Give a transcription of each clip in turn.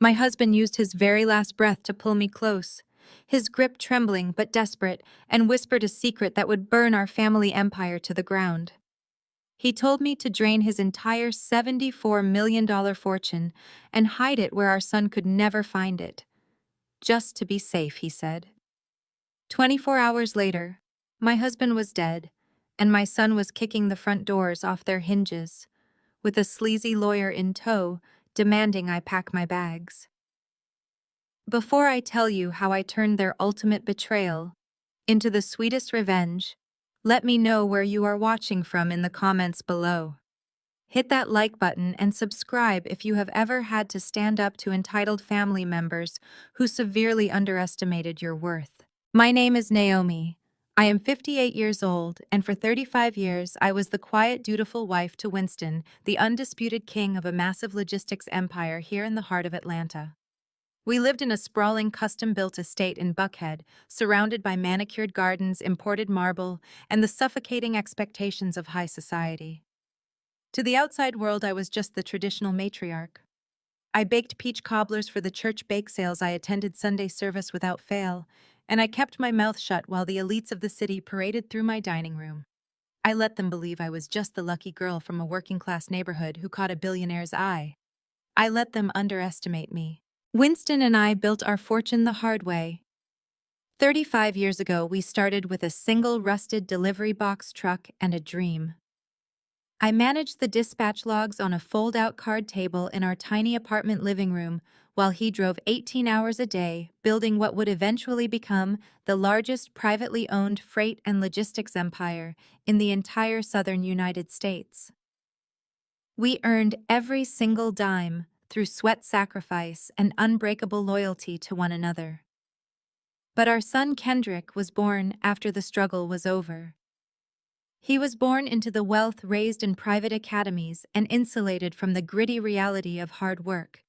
My husband used his very last breath to pull me close, his grip trembling but desperate, and whispered a secret that would burn our family empire to the ground. He told me to drain his entire $74 million fortune and hide it where our son could never find it. Just to be safe, he said. 24 hours later, my husband was dead, and my son was kicking the front doors off their hinges, with a sleazy lawyer in tow demanding I pack my bags. Before I tell you how I turned their ultimate betrayal into the sweetest revenge, let me know where you are watching from in the comments below. Hit that like button and subscribe if you have ever had to stand up to entitled family members who severely underestimated your worth. My name is Naomi. I am 58 years old, and for 35 years I was the quiet, dutiful wife to Winston, the undisputed king of a massive logistics empire here in the heart of Atlanta. We lived in a sprawling, custom-built estate in Buckhead, surrounded by manicured gardens, imported marble, and the suffocating expectations of high society. To the outside world, I was just the traditional matriarch. I baked peach cobblers for the church bake sales I attended Sunday service without fail, and I kept my mouth shut while the elites of the city paraded through my dining room. I let them believe I was just the lucky girl from a working-class neighborhood who caught a billionaire's eye. I let them underestimate me. Winston and I built our fortune the hard way. 35 years ago, we started with a single rusted delivery box truck and a dream. I managed the dispatch logs on a fold-out card table in our tiny apartment living room while he drove 18 hours a day, building what would eventually become the largest privately owned freight and logistics empire in the entire southern United States. We earned every single dime through sweat sacrifice and unbreakable loyalty to one another. But our son Kendrick was born after the struggle was over. He was born into the wealth raised in private academies and insulated from the gritty reality of hard work.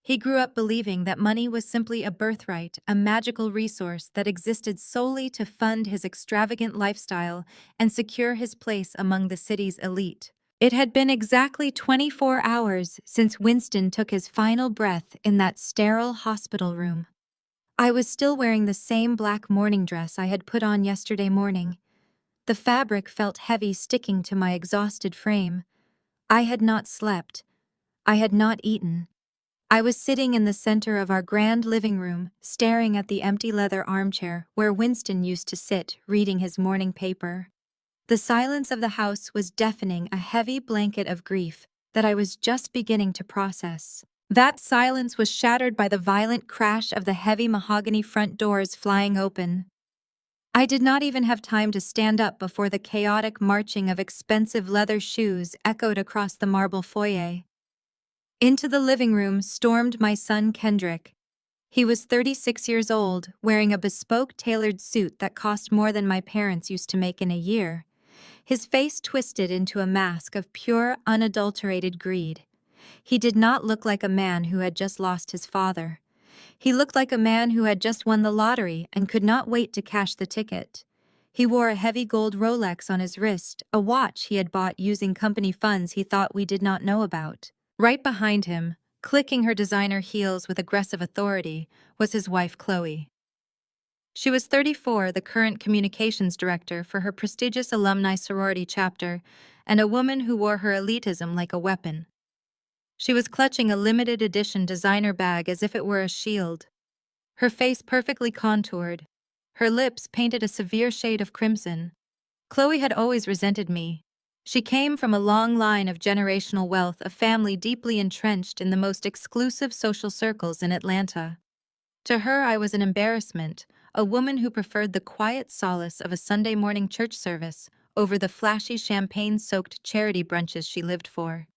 He grew up believing that money was simply a birthright, a magical resource that existed solely to fund his extravagant lifestyle and secure his place among the city's elite. It had been exactly 24 hours since Winston took his final breath in that sterile hospital room. I was still wearing the same black morning dress I had put on yesterday morning. The fabric felt heavy, sticking to my exhausted frame. I had not slept. I had not eaten. I was sitting in the center of our grand living room, staring at the empty leather armchair where Winston used to sit, reading his morning paper. The silence of the house was deafening, a heavy blanket of grief that I was just beginning to process. That silence was shattered by the violent crash of the heavy mahogany front doors flying open. I did not even have time to stand up before the chaotic marching of expensive leather shoes echoed across the marble foyer. Into the living room stormed my son Kendrick. He was 36 years old, wearing a bespoke tailored suit that cost more than my parents used to make in a year. His face twisted into a mask of pure, unadulterated greed. He did not look like a man who had just lost his father. He looked like a man who had just won the lottery and could not wait to cash the ticket. He wore a heavy gold Rolex on his wrist, a watch he had bought using company funds he thought we did not know about. Right behind him, clicking her designer heels with aggressive authority, was his wife Chloe. She was 34, the current communications director for her prestigious alumni sorority chapter, and a woman who wore her elitism like a weapon. She was clutching a limited edition designer bag as if it were a shield. Her face perfectly contoured, her lips painted a severe shade of crimson. Chloe had always resented me. She came from a long line of generational wealth, a family deeply entrenched in the most exclusive social circles in Atlanta. To her, I was an embarrassment, a woman who preferred the quiet solace of a Sunday morning church service over the flashy champagne-soaked charity brunches she lived for.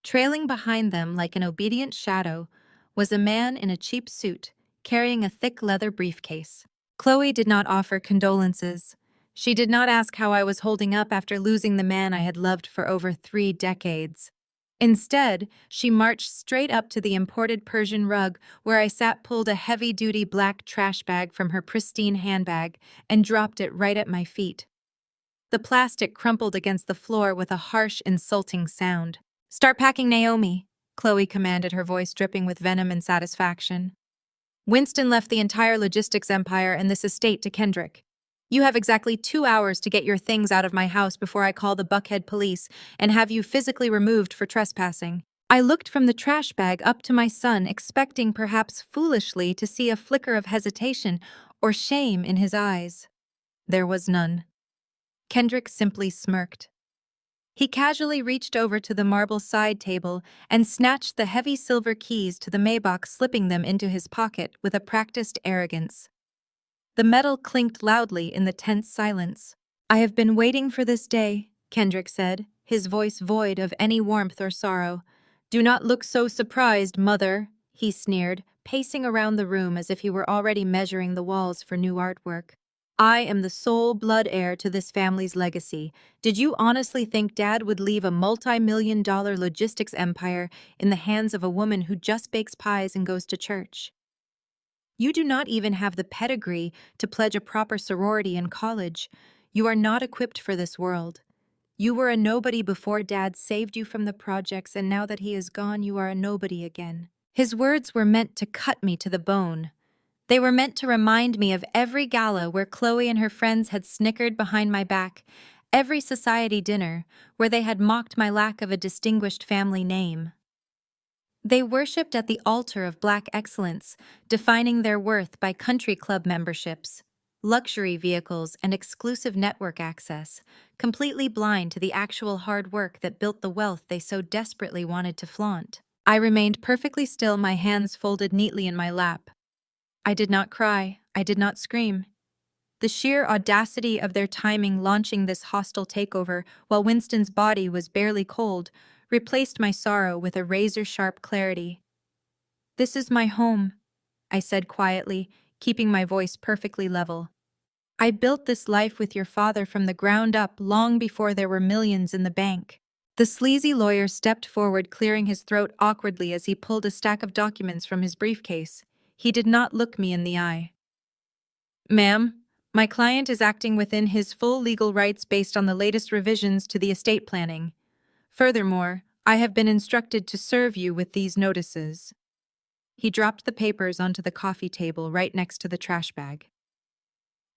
Trailing behind them like an obedient shadow was a man in a cheap suit, carrying a thick leather briefcase. Chloe did not offer condolences. She did not ask how I was holding up after losing the man I had loved for over 3 decades. Instead, she marched straight up to the imported Persian rug where I sat, pulled a heavy-duty black trash bag from her pristine handbag, and dropped it right at my feet. The plastic crumpled against the floor with a harsh, insulting sound. "Start packing, Naomi," Chloe commanded, her voice dripping with venom and satisfaction. Winston left the entire logistics empire and this estate to Kendrick. You have exactly 2 hours to get your things out of my house before I call the Buckhead police and have you physically removed for trespassing. I looked from the trash bag up to my son, expecting perhaps foolishly to see a flicker of hesitation or shame in his eyes. There was none. Kendrick simply smirked. He casually reached over to the marble side table and snatched the heavy silver keys to the Maybach, slipping them into his pocket with a practiced arrogance. The metal clinked loudly in the tense silence. I have been waiting for this day, Kendrick said, his voice void of any warmth or sorrow. Do not look so surprised, mother, he sneered, pacing around the room as if he were already measuring the walls for new artwork. I am the sole blood heir to this family's legacy. Did you honestly think Dad would leave a multi-million-dollar logistics empire in the hands of a woman who just bakes pies and goes to church? You do not even have the pedigree to pledge a proper sorority in college. You are not equipped for this world. You were a nobody before Dad saved you from the projects, and now that he is gone, you are a nobody again. His words were meant to cut me to the bone. They were meant to remind me of every gala where Chloe and her friends had snickered behind my back, every society dinner where they had mocked my lack of a distinguished family name. They worshipped at the altar of Black excellence, defining their worth by country club memberships, luxury vehicles, and exclusive network access, completely blind to the actual hard work that built the wealth they so desperately wanted to flaunt. I remained perfectly still, my hands folded neatly in my lap. I did not cry, I did not scream. The sheer audacity of their timing launching this hostile takeover while Winston's body was barely cold replaced my sorrow with a razor-sharp clarity. This is my home, I said quietly, keeping my voice perfectly level. I built this life with your father from the ground up long before there were millions in the bank. The sleazy lawyer stepped forward, clearing his throat awkwardly as he pulled a stack of documents from his briefcase. He did not look me in the eye. Ma'am, my client is acting within his full legal rights based on the latest revisions to the estate planning. Furthermore, I have been instructed to serve you with these notices. He dropped the papers onto the coffee table right next to the trash bag.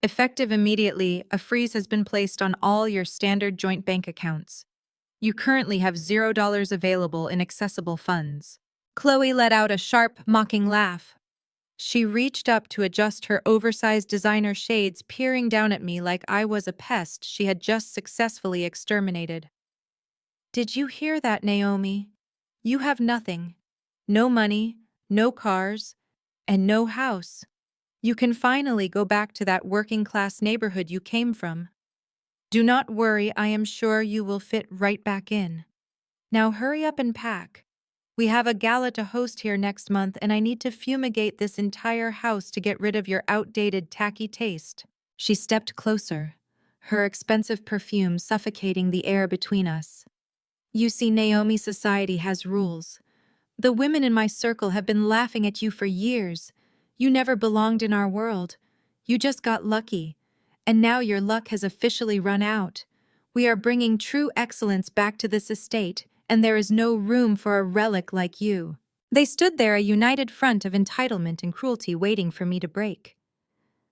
Effective immediately, a freeze has been placed on all your standard joint bank accounts. You currently have $0 available in accessible funds. Chloe let out a sharp, mocking laugh. She reached up to adjust her oversized designer shades, peering down at me like I was a pest she had just successfully exterminated. Did you hear that, Naomi? You have nothing. No money, no cars, and no house. You can finally go back to that working-class neighborhood you came from. Do not worry, I am sure you will fit right back in. Now hurry up and pack. We have a gala to host here next month, and I need to fumigate this entire house to get rid of your outdated, tacky taste. She stepped closer, her expensive perfume suffocating the air between us. You see, Naomi, society has rules. The women in my circle have been laughing at you for years. You never belonged in our world. You just got lucky. And now your luck has officially run out. We are bringing true excellence back to this estate, and there is no room for a relic like you. They stood there, a united front of entitlement and cruelty, waiting for me to break.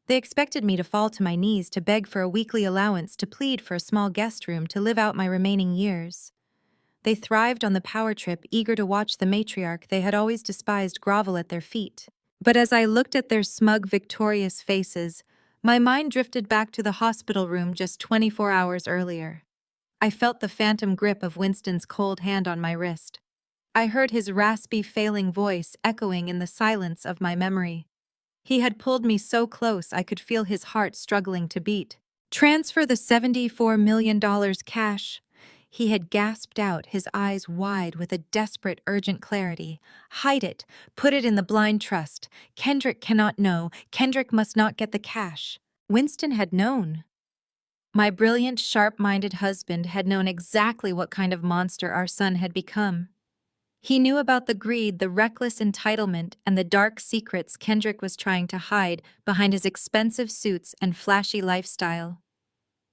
They expected me to fall to my knees, to beg for a weekly allowance, to plead for a small guest room to live out my remaining years. They thrived on the power trip, eager to watch the matriarch they had always despised grovel at their feet. But as I looked at their smug, victorious faces, my mind drifted back to the hospital room just 24 hours earlier. I felt the phantom grip of Winston's cold hand on my wrist. I heard his raspy, failing voice echoing in the silence of my memory. He had pulled me so close I could feel his heart struggling to beat. Transfer the $74 million cash. He had gasped out, his eyes wide with a desperate, urgent clarity. Hide it. Put it in the blind trust. Kendrick cannot know. Kendrick must not get the cash. Winston had known. My brilliant, sharp-minded husband had known exactly what kind of monster our son had become. He knew about the greed, the reckless entitlement, and the dark secrets Kendrick was trying to hide behind his expensive suits and flashy lifestyle.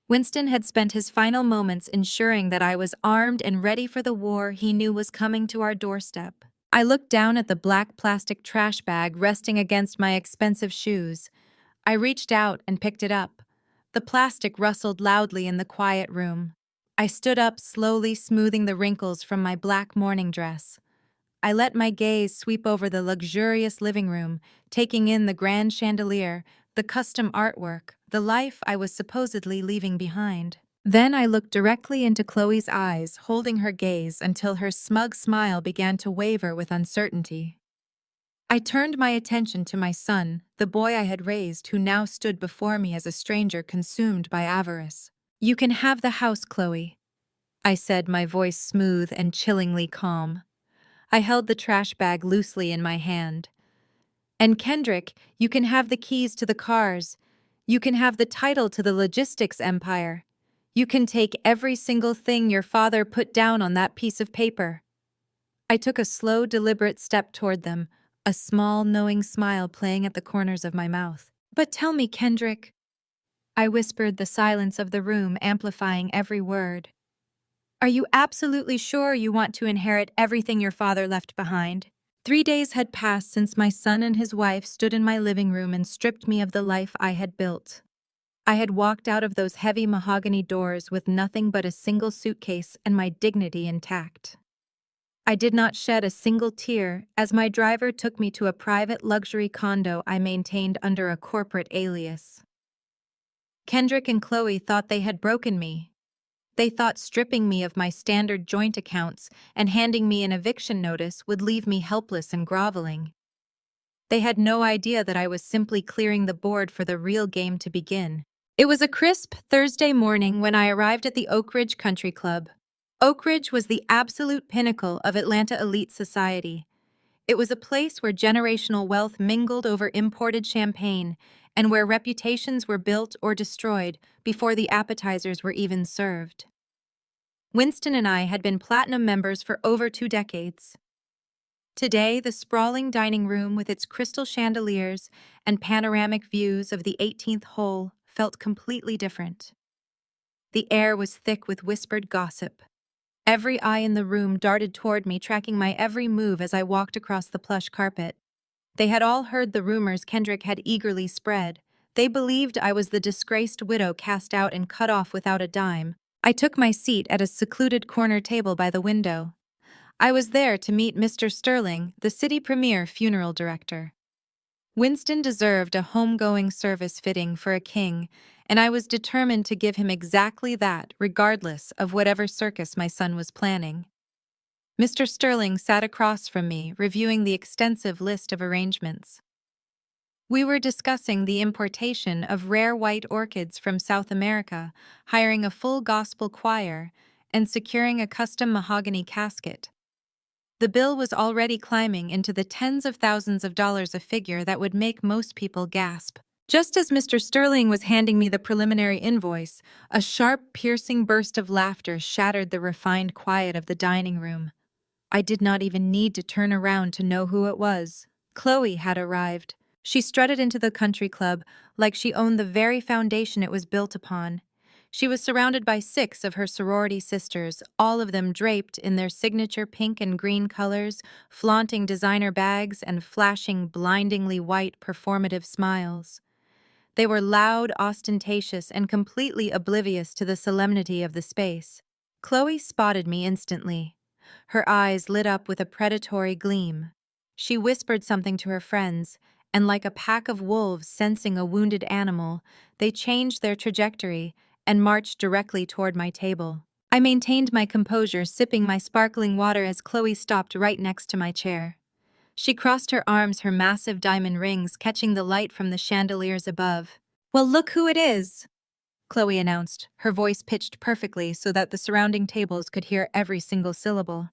Winston had spent his final moments ensuring that I was armed and ready for the war he knew was coming to our doorstep. I looked down at the black plastic trash bag resting against my expensive shoes. I reached out and picked it up. The plastic rustled loudly in the quiet room. I stood up, slowly smoothing the wrinkles from my black morning dress. I let my gaze sweep over the luxurious living room, taking in the grand chandelier, the custom artwork, the life I was supposedly leaving behind. Then I looked directly into Chloe's eyes, holding her gaze until her smug smile began to waver with uncertainty. I turned my attention to my son, the boy I had raised, who now stood before me as a stranger consumed by avarice. "You can have the house, Chloe," I said, my voice smooth and chillingly calm. I held the trash bag loosely in my hand. "And Kendrick, you can have the keys to the cars. You can have the title to the logistics empire. You can take every single thing your father put down on that piece of paper." I took a slow, deliberate step toward them, a small, knowing smile playing at the corners of my mouth. "But tell me, Kendrick," I whispered, the silence of the room amplifying every word. "Are you absolutely sure you want to inherit everything your father left behind?" 3 days had passed since my son and his wife stood in my living room and stripped me of the life I had built. I had walked out of those heavy mahogany doors with nothing but a single suitcase and my dignity intact. I did not shed a single tear as my driver took me to a private luxury condo I maintained under a corporate alias. Kendrick and Chloe thought they had broken me. They thought stripping me of my standard joint accounts and handing me an eviction notice would leave me helpless and groveling. They had no idea that I was simply clearing the board for the real game to begin. It was a crisp Thursday morning when I arrived at the Oak Ridge Country Club. Oak Ridge was the absolute pinnacle of Atlanta elite society. It was a place where generational wealth mingled over imported champagne and where reputations were built or destroyed before the appetizers were even served. Winston and I had been platinum members for over 2 decades. Today, the sprawling dining room with its crystal chandeliers and panoramic views of the 18th hole felt completely different. The air was thick with whispered gossip. Every eye in the room darted toward me, tracking my every move as I walked across the plush carpet. They had all heard the rumors Kendrick had eagerly spread. They believed I was the disgraced widow cast out and cut off without a dime. I took my seat at a secluded corner table by the window. I was there to meet Mr. Sterling, the city premier funeral director. Winston deserved a homegoing service fitting for a king, and I was determined to give him exactly that, regardless of whatever circus my son was planning. Mr. Sterling sat across from me, reviewing the extensive list of arrangements. We were discussing the importation of rare white orchids from South America, hiring a full gospel choir, and securing a custom mahogany casket. The bill was already climbing into the tens of thousands of dollars, a figure that would make most people gasp. Just as Mr. Sterling was handing me the preliminary invoice, a sharp, piercing burst of laughter shattered the refined quiet of the dining room. I did not even need to turn around to know who it was. Chloe had arrived. She strutted into the country club like she owned the very foundation it was built upon. She was surrounded by 6 of her sorority sisters, all of them draped in their signature pink and green colors, flaunting designer bags and flashing blindingly white performative smiles. They were loud, ostentatious, and completely oblivious to the solemnity of the space. Chloe spotted me instantly. Her eyes lit up with a predatory gleam. She whispered something to her friends, and like a pack of wolves sensing a wounded animal, they changed their trajectory and marched directly toward my table. I maintained my composure, sipping my sparkling water as Chloe stopped right next to my chair. She crossed her arms, her massive diamond rings catching the light from the chandeliers above. "Well, look who it is," Chloe announced, her voice pitched perfectly so that the surrounding tables could hear every single syllable.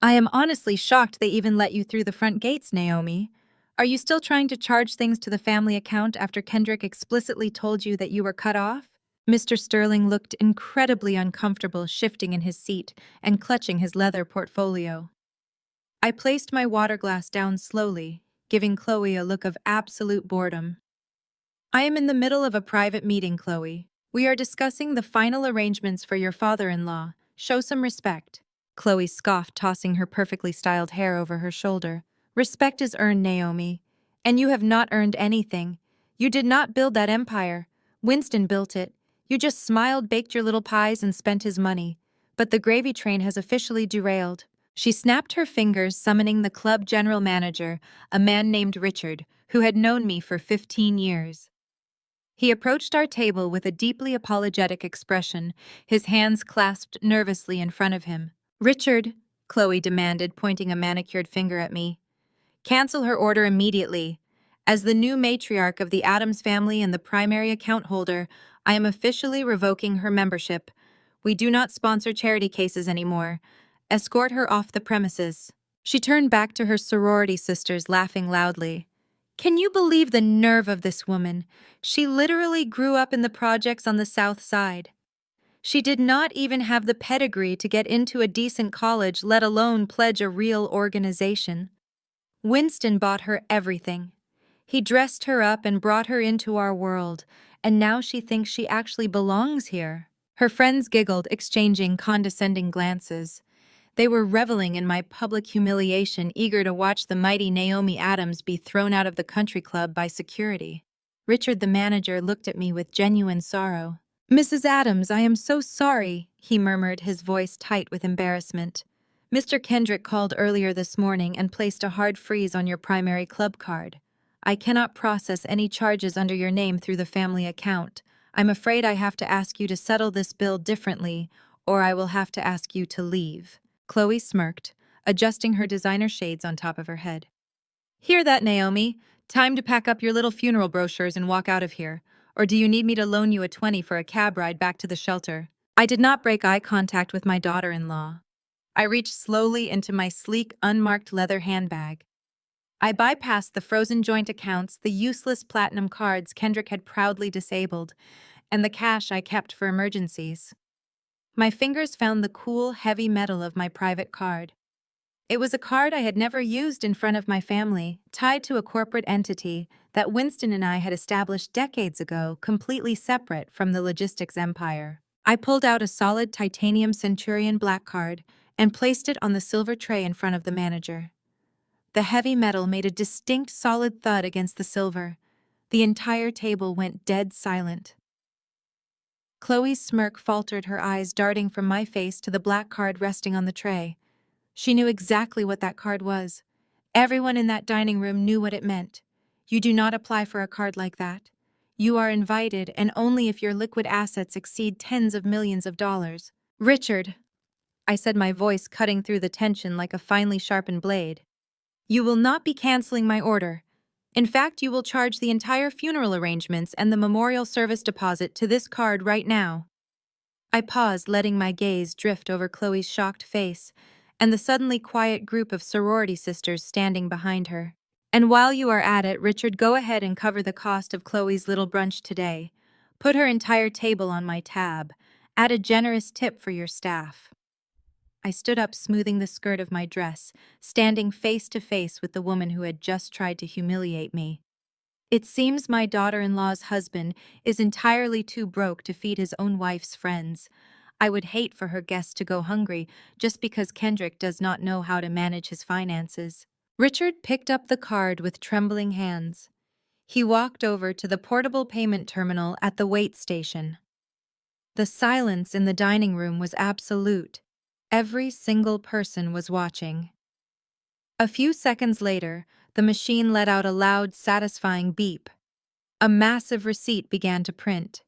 "I am honestly shocked they even let you through the front gates, Naomi. Are you still trying to charge things to the family account after Kendrick explicitly told you that you were cut off?" Mr. Sterling looked incredibly uncomfortable, shifting in his seat and clutching his leather portfolio. I placed my water glass down slowly, giving Chloe a look of absolute boredom. "I am in the middle of a private meeting, Chloe. We are discussing the final arrangements for your father-in-law. Show some respect." Chloe scoffed, tossing her perfectly styled hair over her shoulder. Respect is earned, Naomi. And you have not earned anything. You did not build that empire. Winston built it. You just smiled, baked your little pies, and spent his money. But the gravy train has officially derailed. She snapped her fingers, summoning the club general manager, a man named Richard, who had known me for 15 years. He approached our table with a deeply apologetic expression, his hands clasped nervously in front of him. "Richard," Chloe demanded, pointing a manicured finger at me. "Cancel her order immediately. As the new matriarch of the Addams family and the primary account holder, I am officially revoking her membership. We do not sponsor charity cases anymore. Escort her off the premises." She turned back to her sorority sisters, laughing loudly. "Can you believe the nerve of this woman? She literally grew up in the projects on the South Side. She did not even have the pedigree to get into a decent college, let alone pledge a real organization. Winston bought her everything. He dressed her up and brought her into our world, and now she thinks she actually belongs here." Her friends giggled, exchanging condescending glances. They were reveling in my public humiliation, eager to watch the mighty Naomi Addams be thrown out of the country club by security. Richard, the manager, looked at me with genuine sorrow. "Mrs. Addams, I am so sorry," he murmured, his voice tight with embarrassment. "Mr. Kendrick called earlier this morning and placed a hard freeze on your primary club card. I cannot process any charges under your name through the family account. I'm afraid I have to ask you to settle this bill differently, or I will have to ask you to leave." Chloe smirked, adjusting her designer shades on top of her head. "Hear that, Naomi? Time to pack up your little funeral brochures and walk out of here. Or do you need me to loan you a 20 for a cab ride back to the shelter?" I did not break eye contact with my daughter-in-law. I reached slowly into my sleek, unmarked leather handbag. I bypassed the frozen joint accounts, the useless platinum cards Kendrick had proudly disabled, and the cash I kept for emergencies. My fingers found the cool, heavy metal of my private card. It was a card I had never used in front of my family, tied to a corporate entity that Winston and I had established decades ago, completely separate from the logistics empire. I pulled out a solid titanium Centurion black card and placed it on the silver tray in front of the manager. The heavy metal made a distinct solid thud against the silver. The entire table went dead silent. Chloe's smirk faltered, her eyes darting from my face to the black card resting on the tray. She knew exactly what that card was. Everyone in that dining room knew what it meant. You do not apply for a card like that. You are invited, and only if your liquid assets exceed tens of millions of dollars. "Richard," I said, my voice cutting through the tension like a finely sharpened blade, "you will not be canceling my order. In fact, you will charge the entire funeral arrangements and the memorial service deposit to this card right now." I paused, letting my gaze drift over Chloe's shocked face and the suddenly quiet group of sorority sisters standing behind her. "And while you are at it, Richard, go ahead and cover the cost of Chloe's little brunch today. Put her entire table on my tab. Add a generous tip for your staff." I stood up, smoothing the skirt of my dress, standing face to face with the woman who had just tried to humiliate me. It seems my daughter-in-law's husband is entirely too broke to feed his own wife's friends. I would hate for her guests to go hungry just because Kendrick does not know how to manage his finances. Richard picked up the card with trembling hands. He walked over to the portable payment terminal at the wait station. The silence in the dining room was absolute. Every single person was watching. A few seconds later, the machine let out a loud, satisfying beep. A massive receipt began to print.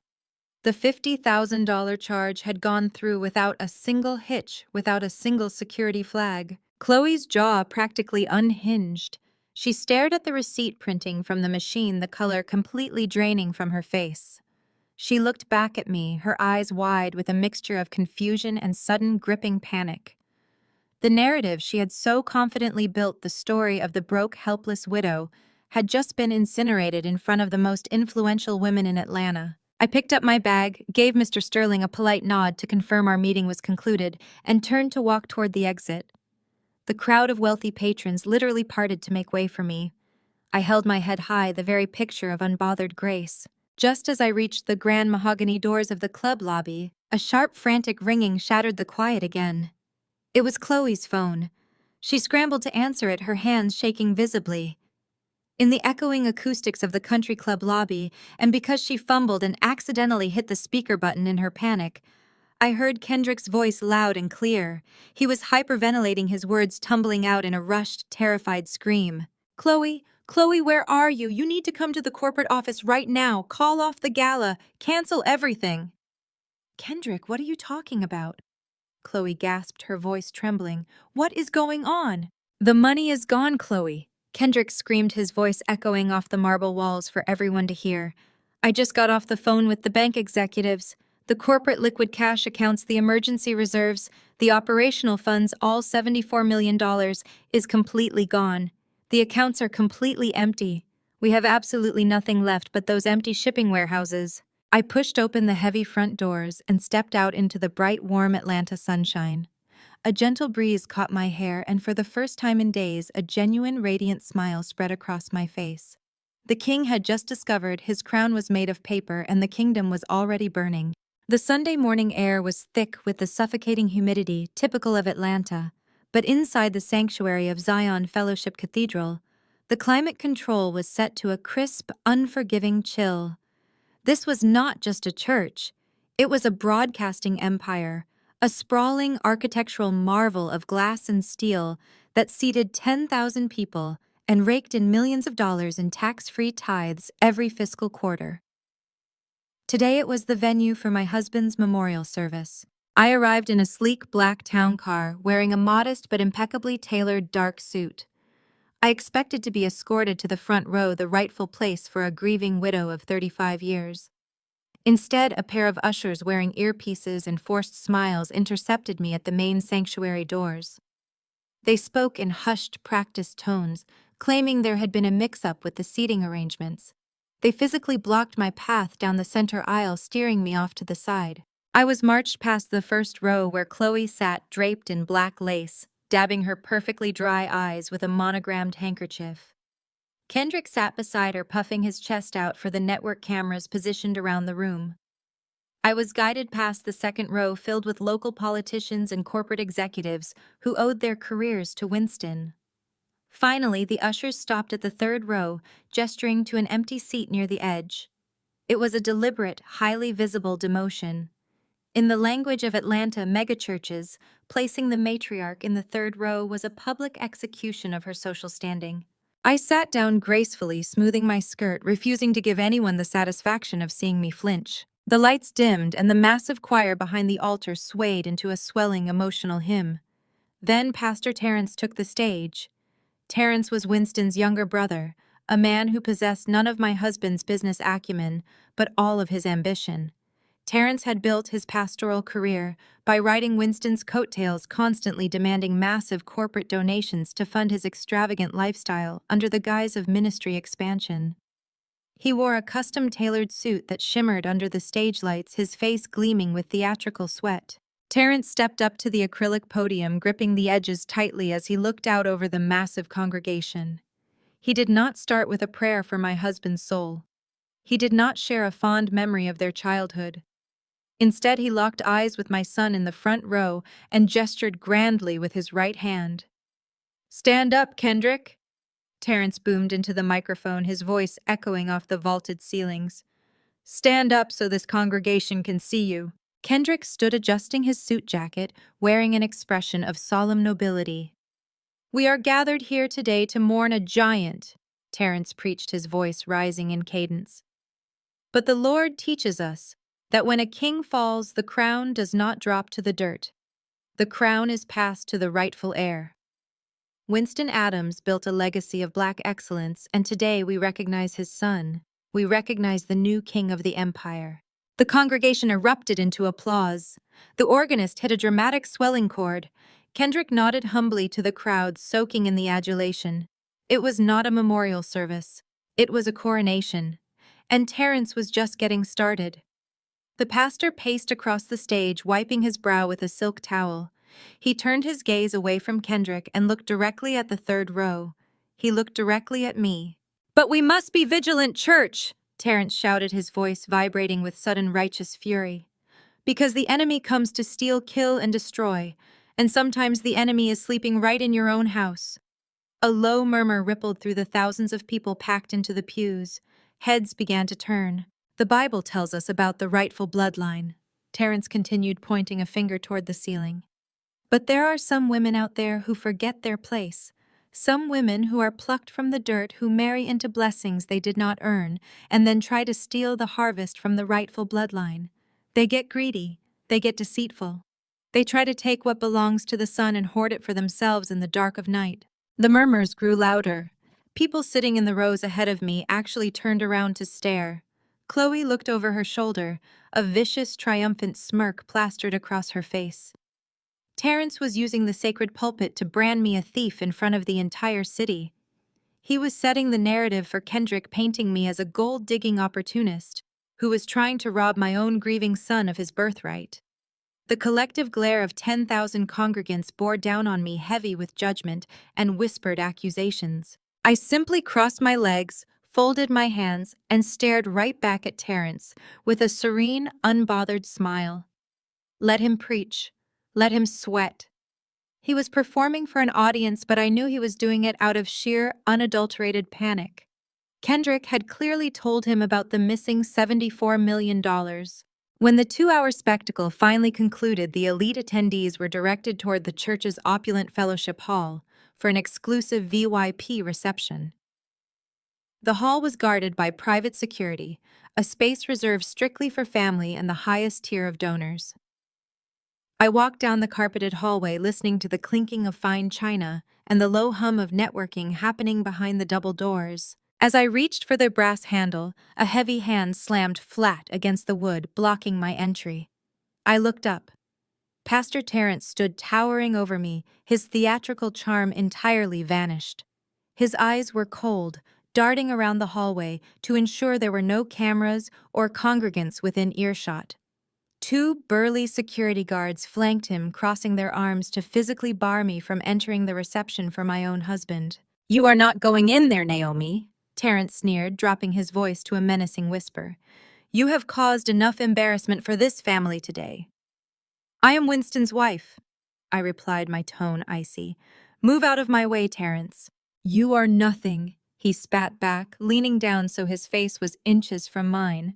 The $50,000 charge had gone through without a single hitch, without a single security flag. Chloe's jaw practically unhinged. She stared at the receipt printing from the machine, the color completely draining from her face. She looked back at me, her eyes wide with a mixture of confusion and sudden gripping panic. The narrative she had so confidently built, the story of the broke, helpless widow, had just been incinerated in front of the most influential women in Atlanta. I picked up my bag, gave Mr. Sterling a polite nod to confirm our meeting was concluded, and turned to walk toward the exit. The crowd of wealthy patrons literally parted to make way for me. I held my head high, the very picture of unbothered grace. Just as I reached the grand mahogany doors of the club lobby, a sharp, frantic ringing shattered the quiet again. It was Chloe's phone. She scrambled to answer it, her hands shaking visibly. In the echoing acoustics of the country club lobby, and because she fumbled and accidentally hit the speaker button in her panic, I heard Kendrick's voice loud and clear. He was hyperventilating, his words tumbling out in a rushed, terrified scream. Chloe, where are you? You need to come to the corporate office right now. Call off the gala. Cancel everything. Kendrick, what are you talking about? Chloe gasped, her voice trembling. What is going on? The money is gone, Chloe. Kendrick screamed, his voice echoing off the marble walls for everyone to hear. I just got off the phone with the bank executives. The corporate liquid cash accounts, the emergency reserves, the operational funds, all $74 million, is completely gone. The accounts are completely empty. We have absolutely nothing left but those empty shipping warehouses. I pushed open the heavy front doors and stepped out into the bright, warm Atlanta sunshine. A gentle breeze caught my hair, and for the first time in days, a genuine, radiant smile spread across my face. The king had just discovered his crown was made of paper and the kingdom was already burning. The Sunday morning air was thick with the suffocating humidity typical of Atlanta, but inside the sanctuary of Zion Fellowship Cathedral, the climate control was set to a crisp, unforgiving chill. This was not just a church. It was a broadcasting empire, a sprawling architectural marvel of glass and steel that seated 10,000 people and raked in millions of dollars in tax-free tithes every fiscal quarter. Today it was the venue for my husband's memorial service. I arrived in a sleek black town car, wearing a modest but impeccably tailored dark suit. I expected to be escorted to the front row, the rightful place for a grieving widow of 35 years. Instead, a pair of ushers wearing earpieces and forced smiles intercepted me at the main sanctuary doors. They spoke in hushed, practiced tones, claiming there had been a mix-up with the seating arrangements. They physically blocked my path down the center aisle, steering me off to the side. I was marched past the first row where Chloe sat draped in black lace, dabbing her perfectly dry eyes with a monogrammed handkerchief. Kendrick sat beside her, puffing his chest out for the network cameras positioned around the room. I was guided past the second row filled with local politicians and corporate executives who owed their careers to Winston. Finally, the ushers stopped at the third row, gesturing to an empty seat near the edge. It was a deliberate, highly visible demotion. In the language of Atlanta megachurches, placing the matriarch in the third row was a public execution of her social standing. I sat down gracefully, smoothing my skirt, refusing to give anyone the satisfaction of seeing me flinch. The lights dimmed, and the massive choir behind the altar swayed into a swelling, emotional hymn. Then Pastor Terrence took the stage. Terrence was Winston's younger brother, a man who possessed none of my husband's business acumen, but all of his ambition. Terrence had built his pastoral career by riding Winston's coattails, constantly demanding massive corporate donations to fund his extravagant lifestyle under the guise of ministry expansion. He wore a custom-tailored suit that shimmered under the stage lights, his face gleaming with theatrical sweat. Terrence stepped up to the acrylic podium, gripping the edges tightly as he looked out over the massive congregation. He did not start with a prayer for my husband's soul. He did not share a fond memory of their childhood. Instead, he locked eyes with my son in the front row and gestured grandly with his right hand. "Stand up, Kendrick," Terrence boomed into the microphone, his voice echoing off the vaulted ceilings. "Stand up so this congregation can see you." Kendrick stood, adjusting his suit jacket, wearing an expression of solemn nobility. "We are gathered here today to mourn a giant," Terrence preached, his voice rising in cadence. "But the Lord teaches us that when a king falls, the crown does not drop to the dirt. The crown is passed to the rightful heir." Winston Adams built a legacy of Black excellence, and today we recognize his son. We recognize the new king of the empire. The congregation erupted into applause. The organist hit a dramatic swelling chord. Kendrick nodded humbly to the crowd, soaking in the adulation. It was not a memorial service. It was a coronation. And Terrence was just getting started. The pastor paced across the stage, wiping his brow with a silk towel. He turned his gaze away from Kendrick and looked directly at the third row. He looked directly at me. "But we must be vigilant, church!" Terrence shouted, his voice vibrating with sudden righteous fury. "Because the enemy comes to steal, kill, and destroy, And sometimes the enemy is sleeping right in your own house. A low murmur rippled through the thousands of people packed into the pews. Heads began to turn. The Bible tells us about the rightful bloodline. Terence continued, pointing a finger toward the ceiling. But there are some women out there who forget their place. Some women who are plucked from the dirt, who marry into blessings they did not earn, and then try to steal the harvest from the rightful bloodline. They get greedy. They get deceitful. They try to take what belongs to the sun and hoard it for themselves in the dark of night. The murmurs grew louder. People sitting in the rows ahead of me actually turned around to stare. Chloe looked over her shoulder, a vicious, triumphant smirk plastered across her face. Terence was using the sacred pulpit to brand me a thief in front of the entire city. He was setting the narrative for Kendrick, painting me as a gold-digging opportunist who was trying to rob my own grieving son of his birthright. The collective glare of 10,000 congregants bore down on me, heavy with judgment and whispered accusations. I simply crossed my legs, folded my hands, and stared right back at Terence with a serene, unbothered smile. Let him preach. Let him sweat. He was performing for an audience, but I knew he was doing it out of sheer, unadulterated panic. Kendrick had clearly told him about the missing $74 million. When the 2-hour spectacle finally concluded, the elite attendees were directed toward the church's opulent fellowship hall for an exclusive VIP reception. The hall was guarded by private security, a space reserved strictly for family and the highest tier of donors. I walked down the carpeted hallway, listening to the clinking of fine china and the low hum of networking happening behind the double doors. As I reached for the brass handle, a heavy hand slammed flat against the wood, blocking my entry. I looked up. Pastor Terence stood towering over me, his theatrical charm entirely vanished. His eyes were cold, darting around the hallway to ensure there were no cameras or congregants within earshot. 2 burly security guards flanked him, crossing their arms to physically bar me from entering the reception for my own husband. "You are not going in there, Naomi," Terence sneered, dropping his voice to a menacing whisper. "You have caused enough embarrassment for this family today." "I am Winston's wife," I replied, my tone icy. "Move out of my way, Terence." "You are nothing," he spat back, leaning down so his face was inches from mine.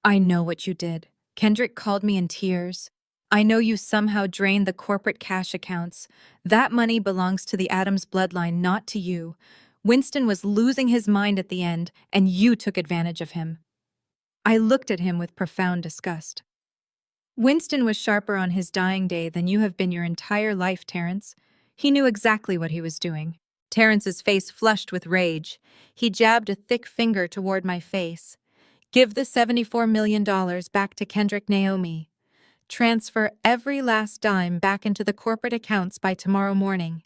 "I know what you did." Kendrick called me in tears. "I know you somehow drained the corporate cash accounts. That money belongs to the Adams bloodline, not to you. Winston was losing his mind at the end, and you took advantage of him." I looked at him with profound disgust. "Winston was sharper on his dying day than you have been your entire life, Terence. He knew exactly what he was doing." Terence's face flushed with rage. He jabbed a thick finger toward my face. "Give the $74 million back to Kendrick, Naomi. Transfer every last dime back into the corporate accounts by tomorrow morning.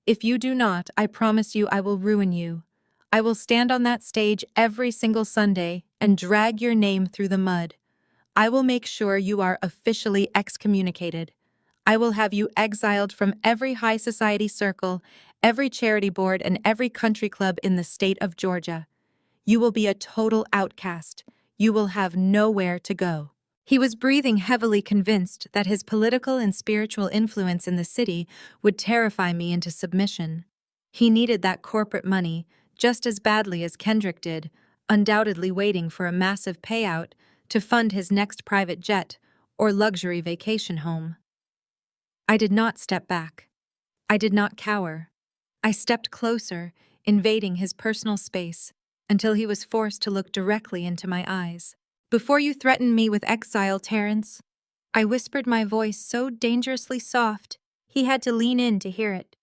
If you do not, I promise you I will ruin you. I will stand on that stage every single Sunday and drag your name through the mud. I will make sure you are officially excommunicated. I will have you exiled from every high society circle, every charity board, and every country club in the state of Georgia. You will be a total outcast. You will have nowhere to go." He was breathing heavily, convinced that his political and spiritual influence in the city would terrify me into submission. He needed that corporate money just as badly as Kendrick did, undoubtedly waiting for a massive payout to fund his next private jet or luxury vacation home. I did not step back. I did not cower. I stepped closer, invading his personal space, until he was forced to look directly into my eyes. "Before you threaten me with exile, Terence," I whispered, my voice so dangerously soft he had to lean in to hear it.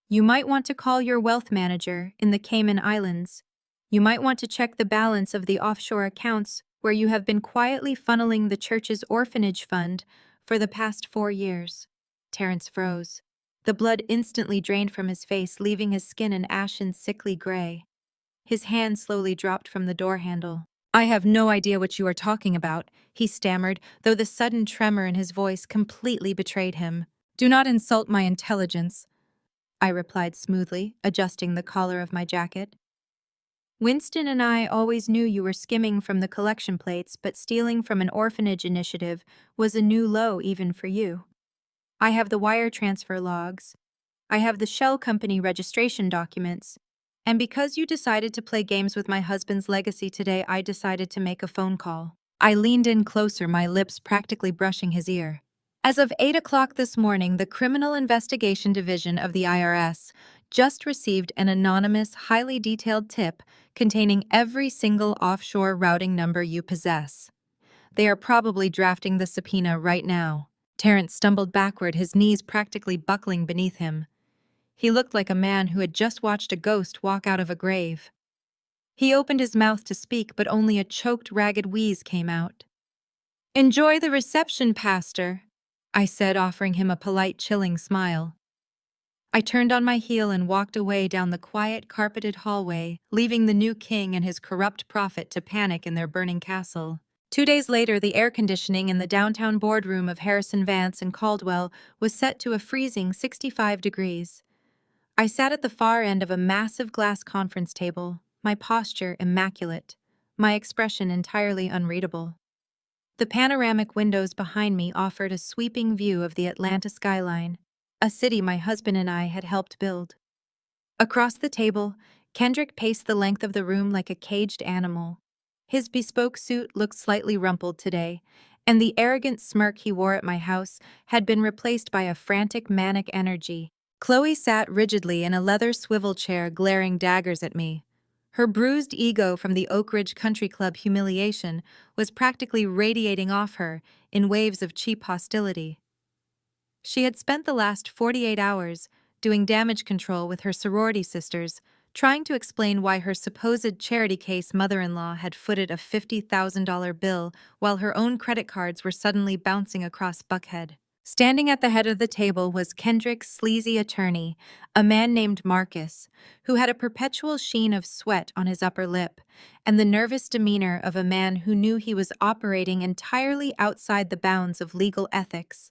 "You might want to call your wealth manager in the Cayman Islands. You might want to check the balance of the offshore accounts where you have been quietly funneling the church's orphanage fund for the past 4 years." Terence froze. The blood instantly drained from his face, leaving his skin an ashen, sickly gray. His hand slowly dropped from the door handle. "I have no idea what you are talking about," he stammered, though the sudden tremor in his voice completely betrayed him. "Do not insult my intelligence," I replied smoothly, adjusting the collar of my jacket. "Winston and I always knew you were skimming from the collection plates, but stealing from an orphanage initiative was a new low even for you." I have the wire transfer logs. I have the shell company registration documents. And because you decided to play games with my husband's legacy today, I decided to make a phone call. I leaned in closer, my lips practically brushing his ear. As of 8 o'clock this morning, the Criminal Investigation Division of the IRS just received an anonymous, highly detailed tip containing every single offshore routing number you possess. They are probably drafting the subpoena right now. Terrence stumbled backward, his knees practically buckling beneath him. He looked like a man who had just watched a ghost walk out of a grave. He opened his mouth to speak, but only a choked, ragged wheeze came out. "Enjoy the reception, Pastor," I said, offering him a polite, chilling smile. I turned on my heel and walked away down the quiet, carpeted hallway, leaving the new king and his corrupt prophet to panic in their burning castle. 2 days later, the air conditioning in the downtown boardroom of Harrison Vance and Caldwell was set to a freezing 65 degrees. I sat at the far end of a massive glass conference table, my posture immaculate, my expression entirely unreadable. The panoramic windows behind me offered a sweeping view of the Atlanta skyline, a city my husband and I had helped build. Across the table, Kendrick paced the length of the room like a caged animal. His bespoke suit looked slightly rumpled today, and the arrogant smirk he wore at my house had been replaced by a frantic, manic energy. Chloe sat rigidly in a leather swivel chair, glaring daggers at me. Her bruised ego from the Oak Ridge Country Club humiliation was practically radiating off her in waves of cheap hostility. She had spent the last 48 hours doing damage control with her sorority sisters, trying to explain why her supposed charity case mother-in-law had footed a $50,000 bill while her own credit cards were suddenly bouncing across Buckhead. Standing at the head of the table was Kendrick's sleazy attorney, a man named Marcus, who had a perpetual sheen of sweat on his upper lip and the nervous demeanor of a man who knew he was operating entirely outside the bounds of legal ethics.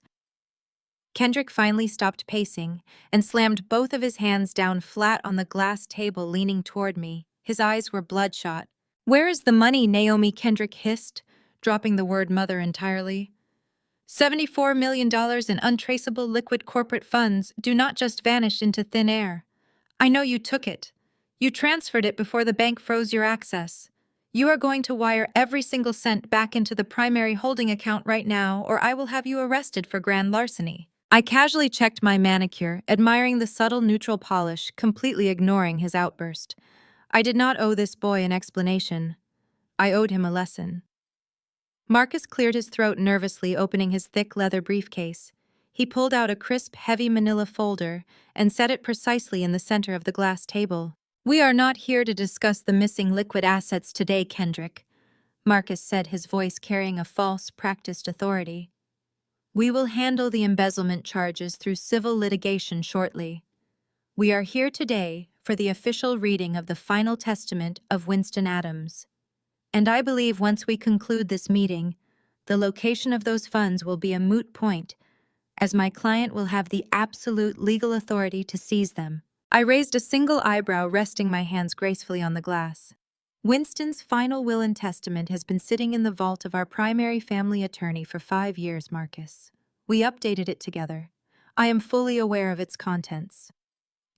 Kendrick finally stopped pacing and slammed both of his hands down flat on the glass table, leaning toward me. His eyes were bloodshot. "Where is the money?" Naomi, Kendrick hissed, dropping the word mother entirely. $74 million in untraceable liquid corporate funds do not just vanish into thin air. I know you took it. You transferred it before the bank froze your access. You are going to wire every single cent back into the primary holding account right now, or I will have you arrested for grand larceny. I casually checked my manicure, admiring the subtle neutral polish, completely ignoring his outburst. I did not owe this boy an explanation. I owed him a lesson. Marcus cleared his throat nervously, opening his thick leather briefcase. He pulled out a crisp, heavy manila folder and set it precisely in the center of the glass table. "We are not here to discuss the missing liquid assets today, Kendrick," Marcus said, his voice carrying a false, practiced authority. "We will handle the embezzlement charges through civil litigation shortly. We are here today for the official reading of the final testament of Winston Adams. And I believe once we conclude this meeting, the location of those funds will be a moot point, as my client will have the absolute legal authority to seize them." I raised a single eyebrow, resting my hands gracefully on the glass. "Winston's final will and testament has been sitting in the vault of our primary family attorney for 5 years, Marcus. We updated it together. I am fully aware of its contents."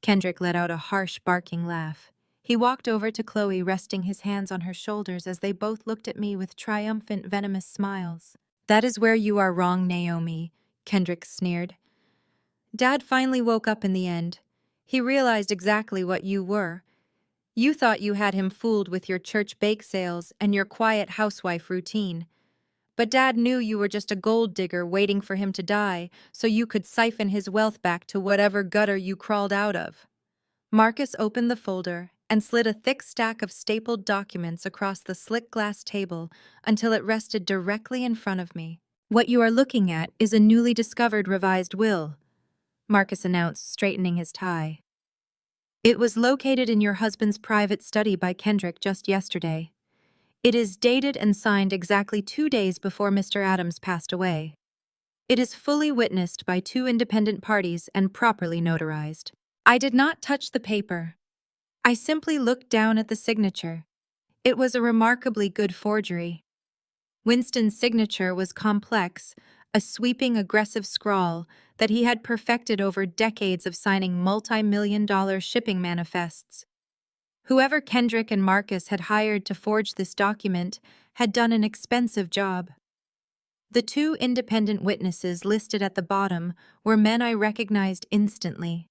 Kendrick let out a harsh, barking laugh. He walked over to Chloe, resting his hands on her shoulders as they both looked at me with triumphant, venomous smiles. "That is where you are wrong, Naomi," Kendrick sneered. "Dad finally woke up in the end. He realized exactly what you were. You thought you had him fooled with your church bake sales and your quiet housewife routine. But Dad knew you were just a gold digger waiting for him to die so you could siphon his wealth back to whatever gutter you crawled out of." Marcus opened the folder and slid a thick stack of stapled documents across the slick glass table until it rested directly in front of me. "What you are looking at is a newly discovered revised will," Marcus announced, straightening his tie. "It was located in your husband's private study by Kendrick just yesterday. It is dated and signed exactly 2 days before Mr. Adams passed away. It is fully witnessed by 2 independent parties and properly notarized." I did not touch the paper. I simply looked down at the signature. It was a remarkably good forgery. Winston's signature was complex, a sweeping, aggressive scrawl that he had perfected over decades of signing multi-million-dollar shipping manifests. Whoever Kendrick and Marcus had hired to forge this document had done an expensive job. The two independent witnesses listed at the bottom were men I recognized instantly.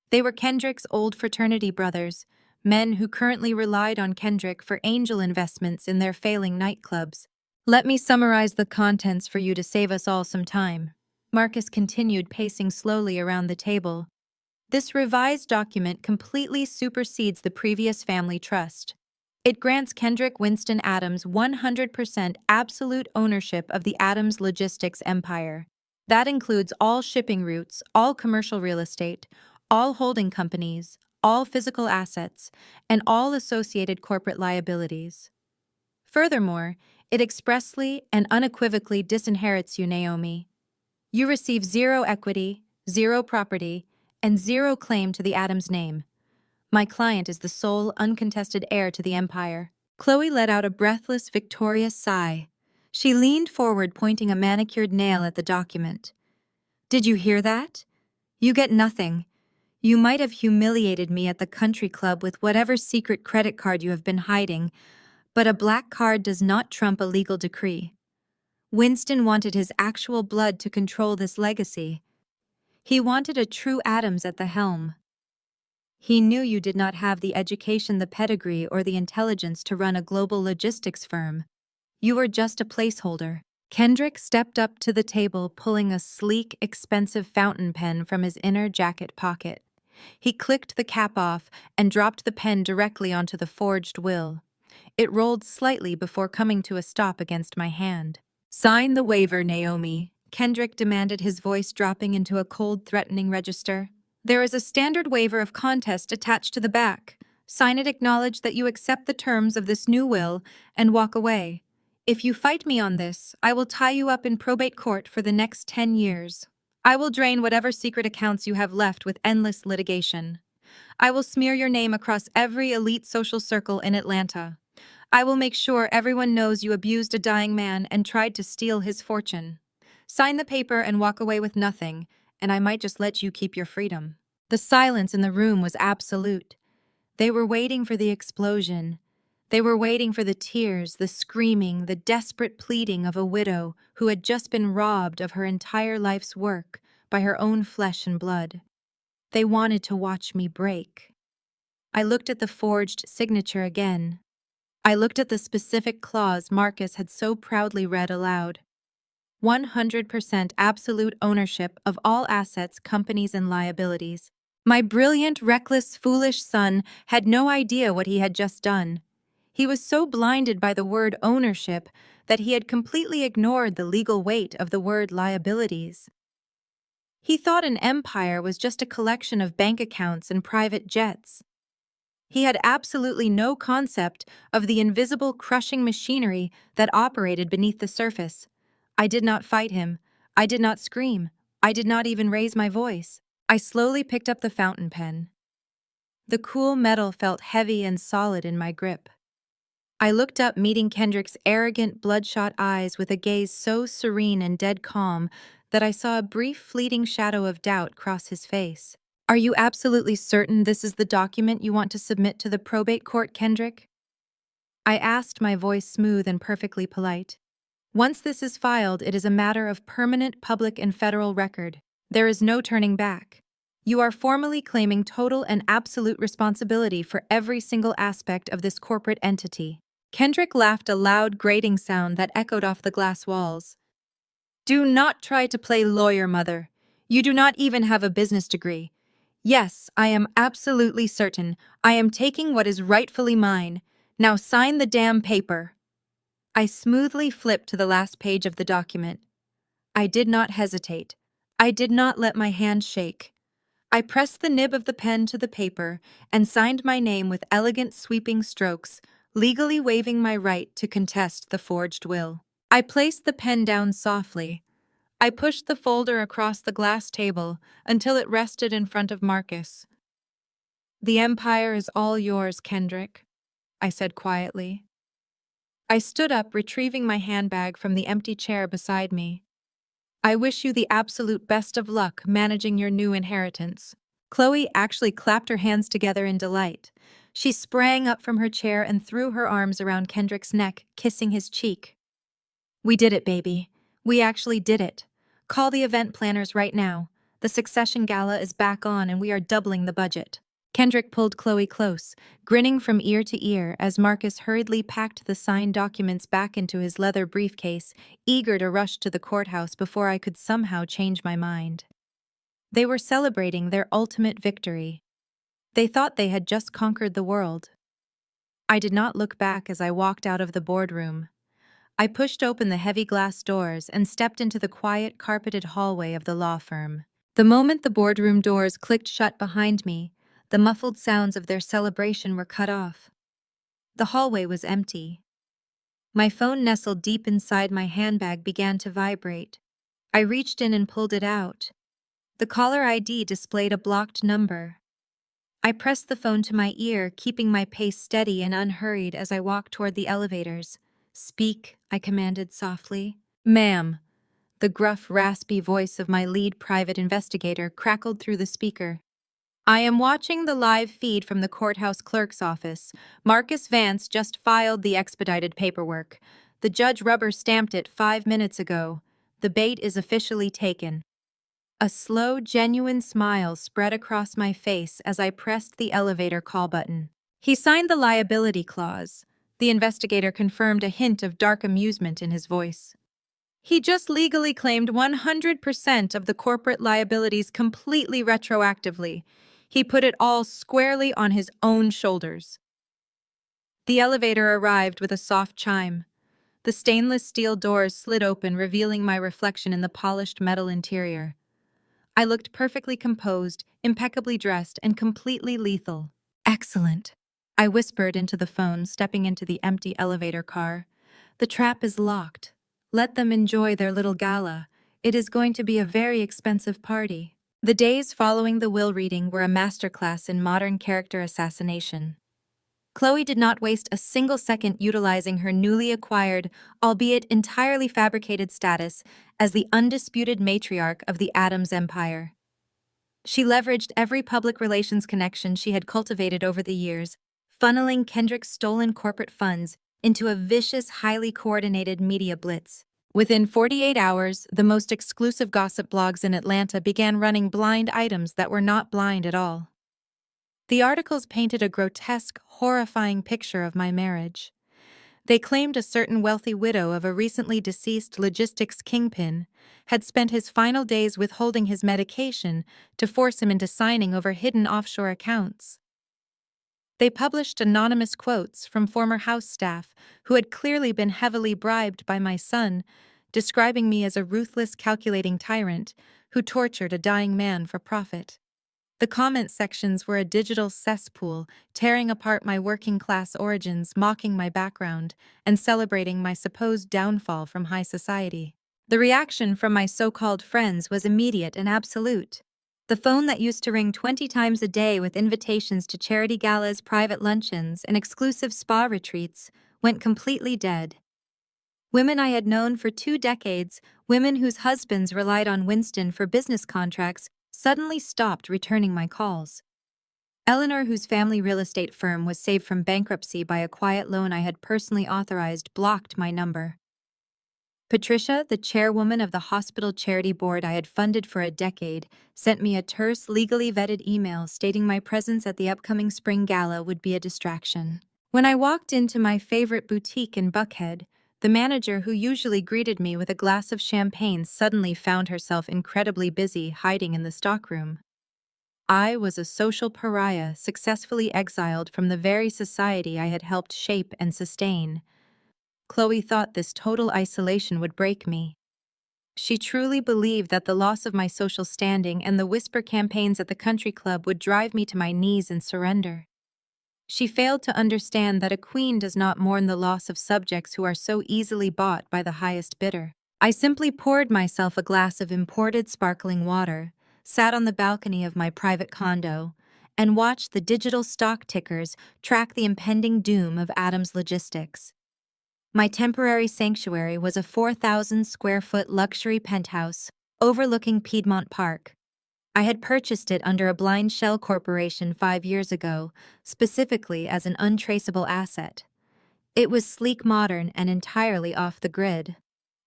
They were Kendrick's old fraternity brothers, men who currently relied on Kendrick for angel investments in their failing nightclubs. Let me summarize the contents for you to save us all some time. Marcus continued, pacing slowly around the table. This revised document completely supersedes the previous family trust. It grants Kendrick Winston Adams 100% absolute ownership of the Adams logistics empire. That includes all shipping routes, all commercial real estate, all holding companies, all physical assets, and all associated corporate liabilities. Furthermore, it expressly and unequivocally disinherits you, Naomi. You receive zero equity, zero property, and zero claim to the Adams name. My client is the sole, uncontested heir to the empire. Chloe let out a breathless, victorious sigh. She leaned forward, pointing a manicured nail at the document. Did you hear that? You get nothing. You might have humiliated me at the country club with whatever secret credit card you have been hiding, but a black card does not trump a legal decree. Winston wanted his actual blood to control this legacy. He wanted a true Adams at the helm. He knew you did not have the education, the pedigree, or the intelligence to run a global logistics firm. You were just a placeholder. Kendrick stepped up to the table, pulling a sleek, expensive fountain pen from his inner jacket pocket. He clicked the cap off and dropped the pen directly onto the forged will. It rolled slightly before coming to a stop against my hand. Sign the waiver, Naomi, Kendrick demanded, his voice dropping into a cold, threatening register. There is a standard waiver of contest attached to the back. Sign it, acknowledge that you accept the terms of this new will, and walk away. If you fight me on this, I will tie you up in probate court for the next 10 years. I will drain whatever secret accounts you have left with endless litigation. I will smear your name across every elite social circle in Atlanta. I will make sure everyone knows you abused a dying man and tried to steal his fortune. Sign the paper and walk away with nothing, and I might just let you keep your freedom. The silence in the room was absolute. They were waiting for the explosion. They were waiting for the tears, the screaming, the desperate pleading of a widow who had just been robbed of her entire life's work by her own flesh and blood. They wanted to watch me break. I looked at the forged signature again. I looked at the specific clause Marcus had so proudly read aloud. 100% absolute ownership of all assets, companies, and liabilities. My brilliant, reckless, foolish son had no idea what he had just done. He was so blinded by the word ownership that he had completely ignored the legal weight of the word liabilities. He thought an empire was just a collection of bank accounts and private jets. He had absolutely no concept of the invisible crushing machinery that operated beneath the surface. I did not fight him. I did not scream. I did not even raise my voice. I slowly picked up the fountain pen. The cool metal felt heavy and solid in my grip. I looked up, meeting Kendrick's arrogant, bloodshot eyes with a gaze so serene and dead calm that I saw a brief, fleeting shadow of doubt cross his face. Are you absolutely certain this is the document you want to submit to the probate court, Kendrick? I asked, my voice smooth and perfectly polite. Once this is filed, it is a matter of permanent public and federal record. There is no turning back. You are formally claiming total and absolute responsibility for every single aspect of this corporate entity. Kendrick laughed, a loud, grating sound that echoed off the glass walls. Do not try to play lawyer, mother. You do not even have a business degree. Yes, I am absolutely certain. I am taking what is rightfully mine. Now sign the damn paper. I smoothly flipped to the last page of the document. I did not hesitate. I did not let my hand shake. I pressed the nib of the pen to the paper and signed my name with elegant, sweeping strokes, legally waiving my right to contest the forged will. I placed the pen down softly. I pushed the folder across the glass table until it rested in front of Marcus. The empire is all yours, Kendrick, I said quietly. I stood up, retrieving my handbag from the empty chair beside me. I wish you the absolute best of luck managing your new inheritance. Chloe actually clapped her hands together in delight. She sprang up from her chair and threw her arms around Kendrick's neck, kissing his cheek. We did it, baby. We actually did it. Call the event planners right now. The succession gala is back on and we are doubling the budget. Kendrick pulled Chloe close, grinning from ear to ear as Marcus hurriedly packed the signed documents back into his leather briefcase, eager to rush to the courthouse before I could somehow change my mind. They were celebrating their ultimate victory. They thought they had just conquered the world. I did not look back as I walked out of the boardroom. I pushed open the heavy glass doors and stepped into the quiet, carpeted hallway of the law firm. The moment the boardroom doors clicked shut behind me, the muffled sounds of their celebration were cut off. The hallway was empty. My phone nestled deep inside my handbag began to vibrate. I reached in and pulled it out. The caller ID displayed a blocked number. I pressed the phone to my ear, keeping my pace steady and unhurried as I walked toward the elevators. "Speak," I commanded softly. "Ma'am." The gruff, raspy voice of my lead private investigator crackled through the speaker. "I am watching the live feed from the courthouse clerk's office. Marcus Vance just filed the expedited paperwork. The judge rubber-stamped it 5 minutes ago. The bait is officially taken." A slow, genuine smile spread across my face as I pressed the elevator call button. "He signed the liability clause." The investigator confirmed, a hint of dark amusement in his voice. "He just legally claimed 100% of the corporate liabilities completely retroactively. He put it all squarely on his own shoulders." The elevator arrived with a soft chime. The stainless steel doors slid open, revealing my reflection in the polished metal interior. I looked perfectly composed, impeccably dressed, and completely lethal. "Excellent," I whispered into the phone, stepping into the empty elevator car. "The trap is locked. Let them enjoy their little gala. It is going to be a very expensive party." The days following the will reading were a masterclass in modern character assassination. Chloe did not waste a single second utilizing her newly acquired, albeit entirely fabricated status as the undisputed matriarch of the Adams Empire. She leveraged every public relations connection she had cultivated over the years, funneling Kendrick's stolen corporate funds into a vicious, highly coordinated media blitz. Within 48 hours, the most exclusive gossip blogs in Atlanta began running blind items that were not blind at all. The articles painted a grotesque, horrifying picture of my marriage. They claimed a certain wealthy widow of a recently deceased logistics kingpin had spent his final days withholding his medication to force him into signing over hidden offshore accounts. They published anonymous quotes from former House staff who had clearly been heavily bribed by my son, describing me as a ruthless, calculating tyrant who tortured a dying man for profit. The comment sections were a digital cesspool, tearing apart my working-class origins, mocking my background, and celebrating my supposed downfall from high society. The reaction from my so-called friends was immediate and absolute. The phone that used to ring 20 times a day with invitations to charity galas, private luncheons, and exclusive spa retreats went completely dead. Women I had known for 2 decades, women whose husbands relied on Winston for business contracts, suddenly stopped returning my calls. Eleanor, whose family real estate firm was saved from bankruptcy by a quiet loan I had personally authorized, blocked my number. Patricia, the chairwoman of the hospital charity board I had funded for a decade, sent me a terse, legally vetted email stating my presence at the upcoming spring gala would be a distraction. When I walked into my favorite boutique in Buckhead, the manager who usually greeted me with a glass of champagne suddenly found herself incredibly busy hiding in the stockroom. I was a social pariah, successfully exiled from the very society I had helped shape and sustain. Chloe thought this total isolation would break me. She truly believed that the loss of my social standing and the whisper campaigns at the country club would drive me to my knees in surrender. She failed to understand that a queen does not mourn the loss of subjects who are so easily bought by the highest bidder. I simply poured myself a glass of imported sparkling water, sat on the balcony of my private condo, and watched the digital stock tickers track the impending doom of Adams Logistics. My temporary sanctuary was a 4,000-square-foot luxury penthouse overlooking Piedmont Park. I had purchased it under a blind shell corporation 5 years ago, specifically as an untraceable asset. It was sleek, modern, and entirely off the grid.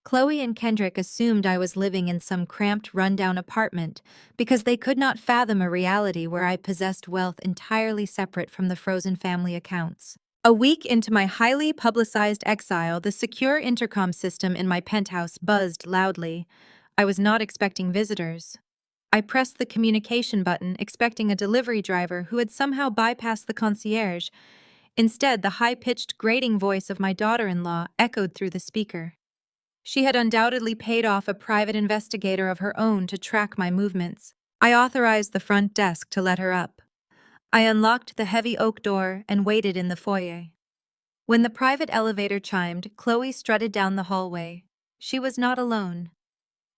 Chloe and Kendrick assumed I was living in some cramped, rundown apartment because they could not fathom a reality where I possessed wealth entirely separate from the frozen family accounts. A week into my highly publicized exile, the secure intercom system in my penthouse buzzed loudly. I was not expecting visitors. I pressed the communication button, expecting a delivery driver who had somehow bypassed the concierge. Instead, the high-pitched, grating voice of my daughter-in-law echoed through the speaker. She had undoubtedly paid off a private investigator of her own to track my movements. I authorized the front desk to let her up. I unlocked the heavy oak door and waited in the foyer. When the private elevator chimed, Chloe strutted down the hallway. She was not alone.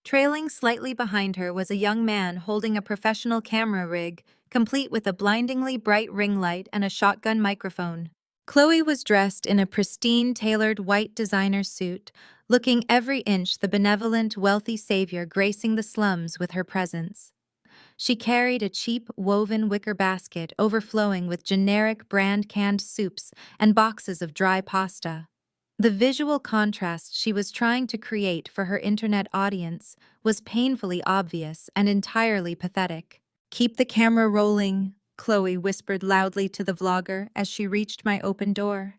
Trailing slightly behind her was a young man holding a professional camera rig, complete with a blindingly bright ring light and a shotgun microphone. Chloe was dressed in a pristine, tailored white designer suit, looking every inch the benevolent, wealthy savior gracing the slums with her presence. She carried a cheap, woven wicker basket overflowing with generic brand canned soups and boxes of dry pasta. The visual contrast she was trying to create for her internet audience was painfully obvious and entirely pathetic. "Keep the camera rolling," Chloe whispered loudly to the vlogger as she reached my open door.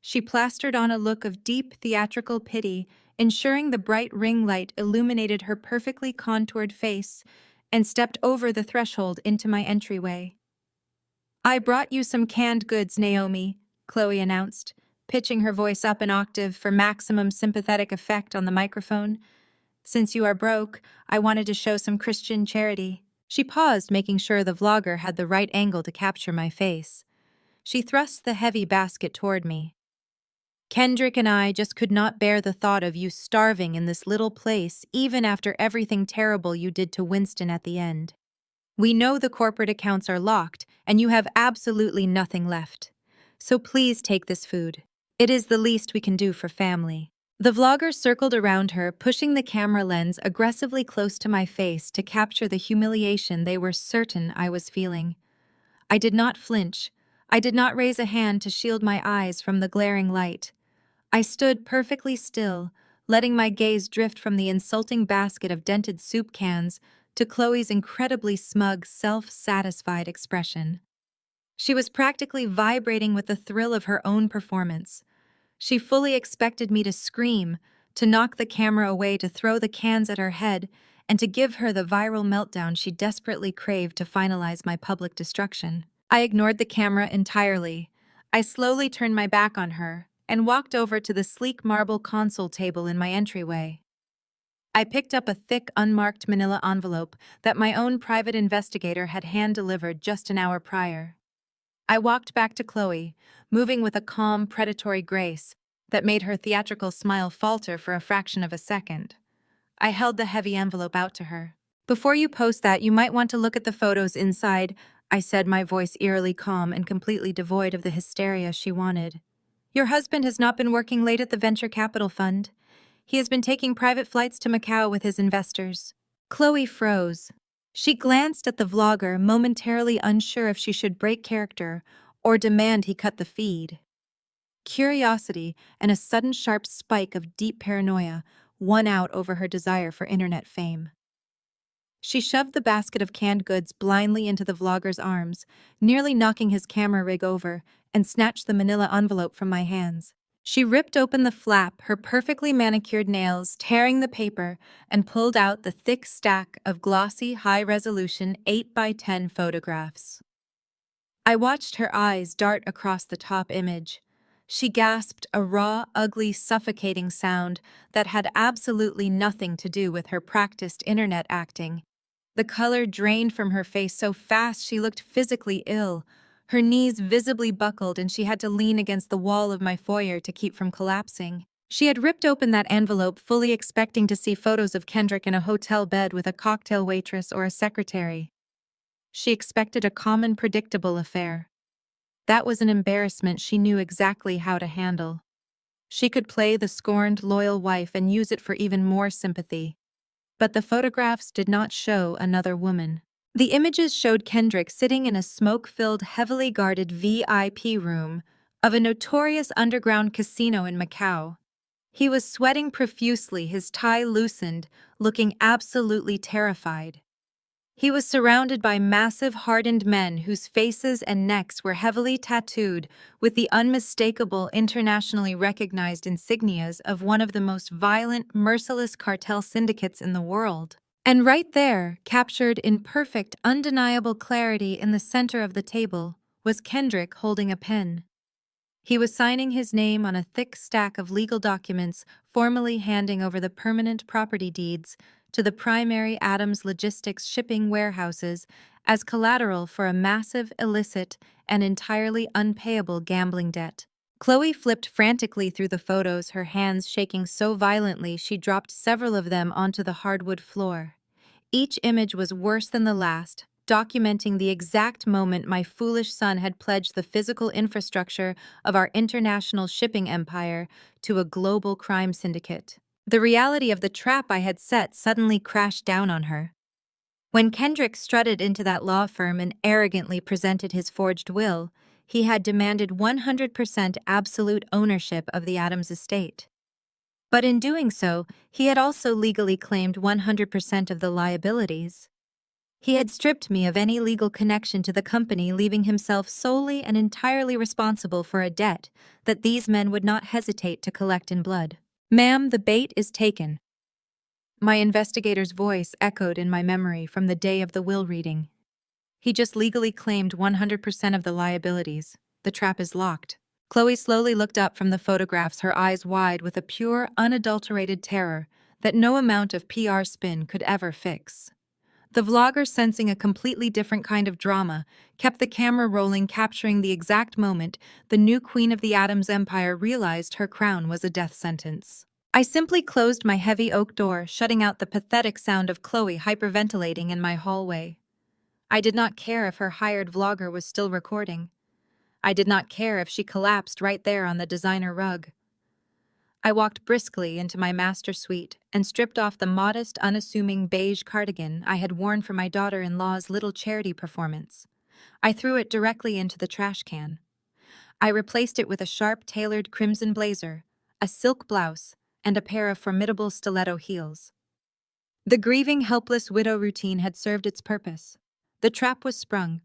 She plastered on a look of deep theatrical pity, ensuring the bright ring light illuminated her perfectly contoured face, and stepped over the threshold into my entryway. "I brought you some canned goods, Naomi," Chloe announced, pitching her voice up an octave for maximum sympathetic effect on the microphone. "Since you are broke, I wanted to show some Christian charity." She paused, making sure the vlogger had the right angle to capture my face. She thrust the heavy basket toward me. "Kendrick and I just could not bear the thought of you starving in this little place, even after everything terrible you did to Winston at the end. We know the corporate accounts are locked, and you have absolutely nothing left. So please take this food. It is the least we can do for family." The vlogger circled around her, pushing the camera lens aggressively close to my face to capture the humiliation they were certain I was feeling. I did not flinch. I did not raise a hand to shield my eyes from the glaring light. I stood perfectly still, letting my gaze drift from the insulting basket of dented soup cans to Chloe's incredibly smug, self-satisfied expression. She was practically vibrating with the thrill of her own performance. She fully expected me to scream, to knock the camera away, to throw the cans at her head, and to give her the viral meltdown she desperately craved to finalize my public destruction. I ignored the camera entirely. I slowly turned my back on her and walked over to the sleek marble console table in my entryway. I picked up a thick, unmarked manila envelope that my own private investigator had hand-delivered just an hour prior. I walked back to Chloe, moving with a calm, predatory grace that made her theatrical smile falter for a fraction of a second. I held the heavy envelope out to her. "Before you post that, you might want to look at the photos inside," I said, my voice eerily calm and completely devoid of the hysteria she wanted. "Your husband has not been working late at the venture capital fund. He has been taking private flights to Macau with his investors." Chloe froze. She glanced at the vlogger, momentarily unsure if she should break character or demand he cut the feed. Curiosity and a sudden sharp spike of deep paranoia won out over her desire for internet fame. She shoved the basket of canned goods blindly into the vlogger's arms, nearly knocking his camera rig over, and snatched the manila envelope from my hands. She ripped open the flap, her perfectly manicured nails tearing the paper, and pulled out the thick stack of glossy, high-resolution 8x10 photographs. I watched her eyes dart across the top image. She gasped a raw, ugly, suffocating sound that had absolutely nothing to do with her practiced internet acting. The color drained from her face so fast she looked physically ill. Her knees visibly buckled and she had to lean against the wall of my foyer to keep from collapsing. She had ripped open that envelope fully expecting to see photos of Kendrick in a hotel bed with a cocktail waitress or a secretary. She expected a common, predictable affair. That was an embarrassment she knew exactly how to handle. She could play the scorned, loyal wife and use it for even more sympathy. But the photographs did not show another woman. The images showed Kendrick sitting in a smoke-filled, heavily guarded VIP room of a notorious underground casino in Macau. He was sweating profusely, his tie loosened, looking absolutely terrified. He was surrounded by massive, hardened men whose faces and necks were heavily tattooed with the unmistakable, internationally recognized insignias of one of the most violent, merciless cartel syndicates in the world. And right there, captured in perfect, undeniable clarity in the center of the table, was Kendrick holding a pen. He was signing his name on a thick stack of legal documents, formally handing over the permanent property deeds to the primary Adams Logistics shipping warehouses as collateral for a massive, illicit, and entirely unpayable gambling debt. Chloe flipped frantically through the photos, her hands shaking so violently she dropped several of them onto the hardwood floor. Each image was worse than the last, documenting the exact moment my foolish son had pledged the physical infrastructure of our international shipping empire to a global crime syndicate. The reality of the trap I had set suddenly crashed down on her. When Kendrick strutted into that law firm and arrogantly presented his forged will, he had demanded 100% absolute ownership of the Adams estate. But in doing so, he had also legally claimed 100% of the liabilities. He had stripped me of any legal connection to the company, leaving himself solely and entirely responsible for a debt that these men would not hesitate to collect in blood. "Ma'am, the bait is taken." My investigator's voice echoed in my memory from the day of the will reading. "He just legally claimed 100% of the liabilities. The trap is locked." Chloe slowly looked up from the photographs, her eyes wide with a pure, unadulterated terror that no amount of PR spin could ever fix. The vlogger, sensing a completely different kind of drama, kept the camera rolling, capturing the exact moment the new queen of the Adams Empire realized her crown was a death sentence. I simply closed my heavy oak door, shutting out the pathetic sound of Chloe hyperventilating in my hallway. I did not care if her hired vlogger was still recording. I did not care if she collapsed right there on the designer rug. I walked briskly into my master suite and stripped off the modest, unassuming beige cardigan I had worn for my daughter-in-law's little charity performance. I threw it directly into the trash can. I replaced it with a sharp, tailored crimson blazer, a silk blouse, and a pair of formidable stiletto heels. The grieving, helpless widow routine had served its purpose. The trap was sprung.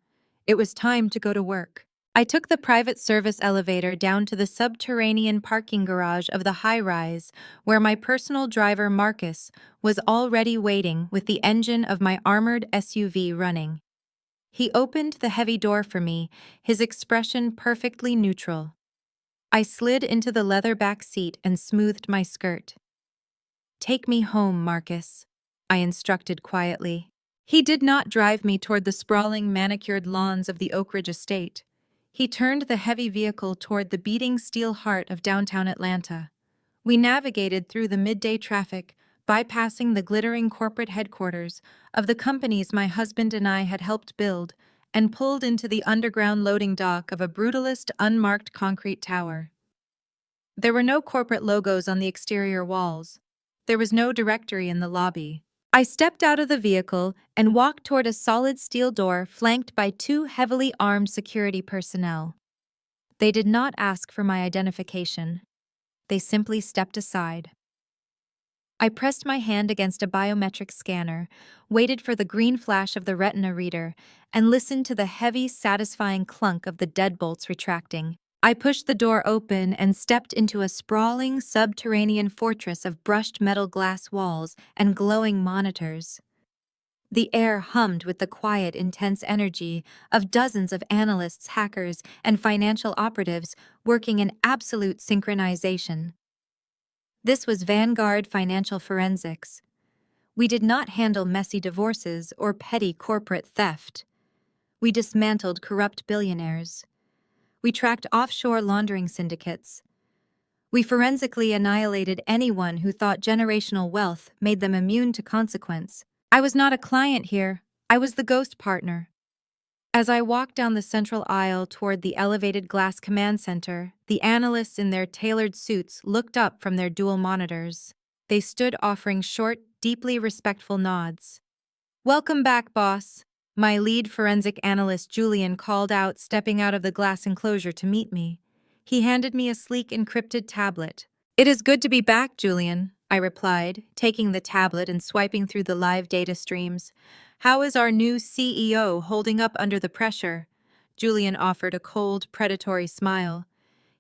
It was time to go to work. I took the private service elevator down to the subterranean parking garage of the high-rise, where my personal driver, Marcus, was already waiting with the engine of my armored SUV running. He opened the heavy door for me, his expression perfectly neutral. I slid into the leather back seat and smoothed my skirt. "Take me home, Marcus," I instructed quietly. He did not drive me toward the sprawling, manicured lawns of the Oak Ridge estate. He turned the heavy vehicle toward the beating steel heart of downtown Atlanta. We navigated through the midday traffic, bypassing the glittering corporate headquarters of the companies my husband and I had helped build, and pulled into the underground loading dock of a brutalist, unmarked concrete tower. There were no corporate logos on the exterior walls. There was no directory in the lobby. I stepped out of the vehicle and walked toward a solid steel door flanked by two heavily armed security personnel. They did not ask for my identification. They simply stepped aside. I pressed my hand against a biometric scanner, waited for the green flash of the retina reader, and listened to the heavy, satisfying clunk of the deadbolts retracting. I pushed the door open and stepped into a sprawling, subterranean fortress of brushed metal glass walls and glowing monitors. The air hummed with the quiet, intense energy of dozens of analysts, hackers, and financial operatives working in absolute synchronization. This was Vanguard Financial Forensics. We did not handle messy divorces or petty corporate theft. We dismantled corrupt billionaires. We tracked offshore laundering syndicates. We forensically annihilated anyone who thought generational wealth made them immune to consequence. I was not a client here. I was the ghost partner. As I walked down the central aisle toward the elevated glass command center, the analysts in their tailored suits looked up from their dual monitors. They stood offering short, deeply respectful nods. "Welcome back, boss," my lead forensic analyst Julian called out, stepping out of the glass enclosure to meet me. He handed me a sleek encrypted tablet. "It is good to be back, Julian," I replied, taking the tablet and swiping through the live data streams. "How is our new CEO holding up under the pressure?" Julian offered a cold, predatory smile.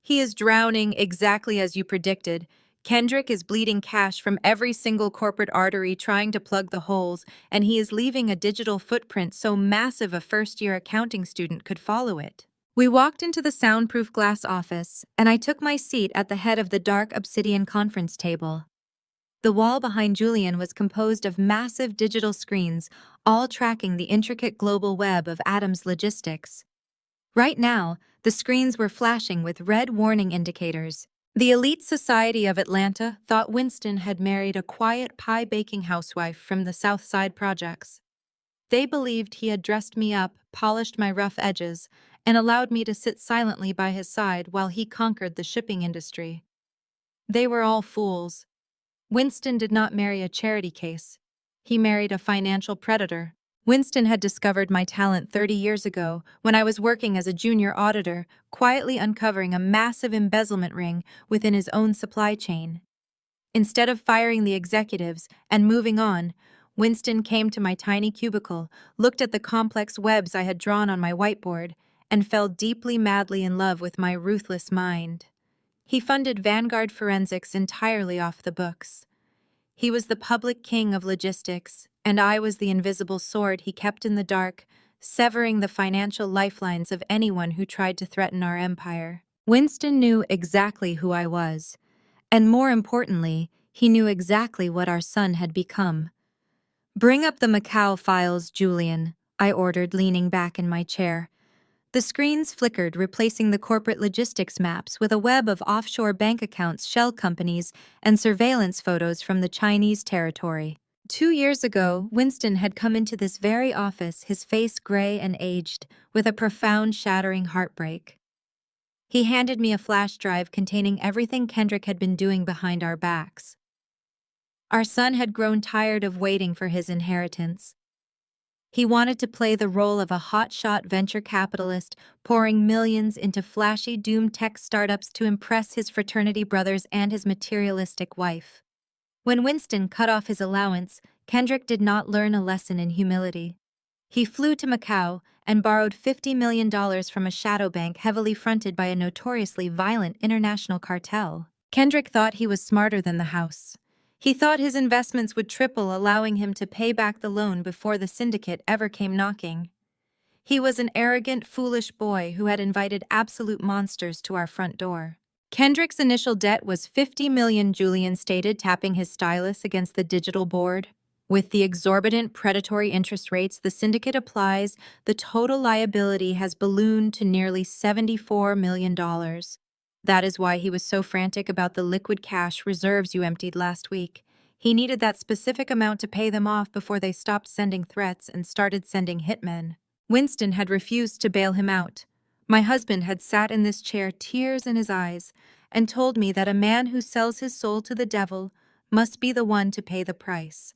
"He is drowning exactly as you predicted. Kendrick is bleeding cash from every single corporate artery trying to plug the holes, and he is leaving a digital footprint so massive a first-year accounting student could follow it." We walked into the soundproof glass office, and I took my seat at the head of the dark obsidian conference table. The wall behind Julian was composed of massive digital screens, all tracking the intricate global web of Adam's logistics. Right now, the screens were flashing with red warning indicators. The elite society of Atlanta thought Winston had married a quiet pie-baking housewife from the South Side projects. They believed he had dressed me up, polished my rough edges, and allowed me to sit silently by his side while he conquered the shipping industry. They were all fools. Winston did not marry a charity case. He married a financial predator. Winston had discovered my talent 30 years ago when I was working as a junior auditor, quietly uncovering a massive embezzlement ring within his own supply chain. Instead of firing the executives and moving on, Winston came to my tiny cubicle, looked at the complex webs I had drawn on my whiteboard, and fell deeply, madly in love with my ruthless mind. He funded Vanguard Forensics entirely off the books. He was the public king of logistics, and I was the invisible sword he kept in the dark, severing the financial lifelines of anyone who tried to threaten our empire. Winston knew exactly who I was, and more importantly, he knew exactly what our son had become. "Bring up the Macau files, Julian," I ordered, leaning back in my chair. The screens flickered, replacing the corporate logistics maps with a web of offshore bank accounts, shell companies, and surveillance photos from the Chinese territory. 2 years ago, Winston had come into this very office, his face gray and aged, with a profound, shattering heartbreak. He handed me a flash drive containing everything Kendrick had been doing behind our backs. Our son had grown tired of waiting for his inheritance. He wanted to play the role of a hotshot venture capitalist, pouring millions into flashy doomed tech startups to impress his fraternity brothers and his materialistic wife. When Winston cut off his allowance, Kendrick did not learn a lesson in humility. He flew to Macau and borrowed $50 million from a shadow bank heavily fronted by a notoriously violent international cartel. Kendrick thought he was smarter than the house. He thought his investments would triple, allowing him to pay back the loan before the syndicate ever came knocking. He was an arrogant, foolish boy who had invited absolute monsters to our front door. Kendrick's initial debt was $50 million, Julian stated, tapping his stylus against the digital board. With the exorbitant predatory interest rates the syndicate applies, the total liability has ballooned to nearly $74 million. That is why he was so frantic about the liquid cash reserves you emptied last week. He needed that specific amount to pay them off before they stopped sending threats and started sending hitmen. Winston had refused to bail him out. My husband had sat in this chair, tears in his eyes, and told me that a man who sells his soul to the devil must be the one to pay the price.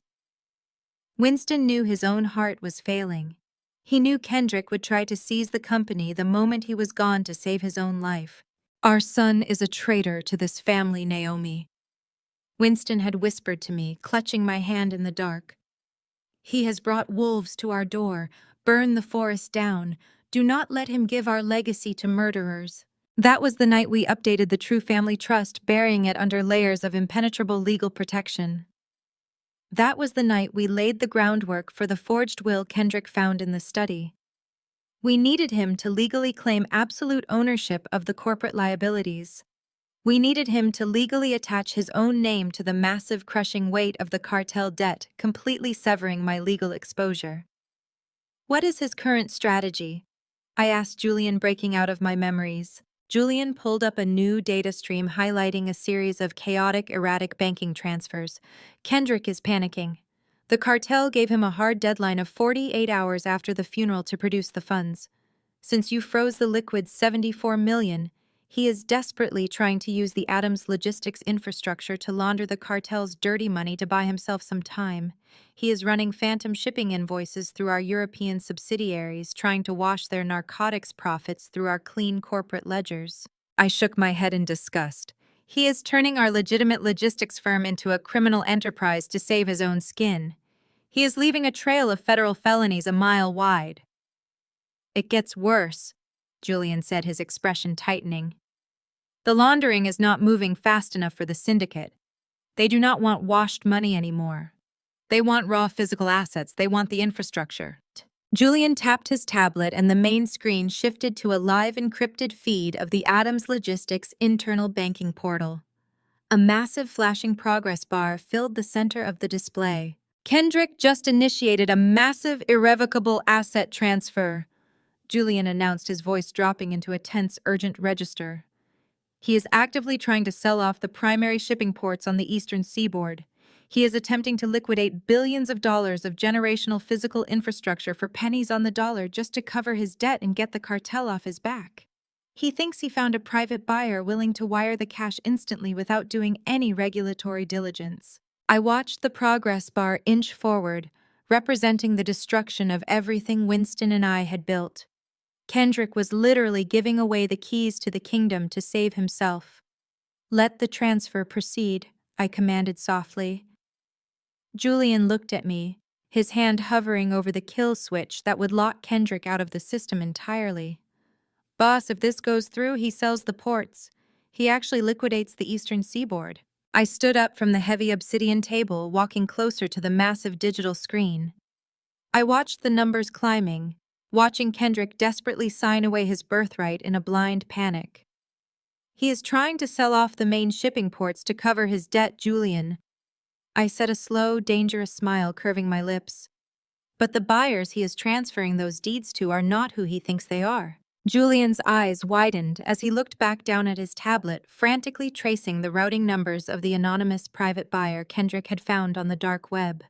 Winston knew his own heart was failing. He knew Kendrick would try to seize the company the moment he was gone to save his own life. "Our son is a traitor to this family, Naomi," Winston had whispered to me, clutching my hand in the dark. "He has brought wolves to our door. Burn the forest down. Do not let him give our legacy to murderers." That was the night we updated the True Family Trust, burying it under layers of impenetrable legal protection. That was the night we laid the groundwork for the forged will Kendrick found in the study. We needed him to legally claim absolute ownership of the corporate liabilities. We needed him to legally attach his own name to the massive, crushing weight of the cartel debt, completely severing my legal exposure. "What is his current strategy?" I asked Julian, breaking out of my memories. Julian pulled up a new data stream highlighting a series of chaotic, erratic banking transfers. "Kendrick is panicking. The cartel gave him a hard deadline of 48 hours after the funeral to produce the funds. Since you froze the liquid 74 million, he is desperately trying to use the Adams logistics infrastructure to launder the cartel's dirty money to buy himself some time. He is running phantom shipping invoices through our European subsidiaries, trying to wash their narcotics profits through our clean corporate ledgers. I shook my head in disgust. He is turning our legitimate logistics firm into a criminal enterprise to save his own skin. He is leaving a trail of federal felonies a mile wide. It gets worse, Julian said, his expression tightening. The laundering is not moving fast enough for the syndicate. They do not want washed money anymore. They want raw physical assets. They want the infrastructure. Julian tapped his tablet and the main screen shifted to a live encrypted feed of the Adams Logistics internal banking portal. A massive flashing progress bar filled the center of the display. Kendrick just initiated a massive irrevocable asset transfer, Julian announced, his voice dropping into a tense, urgent register. He is actively trying to sell off the primary shipping ports on the eastern seaboard. He is attempting to liquidate billions of dollars of generational physical infrastructure for pennies on the dollar just to cover his debt and get the cartel off his back. He thinks he found a private buyer willing to wire the cash instantly without doing any regulatory diligence. I watched the progress bar inch forward, representing the destruction of everything Winston and I had built. Kendrick was literally giving away the keys to the kingdom to save himself. "Let the transfer proceed," I commanded softly. Julian looked at me, his hand hovering over the kill switch that would lock Kendrick out of the system entirely. "Boss, if this goes through, he sells the ports. He actually liquidates the eastern seaboard." I stood up from the heavy obsidian table, walking closer to the massive digital screen. I watched the numbers climbing, watching Kendrick desperately sign away his birthright in a blind panic. "He is trying to sell off the main shipping ports to cover his debt, Julian." I said, a slow, dangerous smile curving my lips. "But the buyers he is transferring those deeds to are not who he thinks they are." Julian's eyes widened as he looked back down at his tablet, frantically tracing the routing numbers of the anonymous private buyer Kendrick had found on the dark web.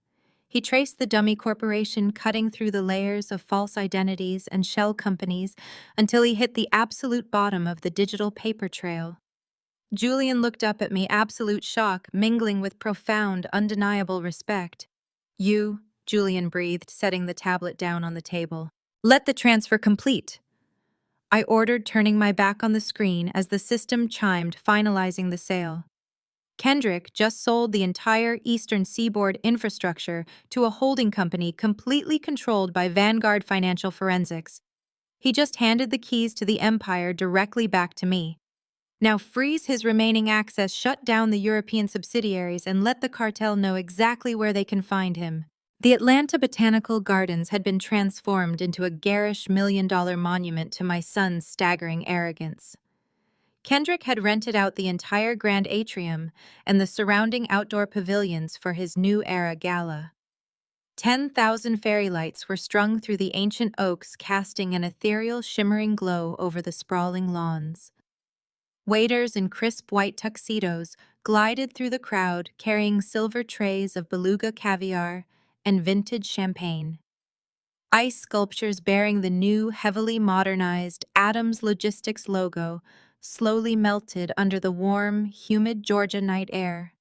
He traced the dummy corporation, cutting through the layers of false identities and shell companies until he hit the absolute bottom of the digital paper trail. Julian looked up at me, absolute shock mingling with profound, undeniable respect. "You," Julian breathed, setting the tablet down on the table. "Let the transfer complete," I ordered, turning my back on the screen as the system chimed, finalizing the sale. Kendrick just sold the entire eastern seaboard infrastructure to a holding company completely controlled by Vanguard Financial Forensics. He just handed the keys to the empire directly back to me. Now freeze his remaining access, shut down the European subsidiaries, and let the cartel know exactly where they can find him. The Atlanta Botanical Gardens had been transformed into a garish $1 million monument to my son's staggering arrogance. Kendrick had rented out the entire grand atrium and the surrounding outdoor pavilions for his new era gala. 10,000 fairy lights were strung through the ancient oaks, casting an ethereal, shimmering glow over the sprawling lawns. Waiters in crisp white tuxedos glided through the crowd, carrying silver trays of beluga caviar and vintage champagne. Ice sculptures bearing the new, heavily modernized Adams Logistics logo slowly melted under the warm, humid Georgia night air.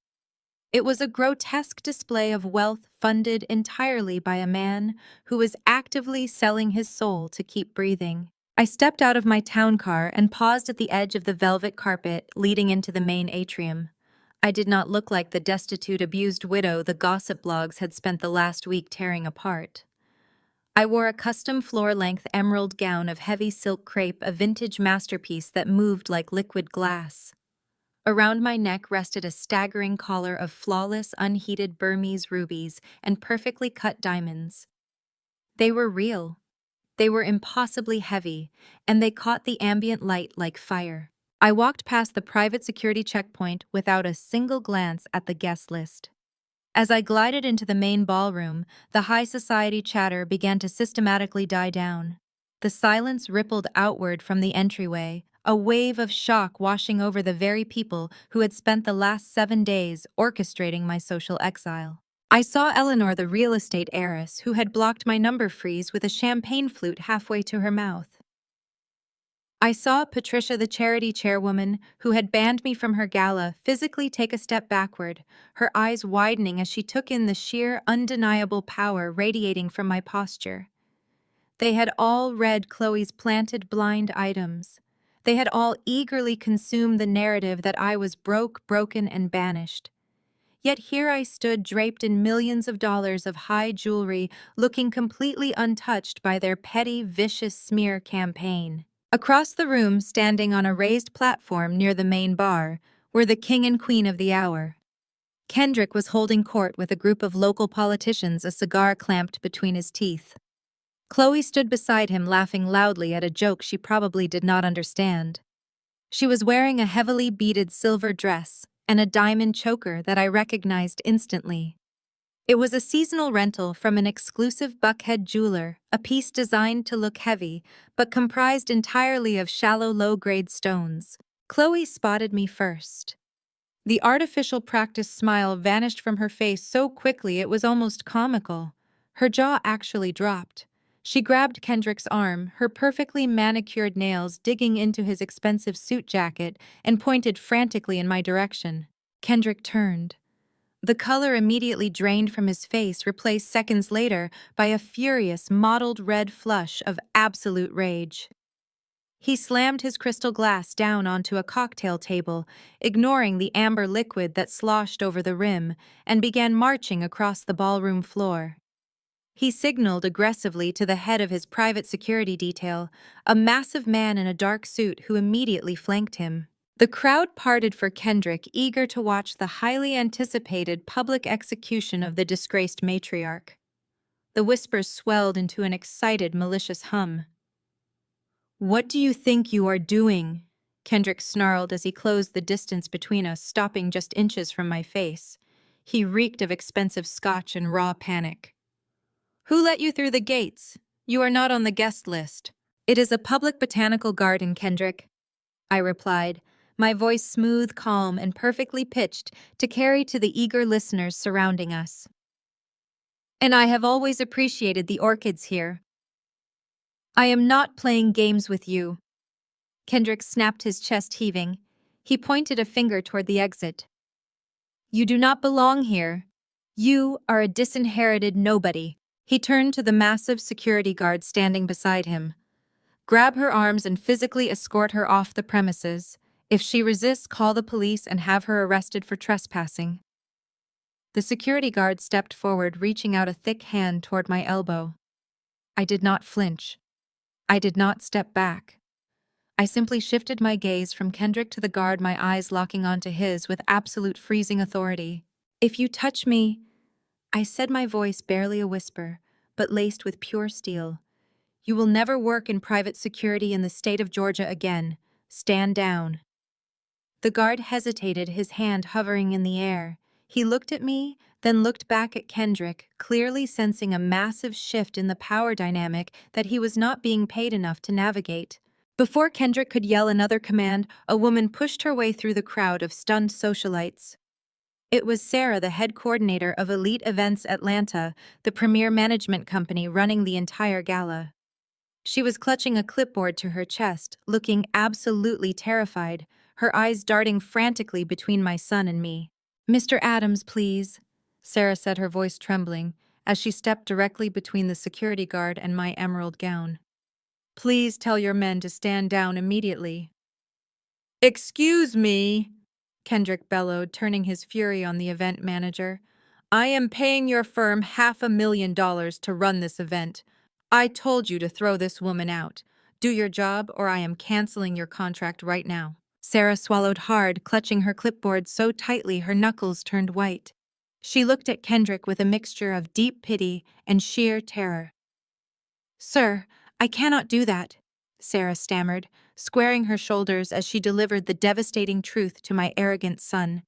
It was a grotesque display of wealth funded entirely by a man who was actively selling his soul to keep breathing. I stepped out of my town car and paused at the edge of the velvet carpet leading into the main atrium. I did not look like the destitute, abused widow the gossip blogs had spent the last week tearing apart. I wore a custom floor-length emerald gown of heavy silk crepe, a vintage masterpiece that moved like liquid glass. Around my neck rested a staggering collar of flawless, unheated Burmese rubies and perfectly cut diamonds. They were real. They were impossibly heavy, and they caught the ambient light like fire. I walked past the private security checkpoint without a single glance at the guest list. As I glided into the main ballroom, the high society chatter began to systematically die down. The silence rippled outward from the entryway, a wave of shock washing over the very people who had spent the last 7 days orchestrating my social exile. I saw Eleanor, the real estate heiress, who had blocked my number freeze with a champagne flute halfway to her mouth. I saw Patricia, the charity chairwoman, who had banned me from her gala, physically take a step backward, her eyes widening as she took in the sheer, undeniable power radiating from my posture. They had all read Chloe's planted blind items. They had all eagerly consumed the narrative that I was broke, broken, and banished. Yet here I stood draped in millions of dollars of high jewelry, looking completely untouched by their petty, vicious smear campaign. Across the room, standing on a raised platform near the main bar, were the king and queen of the hour. Kendrick was holding court with a group of local politicians, a cigar clamped between his teeth. Chloe stood beside him, laughing loudly at a joke she probably did not understand. She was wearing a heavily beaded silver dress and a diamond choker that I recognized instantly. It was a seasonal rental from an exclusive Buckhead jeweler, a piece designed to look heavy, but comprised entirely of shallow, low-grade stones. Chloe spotted me first. The artificial practiced smile vanished from her face so quickly it was almost comical. Her jaw actually dropped. She grabbed Kendrick's arm, her perfectly manicured nails digging into his expensive suit jacket, and pointed frantically in my direction. Kendrick turned. The color immediately drained from his face, replaced seconds later by a furious, mottled red flush of absolute rage. He slammed his crystal glass down onto a cocktail table, ignoring the amber liquid that sloshed over the rim, and began marching across the ballroom floor. He signaled aggressively to the head of his private security detail, a massive man in a dark suit who immediately flanked him. The crowd parted for Kendrick, eager to watch the highly anticipated public execution of the disgraced matriarch. The whispers swelled into an excited, malicious hum. "What do you think you are doing?" Kendrick snarled as he closed the distance between us, stopping just inches from my face. He reeked of expensive scotch and raw panic. "Who let you through the gates? You are not on the guest list." "It is a public botanical garden, Kendrick," I replied, my voice smooth, calm, and perfectly pitched to carry to the eager listeners surrounding us. "And I have always appreciated the orchids here." "I am not playing games with you." Kendrick snapped, his chest heaving. He pointed a finger toward the exit. "You do not belong here. You are a disinherited nobody." He turned to the massive security guard standing beside him. "Grab her arms and physically escort her off the premises. If she resists, call the police and have her arrested for trespassing." The security guard stepped forward, reaching out a thick hand toward my elbow. I did not flinch. I did not step back. I simply shifted my gaze from Kendrick to the guard, my eyes locking onto his with absolute freezing authority. "If you touch me," I said, my voice barely a whisper, but laced with pure steel, "you will never work in private security in the state of Georgia again. Stand down." The guard hesitated, his hand hovering in the air. He looked at me, then looked back at Kendrick, clearly sensing a massive shift in the power dynamic that he was not being paid enough to navigate. Before Kendrick could yell another command, a woman pushed her way through the crowd of stunned socialites. It was Sarah, the head coordinator of Elite Events Atlanta, the premier management company running the entire gala. She was clutching a clipboard to her chest, looking absolutely terrified, her eyes darting frantically between my son and me. "Mr. Adams, please," Sarah said, her voice trembling, as she stepped directly between the security guard and my emerald gown. "Please tell your men to stand down immediately." "Excuse me," Kendrick bellowed, turning his fury on the event manager. "I am paying your firm $500,000 to run this event. I told you to throw this woman out. Do your job, or I am canceling your contract right now." Sarah swallowed hard, clutching her clipboard so tightly her knuckles turned white. She looked at Kendrick with a mixture of deep pity and sheer terror. "Sir, I cannot do that," Sarah stammered, squaring her shoulders as she delivered the devastating truth to my arrogant son.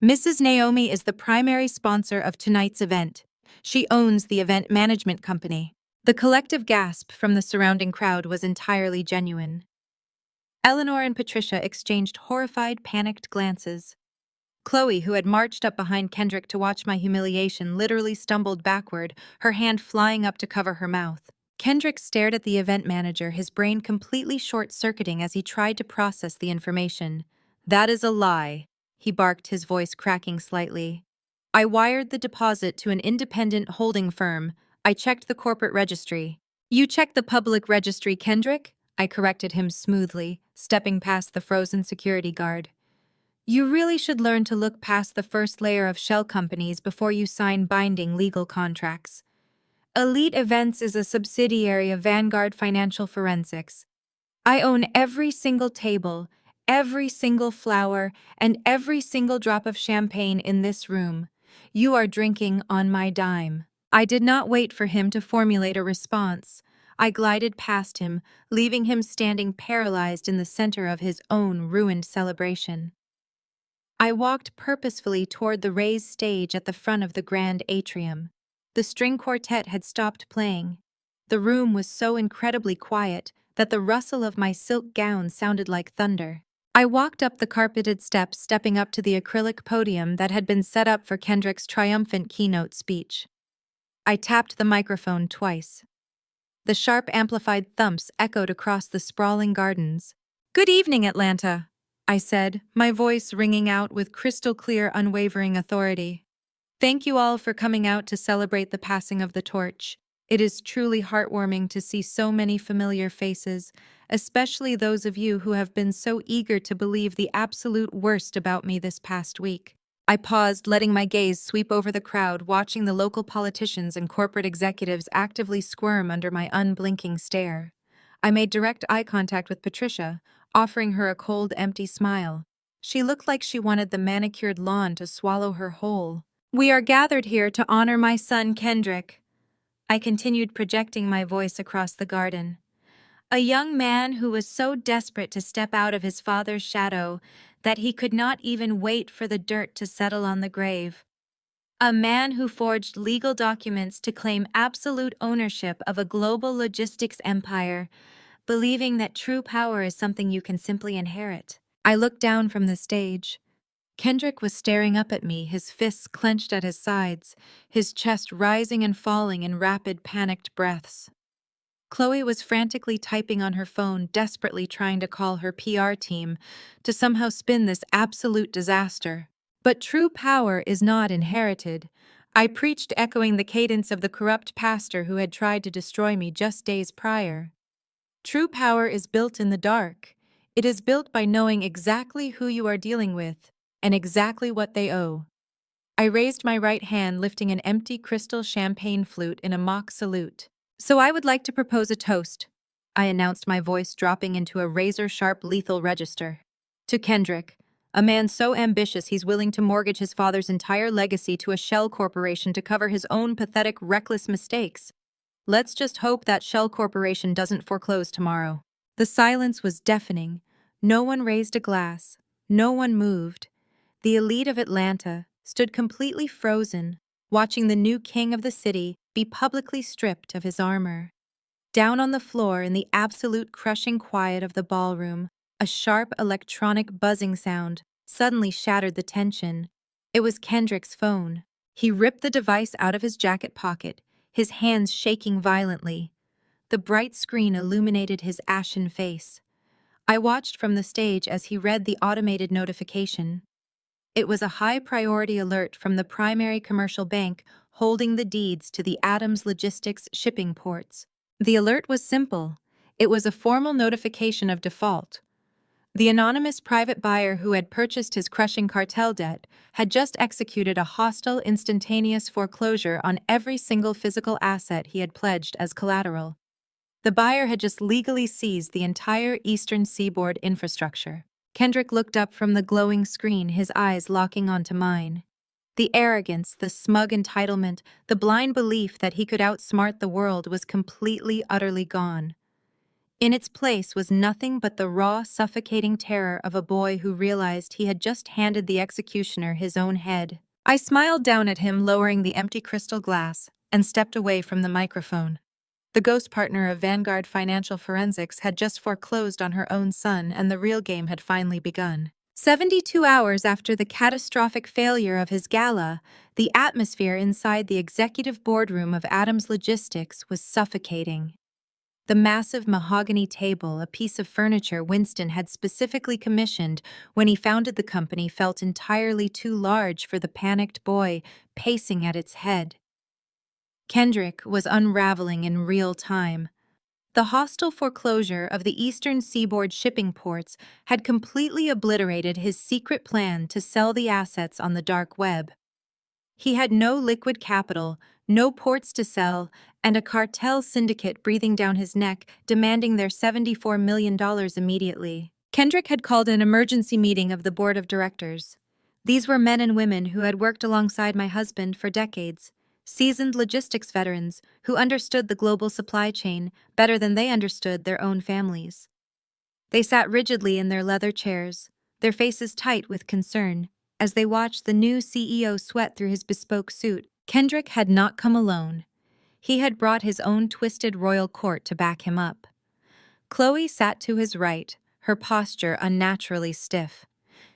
"Mrs. Naomi is the primary sponsor of tonight's event. She owns the event management company." The collective gasp from the surrounding crowd was entirely genuine. Eleanor and Patricia exchanged horrified, panicked glances. Chloe, who had marched up behind Kendrick to watch my humiliation, literally stumbled backward, her hand flying up to cover her mouth. Kendrick stared at the event manager, his brain completely short-circuiting as he tried to process the information. "That is a lie," he barked, his voice cracking slightly. "I wired the deposit to an independent holding firm. I checked the corporate registry." "You checked the public registry, Kendrick?" I corrected him smoothly, stepping past the frozen security guard. "You really should learn to look past the first layer of shell companies before you sign binding legal contracts. Elite Events is a subsidiary of Vanguard Financial Forensics. I own every single table, every single flower, and every single drop of champagne in this room. You are drinking on my dime." I did not wait for him to formulate a response. I glided past him, leaving him standing paralyzed in the center of his own ruined celebration. I walked purposefully toward the raised stage at the front of the grand atrium. The string quartet had stopped playing. The room was so incredibly quiet that the rustle of my silk gown sounded like thunder. I walked up the carpeted steps, stepping up to the acrylic podium that had been set up for Kendrick's triumphant keynote speech. I tapped the microphone twice. The sharp amplified thumps echoed across the sprawling gardens. "Good evening, Atlanta," I said, my voice ringing out with crystal-clear, unwavering authority. "Thank you all for coming out to celebrate the passing of the torch. It is truly heartwarming to see so many familiar faces, especially those of you who have been so eager to believe the absolute worst about me this past week." I paused, letting my gaze sweep over the crowd, watching the local politicians and corporate executives actively squirm under my unblinking stare. I made direct eye contact with Patricia, offering her a cold, empty smile. She looked like she wanted the manicured lawn to swallow her whole. "We are gathered here to honor my son, Kendrick." I continued, projecting my voice across the garden. "A young man who was so desperate to step out of his father's shadow that he could not even wait for the dirt to settle on the grave. A man who forged legal documents to claim absolute ownership of a global logistics empire, believing that true power is something you can simply inherit." I looked down from the stage. Kendrick was staring up at me, his fists clenched at his sides, his chest rising and falling in rapid, panicked breaths. Chloe was frantically typing on her phone, desperately trying to call her PR team to somehow spin this absolute disaster. "But true power is not inherited," I preached, echoing the cadence of the corrupt pastor who had tried to destroy me just days prior. "True power is built in the dark. It is built by knowing exactly who you are dealing with and exactly what they owe." I raised my right hand, lifting an empty crystal champagne flute in a mock salute. "So I would like to propose a toast," I announced, my voice dropping into a razor-sharp lethal register. "To Kendrick, a man so ambitious he's willing to mortgage his father's entire legacy to a shell corporation to cover his own pathetic, reckless mistakes. Let's just hope that shell corporation doesn't foreclose tomorrow." The silence was deafening. No one raised a glass. No one moved. The elite of Atlanta stood completely frozen, watching the new king of the city be publicly stripped of his armor. Down on the floor, in the absolute crushing quiet of the ballroom, a sharp electronic buzzing sound suddenly shattered the tension. It was Kendrick's phone. He ripped the device out of his jacket pocket, his hands shaking violently. The bright screen illuminated his ashen face. I watched from the stage as he read the automated notification. It was a high-priority alert from the primary commercial bank holding the deeds to the Adams Logistics shipping ports. The alert was simple. It was a formal notification of default. The anonymous private buyer who had purchased his crushing cartel debt had just executed a hostile, instantaneous foreclosure on every single physical asset he had pledged as collateral. The buyer had just legally seized the entire eastern seaboard infrastructure. Kendrick looked up from the glowing screen, his eyes locking onto mine. The arrogance, the smug entitlement, the blind belief that he could outsmart the world was completely, utterly gone. In its place was nothing but the raw, suffocating terror of a boy who realized he had just handed the executioner his own head. I smiled down at him, lowering the empty crystal glass, and stepped away from the microphone. The ghost partner of Vanguard Financial Forensics had just foreclosed on her own son, and the real game had finally begun. 72 hours after the catastrophic failure of his gala, the atmosphere inside the executive boardroom of Adams Logistics was suffocating. The massive mahogany table, a piece of furniture Winston had specifically commissioned when he founded the company, felt entirely too large for the panicked boy pacing at its head. Kendrick was unraveling in real time. The hostile foreclosure of the eastern seaboard shipping ports had completely obliterated his secret plan to sell the assets on the dark web. He had no liquid capital, no ports to sell, and a cartel syndicate breathing down his neck, demanding their $74 million immediately. Kendrick had called an emergency meeting of the board of directors. These were men and women who had worked alongside my husband for decades, seasoned logistics veterans who understood the global supply chain better than they understood their own families. They sat rigidly in their leather chairs, their faces tight with concern, as they watched the new CEO sweat through his bespoke suit. Kendrick had not come alone. He had brought his own twisted royal court to back him up. Chloe sat to his right, her posture unnaturally stiff.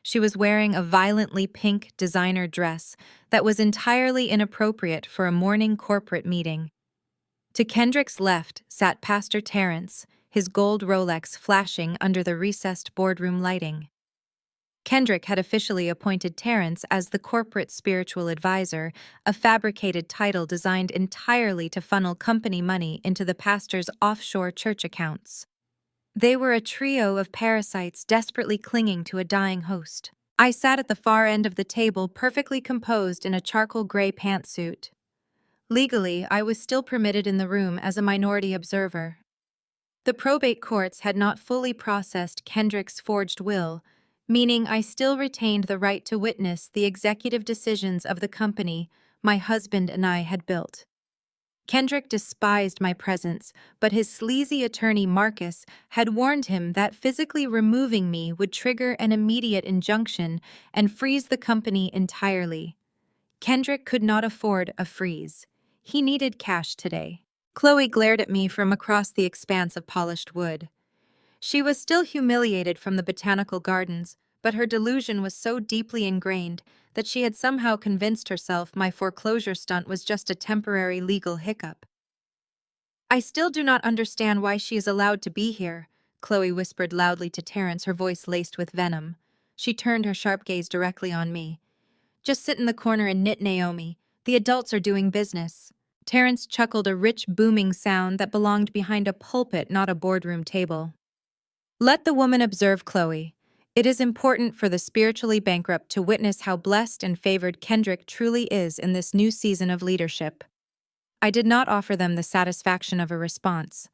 She was wearing a violently pink designer dress that was entirely inappropriate for a morning corporate meeting. To Kendrick's left sat Pastor Terrence, his gold Rolex flashing under the recessed boardroom lighting. Kendrick had officially appointed Terrence as the corporate spiritual advisor, a fabricated title designed entirely to funnel company money into the pastor's offshore church accounts. They were a trio of parasites desperately clinging to a dying host. I sat at the far end of the table, perfectly composed in a charcoal gray pantsuit. Legally, I was still permitted in the room as a minority observer. The probate courts had not fully processed Kendrick's forged will, meaning I still retained the right to witness the executive decisions of the company my husband and I had built. Kendrick despised my presence, but his sleazy attorney Marcus had warned him that physically removing me would trigger an immediate injunction and freeze the company entirely. Kendrick could not afford a freeze. He needed cash today. Chloe glared at me from across the expanse of polished wood. She was still humiliated from the botanical gardens, but her delusion was so deeply ingrained that she had somehow convinced herself my foreclosure stunt was just a temporary legal hiccup. "I still do not understand why she is allowed to be here," Chloe whispered loudly to Terrence, her voice laced with venom. She turned her sharp gaze directly on me. "Just sit in the corner and knit, Naomi. The adults are doing business." Terrence chuckled, a rich, booming sound that belonged behind a pulpit, not a boardroom table. "Let the woman observe, Chloe. It is important for the spiritually bankrupt to witness how blessed and favored Kendrick truly is in this new season of leadership." I did not offer them the satisfaction of a response.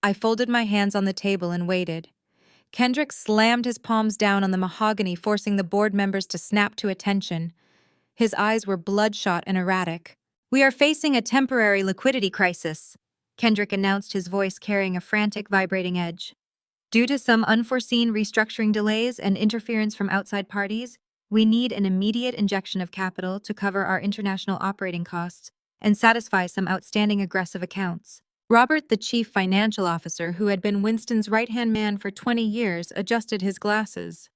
I folded my hands on the table and waited. Kendrick slammed his palms down on the mahogany, forcing the board members to snap to attention. His eyes were bloodshot and erratic. "We are facing a temporary liquidity crisis," Kendrick announced, his voice carrying a frantic, vibrating edge. "Due to some unforeseen restructuring delays and interference from outside parties, we need an immediate injection of capital to cover our international operating costs and satisfy some outstanding aggressive accounts." Robert, the chief financial officer who had been Winston's right-hand man for 20 years, adjusted his glasses.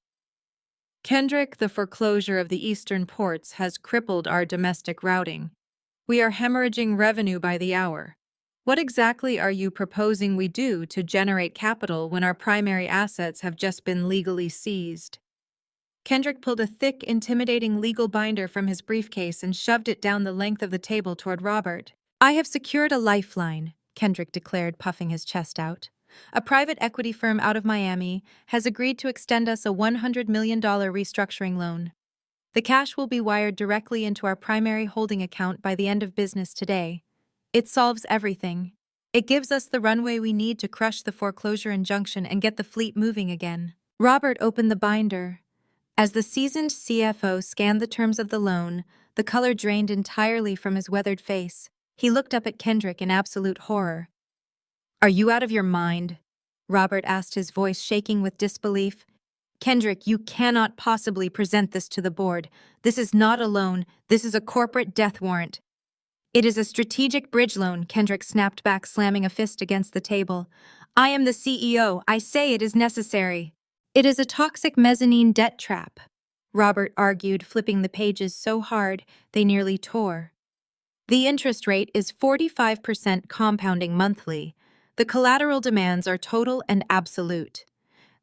"Kendrick, the foreclosure of the eastern ports has crippled our domestic routing. We are hemorrhaging revenue by the hour. What exactly are you proposing we do to generate capital when our primary assets have just been legally seized?" Kendrick pulled a thick, intimidating legal binder from his briefcase and shoved it down the length of the table toward Robert. "I have secured a lifeline," Kendrick declared, puffing his chest out. "A private equity firm out of Miami has agreed to extend us a $100 million restructuring loan. The cash will be wired directly into our primary holding account by the end of business today. It solves everything. It gives us the runway we need to crush the foreclosure injunction and get the fleet moving again." Robert opened the binder. As the seasoned CFO scanned the terms of the loan, the color drained entirely from his weathered face. He looked up at Kendrick in absolute horror. "Are you out of your mind?" Robert asked, his voice shaking with disbelief. "Kendrick, you cannot possibly present this to the board. This is not a loan. This is a corporate death warrant." "It is a strategic bridge loan," Kendrick snapped back, slamming a fist against the table. "I am the CEO. I say it is necessary." "It is a toxic mezzanine debt trap," Robert argued, flipping the pages so hard they nearly tore. "The interest rate is 45% compounding monthly. The The collateral demands are total and absolute.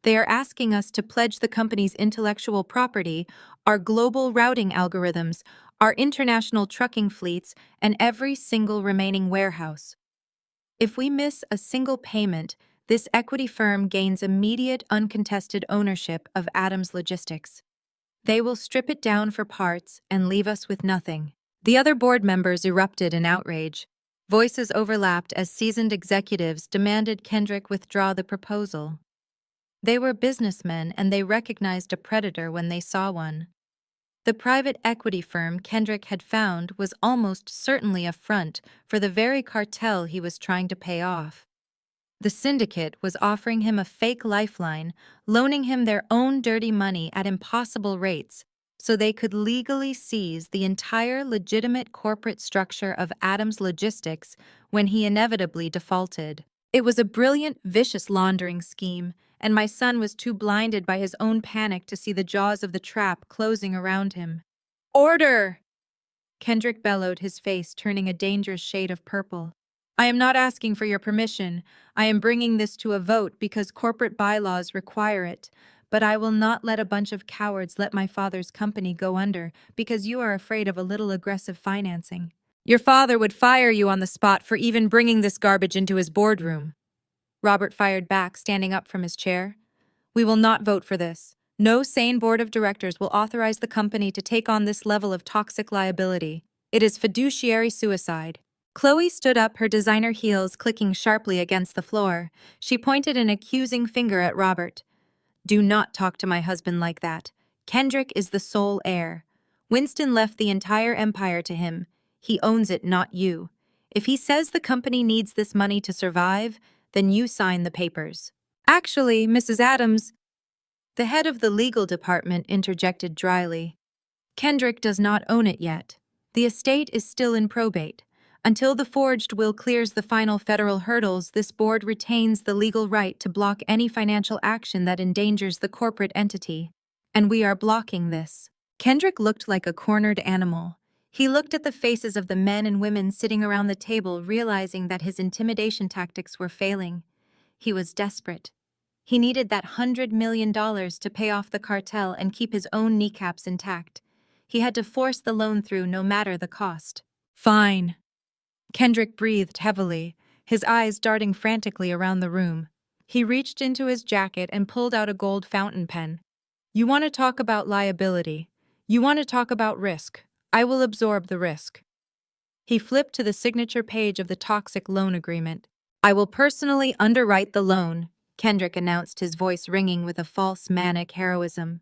They are asking us to pledge the company's intellectual property, our global routing algorithms, our international trucking fleets, and every single remaining warehouse. If we miss a single payment, this equity firm gains immediate, uncontested ownership of Adams Logistics. They will strip it down for parts and leave us with nothing. The other board members erupted in outrage. Voices overlapped as seasoned executives demanded Kendrick withdraw the proposal. They were businessmen and they recognized a predator when they saw one. The private equity firm Kendrick had found was almost certainly a front for the very cartel he was trying to pay off. The syndicate was offering him a fake lifeline, loaning him their own dirty money at impossible rates, so they could legally seize the entire legitimate corporate structure of Adams Logistics when he inevitably defaulted. It was a brilliant, vicious laundering scheme, and my son was too blinded by his own panic to see the jaws of the trap closing around him. "Order!" Kendrick bellowed, his face turning a dangerous shade of purple. "I am not asking for your permission. I am bringing this to a vote because corporate bylaws require it. But I will not let a bunch of cowards let my father's company go under because you are afraid of a little aggressive financing. Your father would fire you on the spot for even bringing this garbage into his boardroom." Robert fired back, standing up from his chair. "We will not vote for this. No sane board of directors will authorize the company to take on this level of toxic liability. It is fiduciary suicide." Chloe stood up, her designer heels clicking sharply against the floor. She pointed an accusing finger at Robert. "Do not talk to my husband like that. Kendrick is the sole heir. Winston left the entire empire to him. He owns it, not you. If he says the company needs this money to survive, then you sign the papers." "Actually, Mrs. Adams," the head of the legal department interjected dryly, "Kendrick does not own it yet. The estate is still in probate. Until the forged will clears the final federal hurdles, this board retains the legal right to block any financial action that endangers the corporate entity. And we are blocking this." Kendrick looked like a cornered animal. He looked at the faces of the men and women sitting around the table, realizing that his intimidation tactics were failing. He was desperate. He needed that $100 million to pay off the cartel and keep his own kneecaps intact. He had to force the loan through no matter the cost. "Fine." Kendrick breathed heavily, his eyes darting frantically around the room. He reached into his jacket and pulled out a gold fountain pen. "You want to talk about liability. You want to talk about risk. I will absorb the risk." He flipped to the signature page of the toxic loan agreement. "I will personally underwrite the loan," Kendrick announced, his voice ringing with a false manic heroism.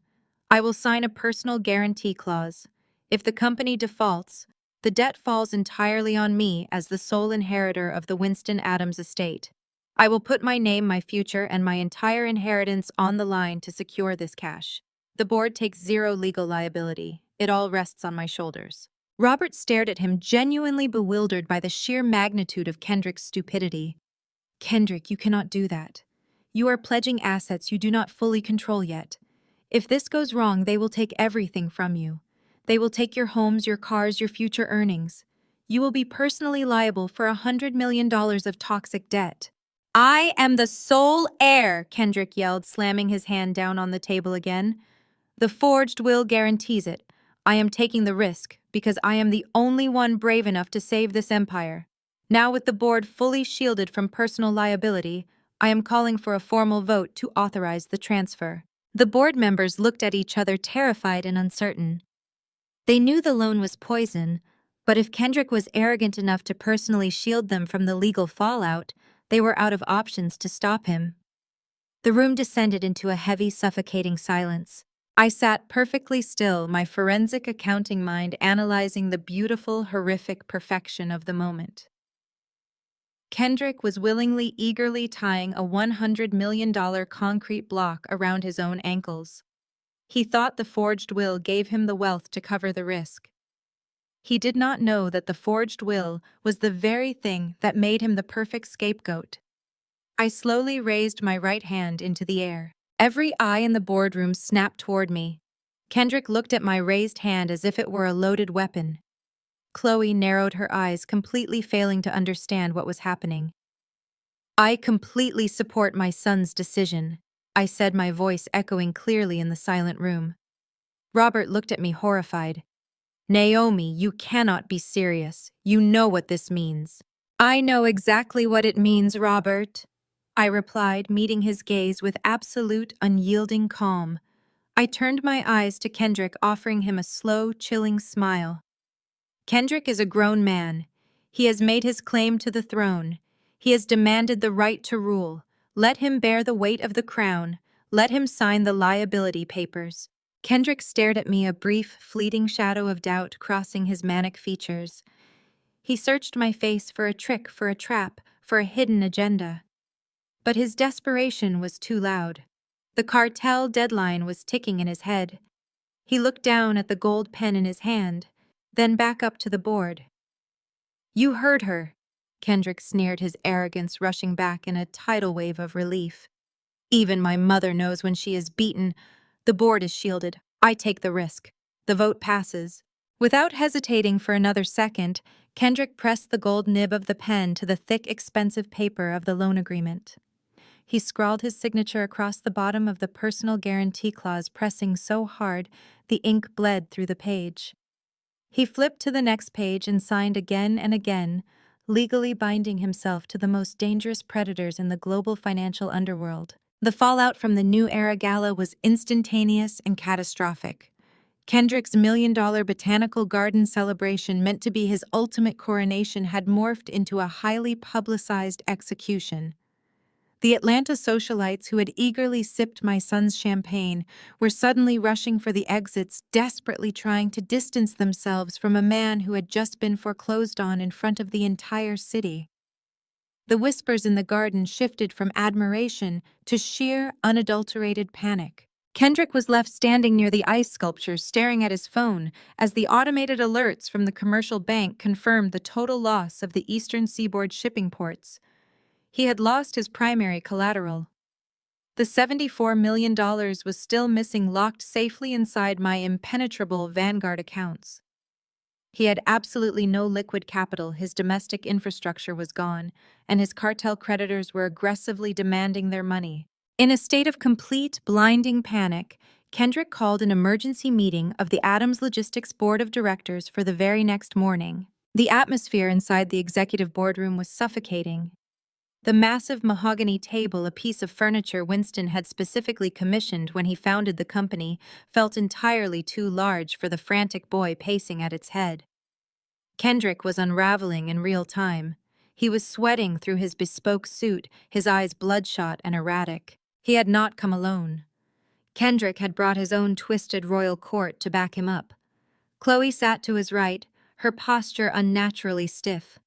"I will sign a personal guarantee clause. If the company defaults, the debt falls entirely on me as the sole inheritor of the Winston Adams estate. I will put my name, my future, and my entire inheritance on the line to secure this cash. The board takes zero legal liability. It all rests on my shoulders." Robert stared at him, genuinely bewildered by the sheer magnitude of Kendrick's stupidity. "Kendrick, you cannot do that. You are pledging assets you do not fully control yet. If this goes wrong, they will take everything from you. They will take your homes, your cars, your future earnings. You will be personally liable for $100 million of toxic debt." "I am the sole heir," Kendrick yelled, slamming his hand down on the table again. "The forged will guarantees it. I am taking the risk because I am the only one brave enough to save this empire. Now, with the board fully shielded from personal liability, I am calling for a formal vote to authorize the transfer." The board members looked at each other, terrified and uncertain. They knew the loan was poison, but if Kendrick was arrogant enough to personally shield them from the legal fallout, they were out of options to stop him. The room descended into a heavy, suffocating silence. I sat perfectly still, my forensic accounting mind analyzing the beautiful, horrific perfection of the moment. Kendrick was willingly, eagerly tying a $100 million concrete block around his own ankles. He thought the forged will gave him the wealth to cover the risk. He did not know that the forged will was the very thing that made him the perfect scapegoat. I slowly raised my right hand into the air. Every eye in the boardroom snapped toward me. Kendrick looked at my raised hand as if it were a loaded weapon. Chloe narrowed her eyes, completely failing to understand what was happening. I completely support my son's decision, I said, my voice echoing clearly in the silent room. Robert looked at me horrified. Naomi, you cannot be serious. You know what this means. I know exactly what it means, Robert, I replied, meeting his gaze with absolute, unyielding calm. I turned my eyes to Kendrick, offering him a slow, chilling smile. Kendrick is a grown man. He has made his claim to the throne. He has demanded the right to rule. Let him bear the weight of the crown. Let him sign the liability papers. Kendrick stared at me, a brief, fleeting shadow of doubt crossing his manic features. He searched my face for a trick, for a trap, for a hidden agenda. But his desperation was too loud. The cartel deadline was ticking in his head. He looked down at the gold pen in his hand, then back up to the board. You heard her, Kendrick sneered, his arrogance rushing back in a tidal wave of relief. Even my mother knows when she is beaten. The board is shielded. I take the risk. The vote passes. Without hesitating for another second, Kendrick pressed the gold nib of the pen to the thick, expensive paper of the loan agreement. He scrawled his signature across the bottom of the personal guarantee clause, pressing so hard the ink bled through the page. He flipped to the next page and signed again and again, legally binding himself to the most dangerous predators in the global financial underworld. The fallout from the New Era Gala was instantaneous and catastrophic. Kendrick's $1 million botanical garden celebration, meant to be his ultimate coronation, had morphed into a highly publicized execution. The Atlanta socialites who had eagerly sipped my son's champagne were suddenly rushing for the exits, desperately trying to distance themselves from a man who had just been foreclosed on in front of the entire city. The whispers in the garden shifted from admiration to sheer, unadulterated panic. Kendrick was left standing near the ice sculptures, staring at his phone, as the automated alerts from the commercial bank confirmed the total loss of the Eastern Seaboard shipping ports. He had lost his primary collateral. The $74 million was still missing, locked safely inside my impenetrable Vanguard accounts. He had absolutely no liquid capital, his domestic infrastructure was gone, and his cartel creditors were aggressively demanding their money. In a state of complete, blinding panic, Kendrick called an emergency meeting of the Adams Logistics Board of Directors for the very next morning. The atmosphere inside the executive boardroom was suffocating. The massive mahogany table, a piece of furniture Winston had specifically commissioned when he founded the company, felt entirely too large for the frantic boy pacing at its head. Kendrick was unraveling in real time. He was sweating through his bespoke suit, his eyes bloodshot and erratic. He had not come alone. Kendrick had brought his own twisted royal court to back him up. Chloe sat to his right, her posture unnaturally stiff.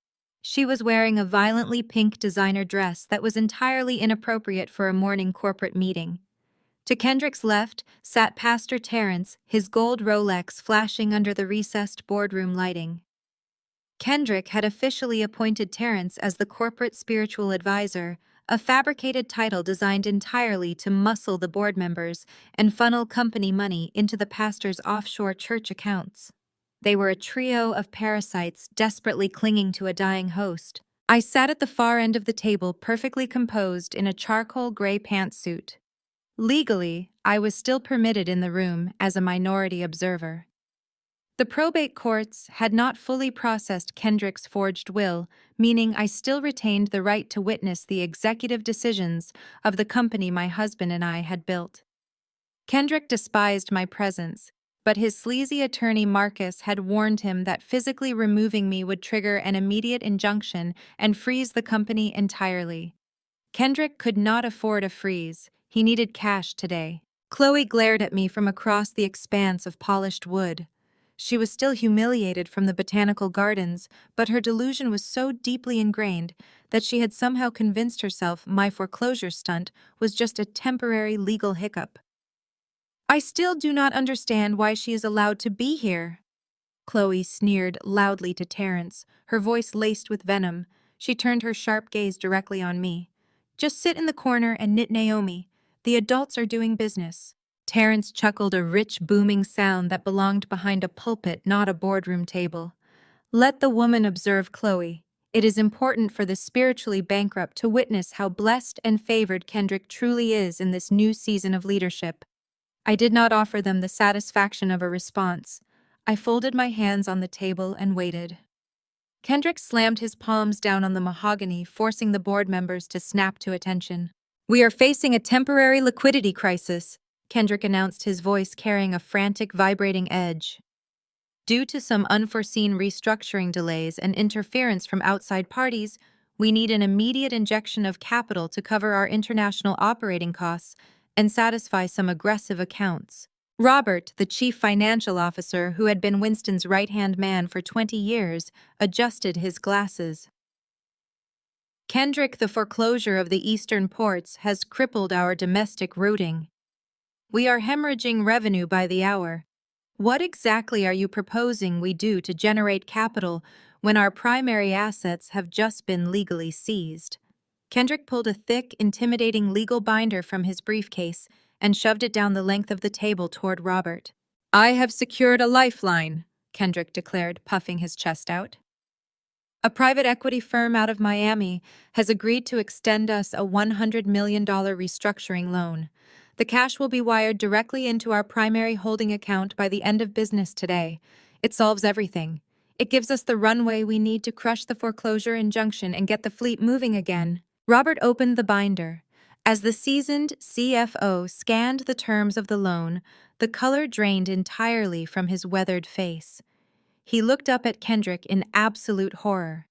She was wearing a violently pink designer dress that was entirely inappropriate for a morning corporate meeting. To Kendrick's left sat Pastor Terrence, his gold Rolex flashing under the recessed boardroom lighting. Kendrick had officially appointed Terrence as the corporate spiritual advisor, a fabricated title designed entirely to muscle the board members and funnel company money into the pastor's offshore church accounts. They were a trio of parasites desperately clinging to a dying host. I sat at the far end of the table, perfectly composed in a charcoal gray pantsuit. Legally, I was still permitted in the room as a minority observer. The probate courts had not fully processed Kendrick's forged will, meaning I still retained the right to witness the executive decisions of the company my husband and I had built. Kendrick despised my presence, but his sleazy attorney Marcus had warned him that physically removing me would trigger an immediate injunction and freeze the company entirely. Kendrick could not afford a freeze. He needed cash today. Chloe glared at me from across the expanse of polished wood. She was still humiliated from the botanical gardens, but her delusion was so deeply ingrained that she had somehow convinced herself my foreclosure stunt was just a temporary legal hiccup. I still do not understand why she is allowed to be here. Chloe sneered loudly to Terrence, her voice laced with venom. She turned her sharp gaze directly on me. Just sit in the corner and knit, Naomi. The adults are doing business. Terrence chuckled, a rich, booming sound that belonged behind a pulpit, not a boardroom table. Let the woman observe, Chloe. It is important for the spiritually bankrupt to witness how blessed and favored Kendrick truly is in this new season of leadership. I did not offer them the satisfaction of a response. I folded my hands on the table and waited. Kendrick slammed his palms down on the mahogany, forcing the board members to snap to attention. "We are facing a temporary liquidity crisis," Kendrick announced, his voice carrying a frantic, vibrating edge. "Due to some unforeseen restructuring delays and interference from outside parties, we need an immediate injection of capital to cover our international operating costs and satisfy some aggressive accounts." Robert, the chief financial officer who had been Winston's right-hand man for 20 years, adjusted his glasses. "Kendrick, the foreclosure of the eastern ports has crippled our domestic routing. We are hemorrhaging revenue by the hour. What exactly are you proposing we do to generate capital when our primary assets have just been legally seized?" Kendrick pulled a thick, intimidating legal binder from his briefcase and shoved it down the length of the table toward Robert. "I have secured a lifeline," Kendrick declared, puffing his chest out. "A private equity firm out of Miami has agreed to extend us a $100 million restructuring loan. The cash will be wired directly into our primary holding account by the end of business today. It solves everything. It gives us the runway we need to crush the foreclosure injunction and get the fleet moving again." Robert opened the binder. As the seasoned CFO scanned the terms of the loan, the color drained entirely from his weathered face. He looked up at Kendrick in absolute horror.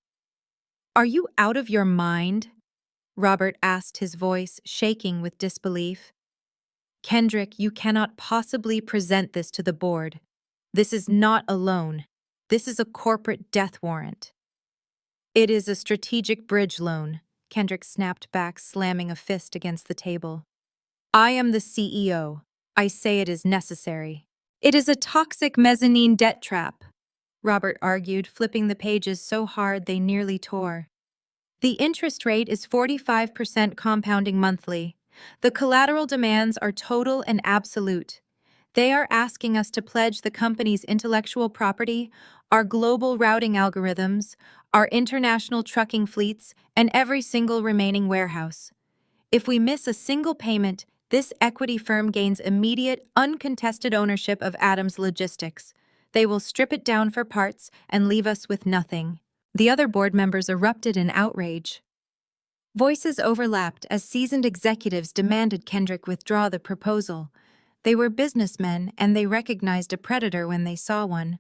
"Are you out of your mind?" Robert asked, his voice shaking with disbelief. "Kendrick, you cannot possibly present this to the board. This is not a loan. This is a corporate death warrant." "It is a strategic bridge loan," Kendrick snapped back, slamming a fist against the table. "I am the CEO. I say it is necessary." "It is a toxic mezzanine debt trap," Robert argued, flipping the pages so hard they nearly tore. "The interest rate is 45% compounding monthly. The collateral demands are total and absolute. They are asking us to pledge the company's intellectual property, our global routing algorithms, our international trucking fleets, and every single remaining warehouse. If we miss a single payment, this equity firm gains immediate, uncontested ownership of Adams Logistics. They will strip it down for parts and leave us with nothing." The other board members erupted in outrage. Voices overlapped as seasoned executives demanded Kendrick withdraw the proposal. They were businessmen, and they recognized a predator when they saw one.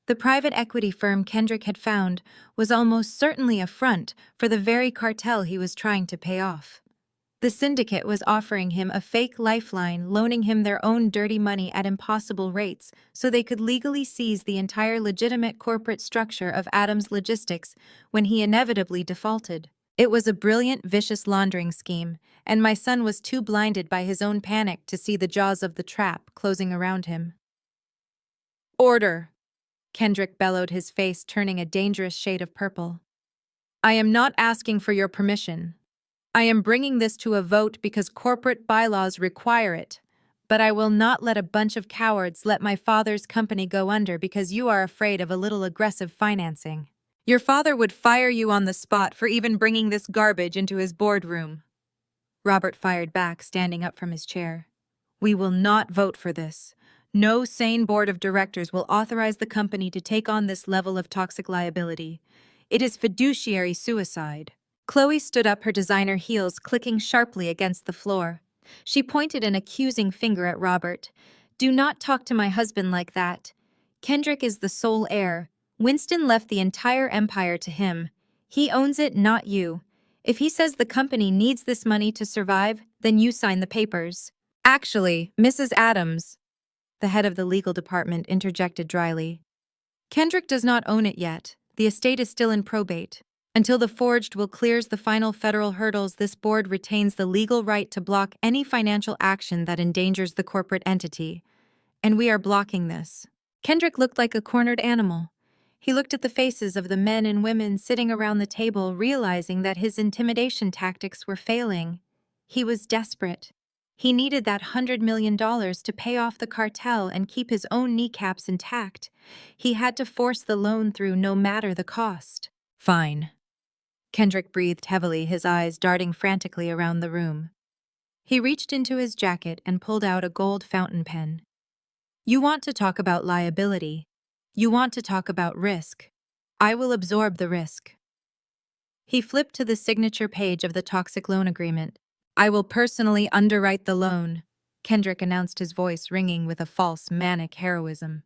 The private equity firm Kendrick had found was almost certainly a front for the very cartel he was trying to pay off. The syndicate was offering him a fake lifeline, loaning him their own dirty money at impossible rates so they could legally seize the entire legitimate corporate structure of Adams Logistics when he inevitably defaulted. It was a brilliant, vicious laundering scheme, and my son was too blinded by his own panic to see the jaws of the trap closing around him. "Order!" Kendrick bellowed, his face turning a dangerous shade of purple. "I am not asking for your permission. I am bringing this to a vote because corporate bylaws require it, but I will not let a bunch of cowards let my father's company go under because you are afraid of a little aggressive financing. Your father would fire you on the spot for even bringing this garbage into his boardroom." Robert fired back, standing up from his chair. "We will not vote for this. No sane board of directors will authorize the company to take on this level of toxic liability. It is fiduciary suicide." Chloe stood up, her designer heels clicking sharply against the floor. She pointed an accusing finger at Robert. "Do not talk to my husband like that. Kendrick is the sole heir. Winston left the entire empire to him. He owns it, not you. If he says the company needs this money to survive, then you sign the papers." "Actually, Mrs. Adams," the head of the legal department interjected dryly, "Kendrick does not own it yet. The estate is still in probate. Until the forged will clears the final federal hurdles, this board retains the legal right to block any financial action that endangers the corporate entity. And we are blocking this." Kendrick looked like a cornered animal. He looked at the faces of the men and women sitting around the table, realizing that his intimidation tactics were failing. He was desperate. He needed that $100 million to pay off the cartel and keep his own kneecaps intact. He had to force the loan through no matter the cost. Fine. Kendrick breathed heavily, his eyes darting frantically around the room. He reached into his jacket and pulled out a gold fountain pen. You want to talk about liability. You want to talk about risk. I will absorb the risk. He flipped to the signature page of the toxic loan agreement. I will personally underwrite the loan, Kendrick announced, his voice ringing with a false, manic heroism.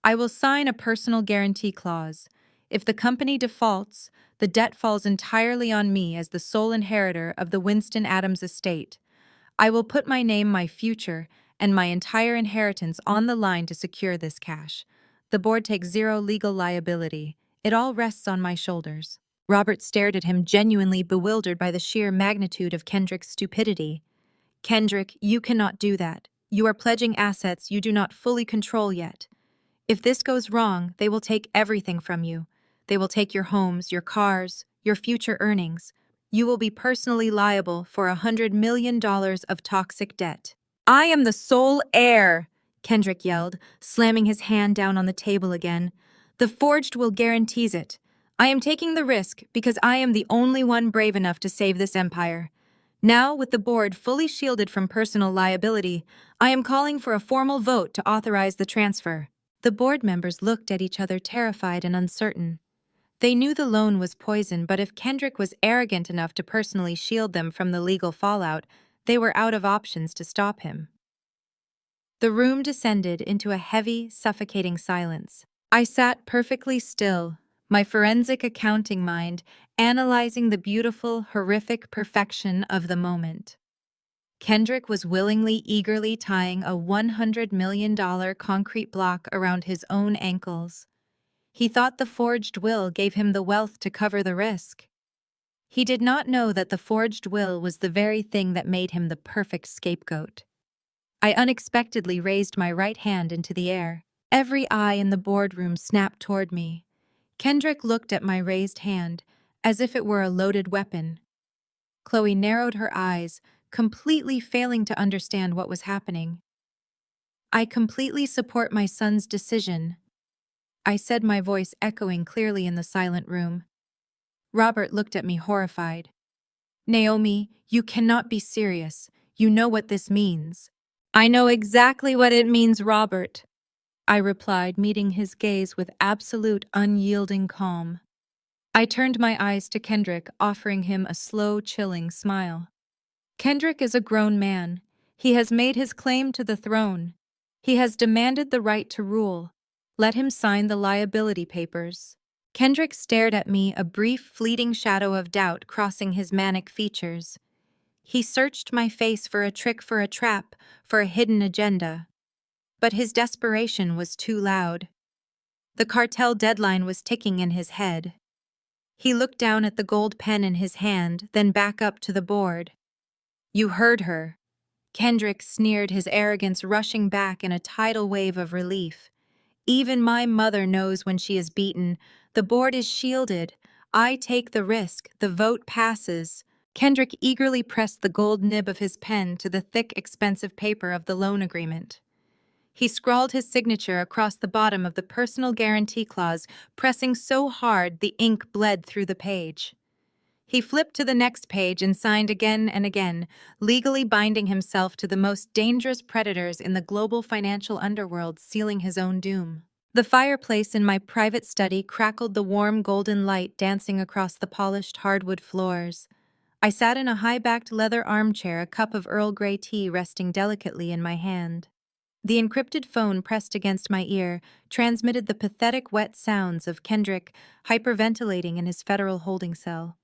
I will sign a personal guarantee clause. If the company defaults, the debt falls entirely on me as the sole inheritor of the Winston Adams estate. I will put my name, my future, and my entire inheritance on the line to secure this cash. The board takes zero legal liability. It all rests on my shoulders. Robert stared at him, genuinely bewildered by the sheer magnitude of Kendrick's stupidity. Kendrick, you cannot do that. You are pledging assets you do not fully control yet. If this goes wrong, they will take everything from you. They will take your homes, your cars, your future earnings. You will be personally liable for $100 million of toxic debt. I am the sole heir, Kendrick yelled, slamming his hand down on the table again. The forged will guarantees it. I am taking the risk because I am the only one brave enough to save this empire. Now, with the board fully shielded from personal liability, I am calling for a formal vote to authorize the transfer. The board members looked at each other, terrified and uncertain. They knew the loan was poison, but if Kendrick was arrogant enough to personally shield them from the legal fallout, they were out of options to stop him. The room descended into a heavy, suffocating silence. I sat perfectly still, my forensic accounting mind analyzing the beautiful, horrific perfection of the moment. Kendrick was willingly, eagerly tying a $100 million concrete block around his own ankles. He thought the forged will gave him the wealth to cover the risk. He did not know that the forged will was the very thing that made him the perfect scapegoat. I unexpectedly raised my right hand into the air. Every eye in the boardroom snapped toward me. Kendrick looked at my raised hand, as if it were a loaded weapon. Chloe narrowed her eyes, completely failing to understand what was happening. I completely support my son's decision, I said, my voice echoing clearly in the silent room. Robert looked at me horrified. Naomi, you cannot be serious. You know what this means. I know exactly what it means, Robert, I replied, meeting his gaze with absolute unyielding calm. I turned my eyes to Kendrick, offering him a slow, chilling smile. Kendrick is a grown man. He has made his claim to the throne. He has demanded the right to rule. Let him sign the liability papers. Kendrick stared at me, a brief, fleeting shadow of doubt crossing his manic features. He searched my face for a trick, for a trap, for a hidden agenda. But his desperation was too loud. The cartel deadline was ticking in his head. He looked down at the gold pen in his hand, then back up to the board. You heard her. Kendrick sneered, his arrogance rushing back in a tidal wave of relief. Even my mother knows when she is beaten. The board is shielded. I take the risk. The vote passes. Kendrick eagerly pressed the gold nib of his pen to the thick, expensive paper of the loan agreement. He scrawled his signature across the bottom of the personal guarantee clause, pressing so hard the ink bled through the page. He flipped to the next page and signed again and again, legally binding himself to the most dangerous predators in the global financial underworld, sealing his own doom. The fireplace in my private study crackled, the warm golden light dancing across the polished hardwood floors. I sat in a high-backed leather armchair, a cup of Earl Grey tea resting delicately in my hand. The encrypted phone pressed against my ear transmitted the pathetic, wet sounds of Kendrick hyperventilating in his federal holding cell.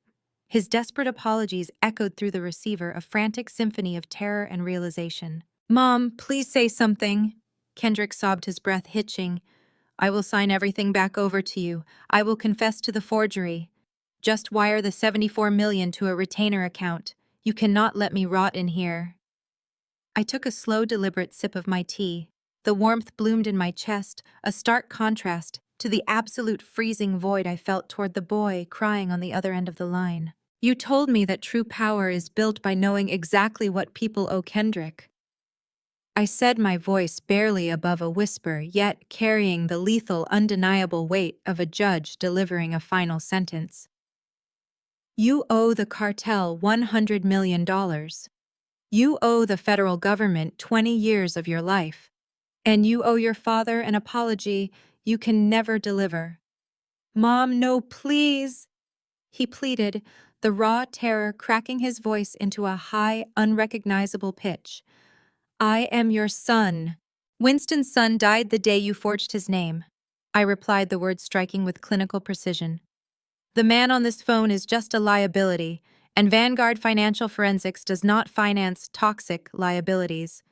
His desperate apologies echoed through the receiver, a frantic symphony of terror and realization. Mom, please say something. Kendrick sobbed, his breath hitching. I will sign everything back over to you. I will confess to the forgery. Just wire the $74 million to a retainer account. You cannot let me rot in here. I took a slow, deliberate sip of my tea. The warmth bloomed in my chest, a stark contrast to the absolute freezing void I felt toward the boy crying on the other end of the line. You told me that true power is built by knowing exactly what people owe, Kendrick. I said, my voice barely above a whisper, yet carrying the lethal, undeniable weight of a judge delivering a final sentence. You owe the cartel $100 million. You owe the federal government 20 years of your life. And you owe your father an apology you can never deliver. Mom, no, please, he pleaded, the raw terror cracking his voice into a high, unrecognizable pitch. I am your son. Winston's son died the day you forged his name. I replied, the words striking with clinical precision. The man on this phone is just a liability, and Vanguard Financial Forensics does not finance toxic liabilities.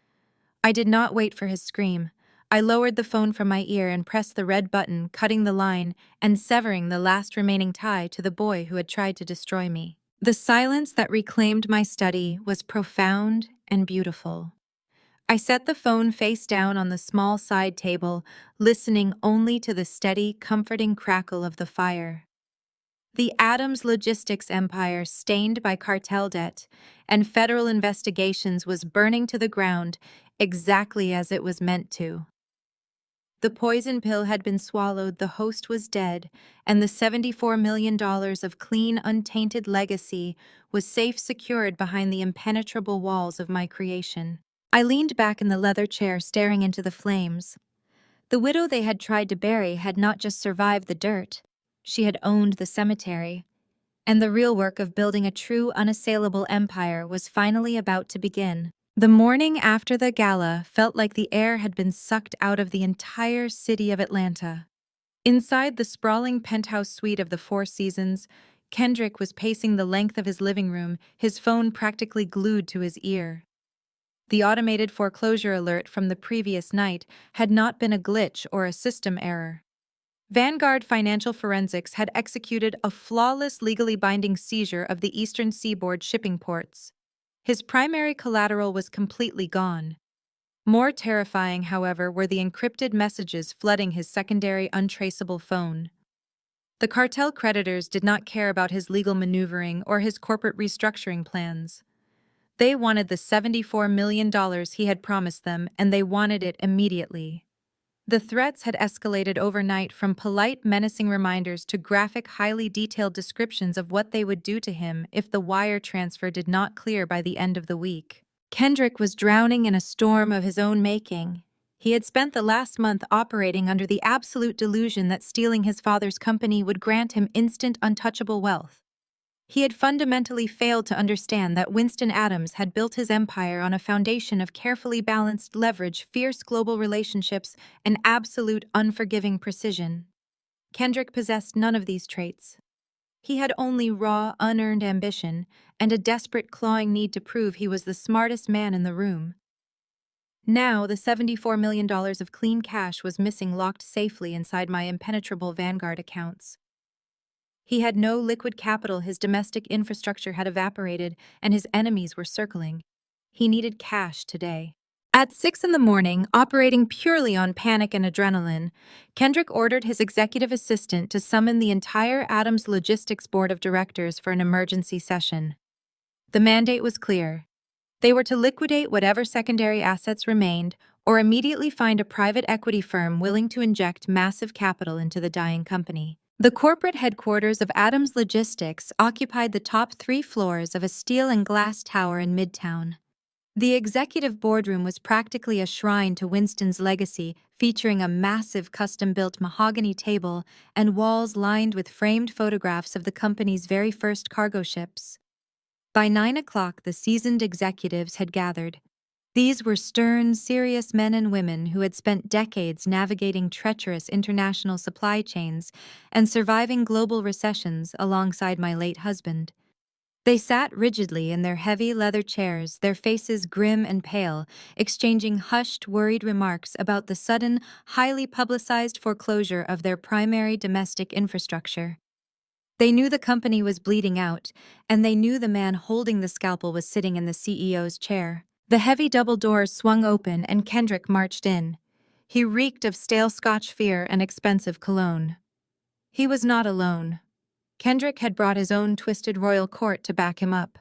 I did not wait for his scream. I lowered the phone from my ear and pressed the red button, cutting the line and severing the last remaining tie to the boy who had tried to destroy me. The silence that reclaimed my study was profound and beautiful. I set the phone face down on the small side table, listening only to the steady, comforting crackle of the fire. The Adams logistics empire, stained by cartel debt and federal investigations, was burning to the ground exactly as it was meant to. The poison pill had been swallowed, the host was dead, and the $74 million of clean, untainted legacy was safe secured behind the impenetrable walls of my creation. I leaned back in the leather chair, staring into the flames. The widow they had tried to bury had not just survived the dirt, she had owned the cemetery. And the real work of building a true, unassailable empire was finally about to begin. The morning after the gala felt like the air had been sucked out of the entire city of Atlanta. Inside the sprawling penthouse suite of the Four Seasons, Kendrick was pacing the length of his living room, his phone practically glued to his ear. The automated foreclosure alert from the previous night had not been a glitch or a system error. Vanguard Financial Forensics had executed a flawless, legally binding seizure of the Eastern Seaboard shipping ports. His primary collateral was completely gone. More terrifying, however, were the encrypted messages flooding his secondary, untraceable phone. The cartel creditors did not care about his legal maneuvering or his corporate restructuring plans. They wanted the $74 million he had promised them, and they wanted it immediately. The threats had escalated overnight, from polite, menacing reminders to graphic, highly detailed descriptions of what they would do to him if the wire transfer did not clear by the end of the week. Kendrick was drowning in a storm of his own making. He had spent the last month operating under the absolute delusion that stealing his father's company would grant him instant, untouchable wealth. He had fundamentally failed to understand that Winston Adams had built his empire on a foundation of carefully balanced leverage, fierce global relationships, and absolute, unforgiving precision. Kendrick possessed none of these traits. He had only raw, unearned ambition and a desperate, clawing need to prove he was the smartest man in the room. Now, the $74 million of clean cash was missing, locked safely inside my impenetrable Vanguard accounts. He had no liquid capital, his domestic infrastructure had evaporated, and his enemies were circling. He needed cash today. At 6 a.m, operating purely on panic and adrenaline, Kendrick ordered his executive assistant to summon the entire Adams Logistics Board of Directors for an emergency session. The mandate was clear. They were to liquidate whatever secondary assets remained, or immediately find a private equity firm willing to inject massive capital into the dying company. The corporate headquarters of Adams Logistics occupied the top 3 floors of a steel and glass tower in Midtown. The executive boardroom was practically a shrine to Winston's legacy, featuring a massive custom-built mahogany table and walls lined with framed photographs of the company's very first cargo ships. By 9 o'clock, the seasoned executives had gathered. These were stern, serious men and women who had spent decades navigating treacherous international supply chains and surviving global recessions alongside my late husband. They sat rigidly in their heavy leather chairs, their faces grim and pale, exchanging hushed, worried remarks about the sudden, highly publicized foreclosure of their primary domestic infrastructure. They knew the company was bleeding out, and they knew the man holding the scalpel was sitting in the CEO's chair. The heavy double doors swung open and Kendrick marched in. He reeked of stale Scotch fear and expensive cologne. He was not alone. Kendrick had brought his own twisted royal court to back him up.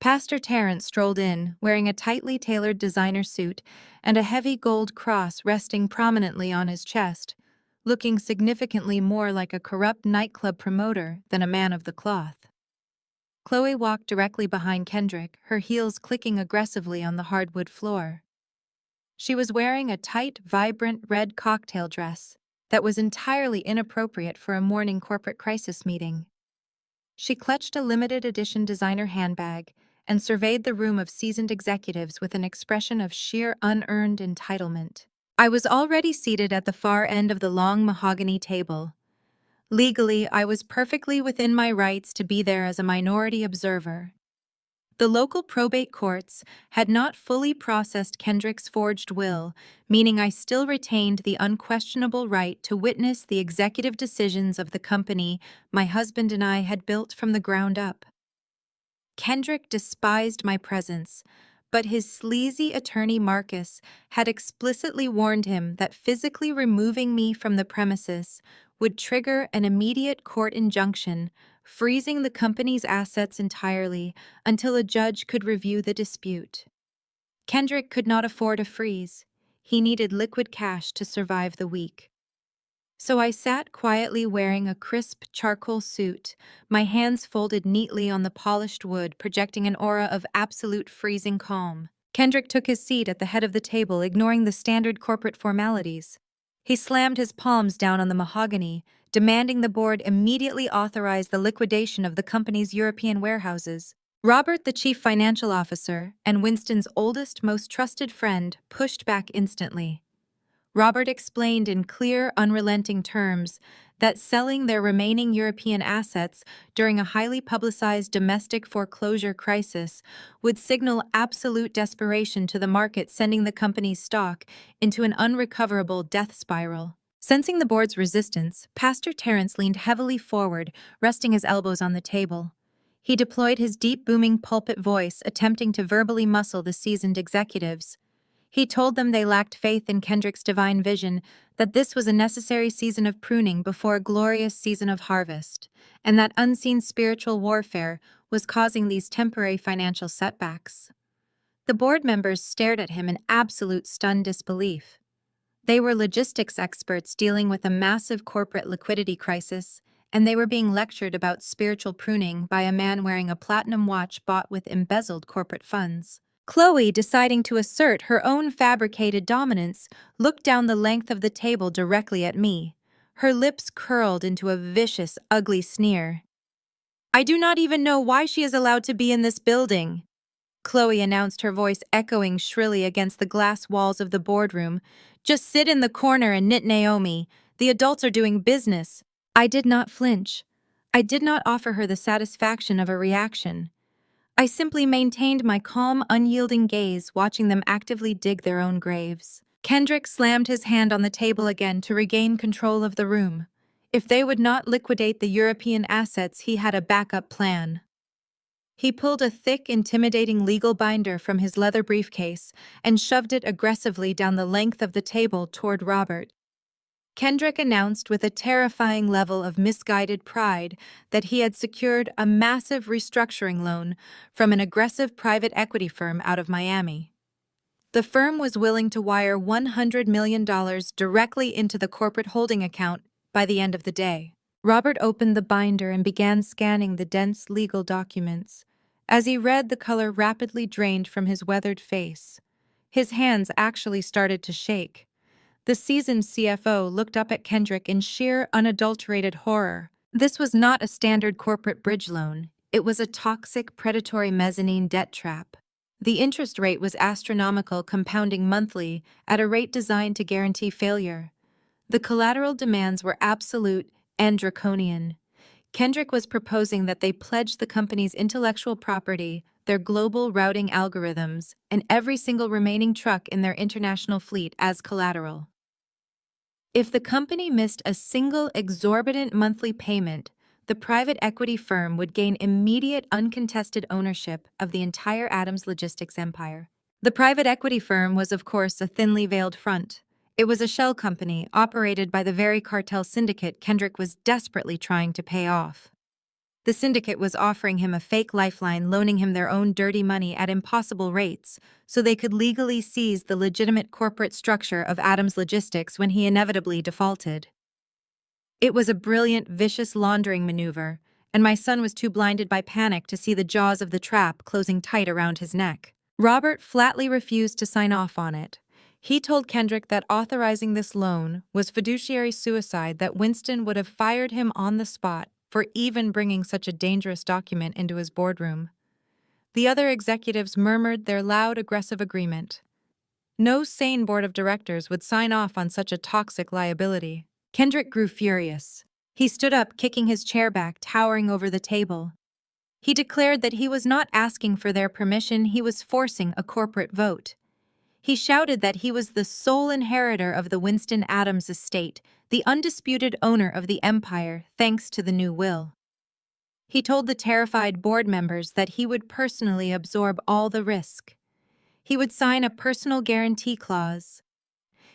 Pastor Terence strolled in, wearing a tightly tailored designer suit and a heavy gold cross resting prominently on his chest, looking significantly more like a corrupt nightclub promoter than a man of the cloth. Chloe walked directly behind Kendrick, her heels clicking aggressively on the hardwood floor. She was wearing a tight, vibrant red cocktail dress that was entirely inappropriate for a morning corporate crisis meeting. She clutched a limited edition designer handbag and surveyed the room of seasoned executives with an expression of sheer unearned entitlement. I was already seated at the far end of the long mahogany table. Legally, I was perfectly within my rights to be there as a minority observer. The local probate courts had not fully processed Kendrick's forged will, meaning I still retained the unquestionable right to witness the executive decisions of the company my husband and I had built from the ground up. Kendrick despised my presence, but his sleazy attorney Marcus had explicitly warned him that physically removing me from the premises would trigger an immediate court injunction, freezing the company's assets entirely until a judge could review the dispute. Kendrick could not afford a freeze. He needed liquid cash to survive the week. So I sat quietly wearing a crisp charcoal suit, my hands folded neatly on the polished wood, projecting an aura of absolute freezing calm. Kendrick took his seat at the head of the table, ignoring the standard corporate formalities. He slammed his palms down on the mahogany, demanding the board immediately authorize the liquidation of the company's European warehouses. Robert, the chief financial officer, and Winston's oldest, most trusted friend, pushed back instantly. Robert explained in clear, unrelenting terms that selling their remaining European assets during a highly publicized domestic foreclosure crisis would signal absolute desperation to the market, sending the company's stock into an unrecoverable death spiral. Sensing the board's resistance, Pastor Terence leaned heavily forward, resting his elbows on the table. He deployed his deep, booming pulpit voice, attempting to verbally muscle the seasoned executives. He told them they lacked faith in Kendrick's divine vision, that this was a necessary season of pruning before a glorious season of harvest, and that unseen spiritual warfare was causing these temporary financial setbacks. The board members stared at him in absolute stunned disbelief. They were logistics experts dealing with a massive corporate liquidity crisis, and they were being lectured about spiritual pruning by a man wearing a platinum watch bought with embezzled corporate funds. Chloe, deciding to assert her own fabricated dominance, looked down the length of the table directly at me. Her lips curled into a vicious, ugly sneer. "I do not even know why she is allowed to be in this building," Chloe announced, her voice echoing shrilly against the glass walls of the boardroom. "Just sit in the corner and knit, Naomi. The adults are doing business." I did not flinch. I did not offer her the satisfaction of a reaction. I simply maintained my calm, unyielding gaze, watching them actively dig their own graves. Kendrick slammed his hand on the table again to regain control of the room. If they would not liquidate the European assets, he had a backup plan. He pulled a thick, intimidating legal binder from his leather briefcase and shoved it aggressively down the length of the table toward Robert. Kendrick announced with a terrifying level of misguided pride that he had secured a massive restructuring loan from an aggressive private equity firm out of Miami. The firm was willing to wire $100 million directly into the corporate holding account by the end of the day. Robert opened the binder and began scanning the dense legal documents. As he read, the color rapidly drained from his weathered face. His hands actually started to shake. The seasoned CFO looked up at Kendrick in sheer, unadulterated horror. This was not a standard corporate bridge loan. It was a toxic, predatory mezzanine debt trap. The interest rate was astronomical, compounding monthly at a rate designed to guarantee failure. The collateral demands were absolute and draconian. Kendrick was proposing that they pledge the company's intellectual property, their global routing algorithms, and every single remaining truck in their international fleet as collateral. If the company missed a single exorbitant monthly payment, the private equity firm would gain immediate uncontested ownership of the entire Adams Logistics empire. The private equity firm was, of course, a thinly veiled front. It was a shell company operated by the very cartel syndicate Kendrick was desperately trying to pay off. The syndicate was offering him a fake lifeline, loaning him their own dirty money at impossible rates, so they could legally seize the legitimate corporate structure of Adams Logistics when he inevitably defaulted. It was a brilliant, vicious laundering maneuver, and my son was too blinded by panic to see the jaws of the trap closing tight around his neck. Robert flatly refused to sign off on it. He told Kendrick that authorizing this loan was fiduciary suicide, that Winston would have fired him on the spot for even bringing such a dangerous document into his boardroom. The other executives murmured their loud, aggressive agreement. No sane board of directors would sign off on such a toxic liability. Kendrick grew furious. He stood up, kicking his chair back, towering over the table. He declared that he was not asking for their permission, he was forcing a corporate vote. He shouted that he was the sole inheritor of the Winston Adams estate, the undisputed owner of the empire, thanks to the new will. He told the terrified board members that he would personally absorb all the risk. He would sign a personal guarantee clause.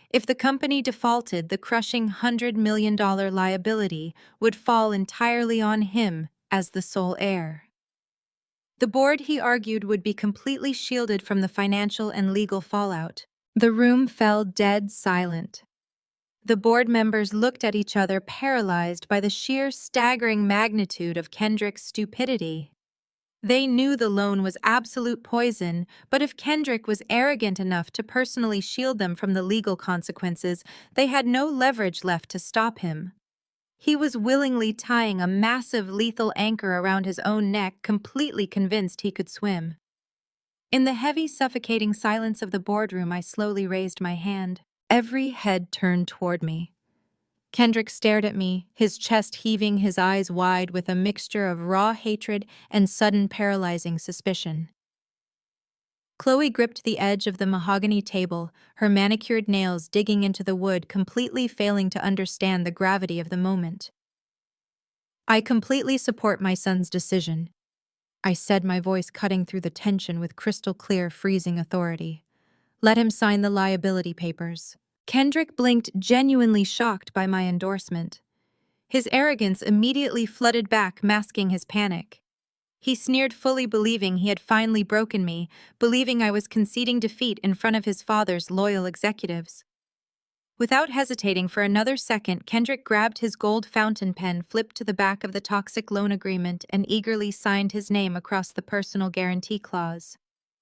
If the company defaulted, the crushing $100 million liability would fall entirely on him as the sole heir. The board, he argued, would be completely shielded from the financial and legal fallout. The room fell dead silent. The board members looked at each other, paralyzed by the sheer staggering magnitude of Kendrick's stupidity. They knew the loan was absolute poison, but if Kendrick was arrogant enough to personally shield them from the legal consequences, they had no leverage left to stop him. He was willingly tying a massive lethal anchor around his own neck, completely convinced he could swim. In the heavy, suffocating silence of the boardroom, I slowly raised my hand. Every head turned toward me. Kendrick stared at me, his chest heaving, his eyes wide with a mixture of raw hatred and sudden paralyzing suspicion. Chloe gripped the edge of the mahogany table, her manicured nails digging into the wood, completely failing to understand the gravity of the moment. "I completely support my son's decision," I said, my voice cutting through the tension with crystal clear, freezing authority. "Let him sign the liability papers." Kendrick blinked, genuinely shocked by my endorsement. His arrogance immediately flooded back, masking his panic. He sneered, fully believing he had finally broken me, believing I was conceding defeat in front of his father's loyal executives. Without hesitating for another second, Kendrick grabbed his gold fountain pen, flipped to the back of the toxic loan agreement, and eagerly signed his name across the personal guarantee clause.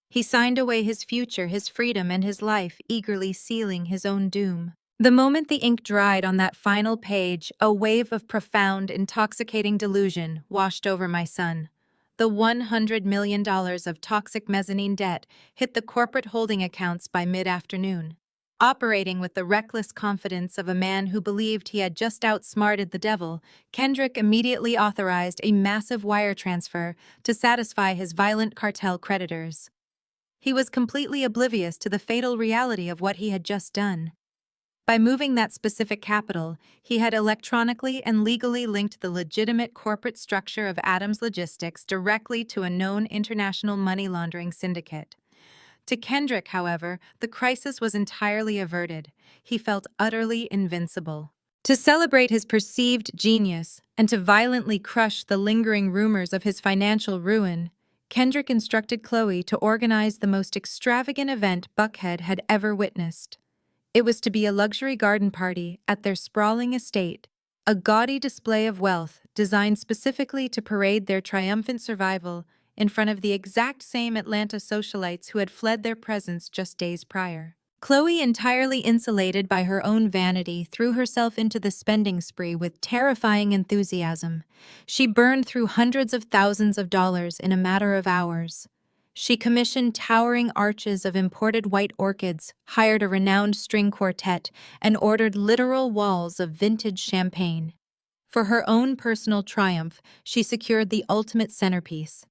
He signed away his future, his freedom, and his life, eagerly sealing his own doom. The moment the ink dried on that final page, a wave of profound, intoxicating delusion washed over my son. The $100 million of toxic mezzanine debt hit the corporate holding accounts by mid-afternoon. Operating with the reckless confidence of a man who believed he had just outsmarted the devil, Kendrick immediately authorized a massive wire transfer to satisfy his violent cartel creditors. He was completely oblivious to the fatal reality of what he had just done. By moving that specific capital, he had electronically and legally linked the legitimate corporate structure of Adams Logistics directly to a known international money laundering syndicate. To Kendrick, however, the crisis was entirely averted. He felt utterly invincible. To celebrate his perceived genius and to violently crush the lingering rumors of his financial ruin, Kendrick instructed Chloe to organize the most extravagant event Buckhead had ever witnessed. It was to be a luxury garden party at their sprawling estate, a gaudy display of wealth designed specifically to parade their triumphant survival in front of the exact same Atlanta socialites who had fled their presence just days prior. Chloe, entirely insulated by her own vanity, threw herself into the spending spree with terrifying enthusiasm. She burned through hundreds of thousands of dollars in a matter of hours. She commissioned towering arches of imported white orchids, hired a renowned string quartet, and ordered literal walls of vintage champagne. For her own personal triumph, she secured the ultimate centerpiece,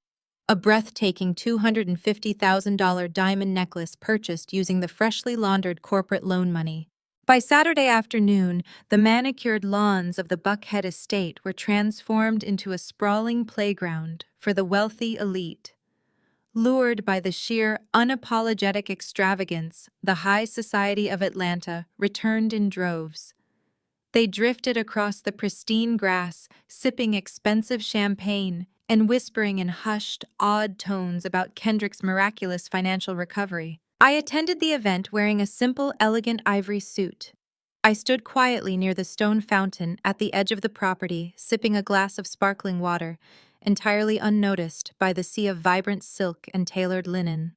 a breathtaking $250,000 diamond necklace purchased using the freshly laundered corporate loan money. By Saturday afternoon, the manicured lawns of the Buckhead estate were transformed into a sprawling playground for the wealthy elite. Lured by the sheer, unapologetic extravagance, the high society of Atlanta returned in droves. They drifted across the pristine grass, sipping expensive champagne and whispering in hushed, awed tones about Kendrick's miraculous financial recovery. I attended the event wearing a simple, elegant ivory suit. I stood quietly near the stone fountain at the edge of the property, sipping a glass of sparkling water, entirely unnoticed by the sea of vibrant silk and tailored linen.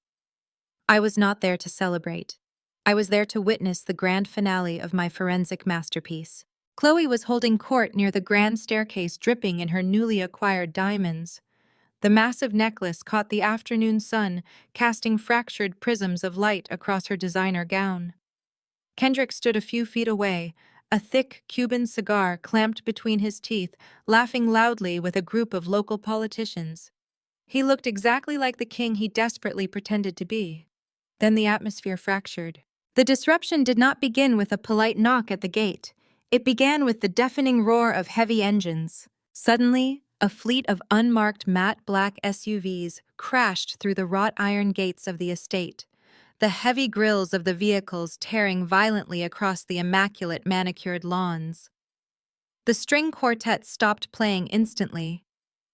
I was not there to celebrate. I was there to witness the grand finale of my forensic masterpiece. Chloe was holding court near the grand staircase, dripping in her newly acquired diamonds. The massive necklace caught the afternoon sun, casting fractured prisms of light across her designer gown. Kendrick stood a few feet away, a thick Cuban cigar clamped between his teeth, laughing loudly with a group of local politicians. He looked exactly like the king he desperately pretended to be. Then the atmosphere fractured. The disruption did not begin with a polite knock at the gate. It began with the deafening roar of heavy engines. Suddenly, a fleet of unmarked matte black SUVs crashed through the wrought iron gates of the estate, the heavy grills of the vehicles tearing violently across the immaculate manicured lawns. The string quartet stopped playing instantly.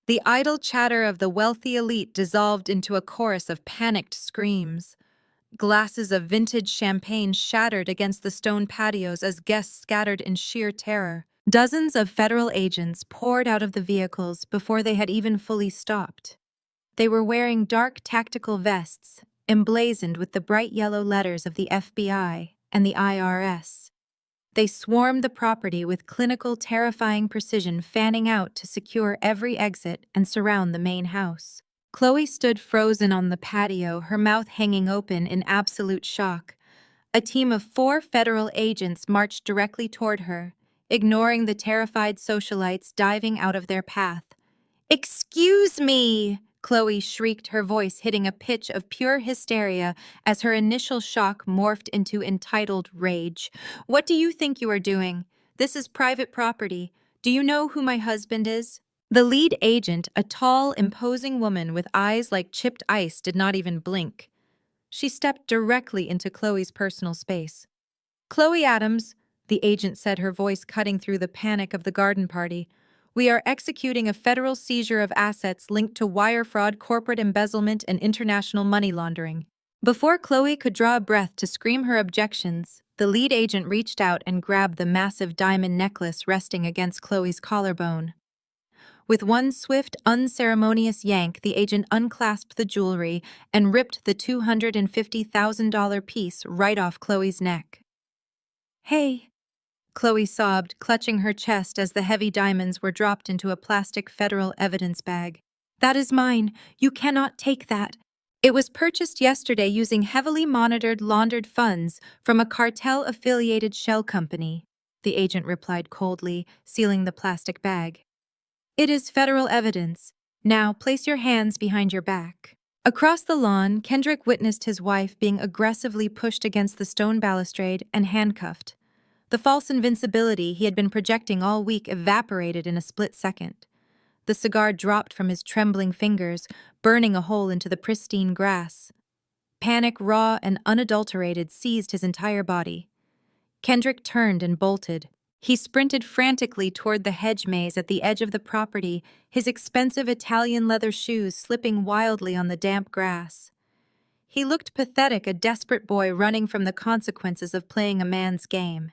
The idle chatter of the wealthy elite dissolved into a chorus of panicked screams. Glasses of vintage champagne shattered against the stone patios as guests scattered in sheer terror. Dozens of federal agents poured out of the vehicles before they had even fully stopped. They were wearing dark tactical vests, emblazoned with the bright yellow letters of the FBI and the IRS. They swarmed the property with clinical, terrifying precision, fanning out to secure every exit and surround the main house. Chloe stood frozen on the patio, her mouth hanging open in absolute shock. A team of 4 federal agents marched directly toward her, ignoring the terrified socialites diving out of their path. "Excuse me!" Chloe shrieked, her voice hitting a pitch of pure hysteria as her initial shock morphed into entitled rage. "What do you think you are doing? This is private property. Do you know who my husband is?" The lead agent, a tall, imposing woman with eyes like chipped ice, did not even blink. She stepped directly into Chloe's personal space. "Chloe Adams," the agent said, her voice cutting through the panic of the garden party, "we are executing a federal seizure of assets linked to wire fraud, corporate embezzlement, and international money laundering." Before Chloe could draw a breath to scream her objections, the lead agent reached out and grabbed the massive diamond necklace resting against Chloe's collarbone. With one swift, unceremonious yank, the agent unclasped the jewelry and ripped the $250,000 piece right off Chloe's neck. "Hey," Chloe sobbed, clutching her chest as the heavy diamonds were dropped into a plastic federal evidence bag. "That is mine. You cannot take that. It was purchased yesterday using heavily monitored, laundered funds from a cartel-affiliated shell company," the agent replied coldly, sealing the plastic bag. "It is federal evidence. Now place your hands behind your back." Across the lawn, Kendrick witnessed his wife being aggressively pushed against the stone balustrade and handcuffed. The false invincibility he had been projecting all week evaporated in a split second. The cigar dropped from his trembling fingers, burning a hole into the pristine grass. Panic, raw and unadulterated, seized his entire body. Kendrick turned and bolted. He sprinted frantically toward the hedge maze at the edge of the property, his expensive Italian leather shoes slipping wildly on the damp grass. He looked pathetic, a desperate boy running from the consequences of playing a man's game.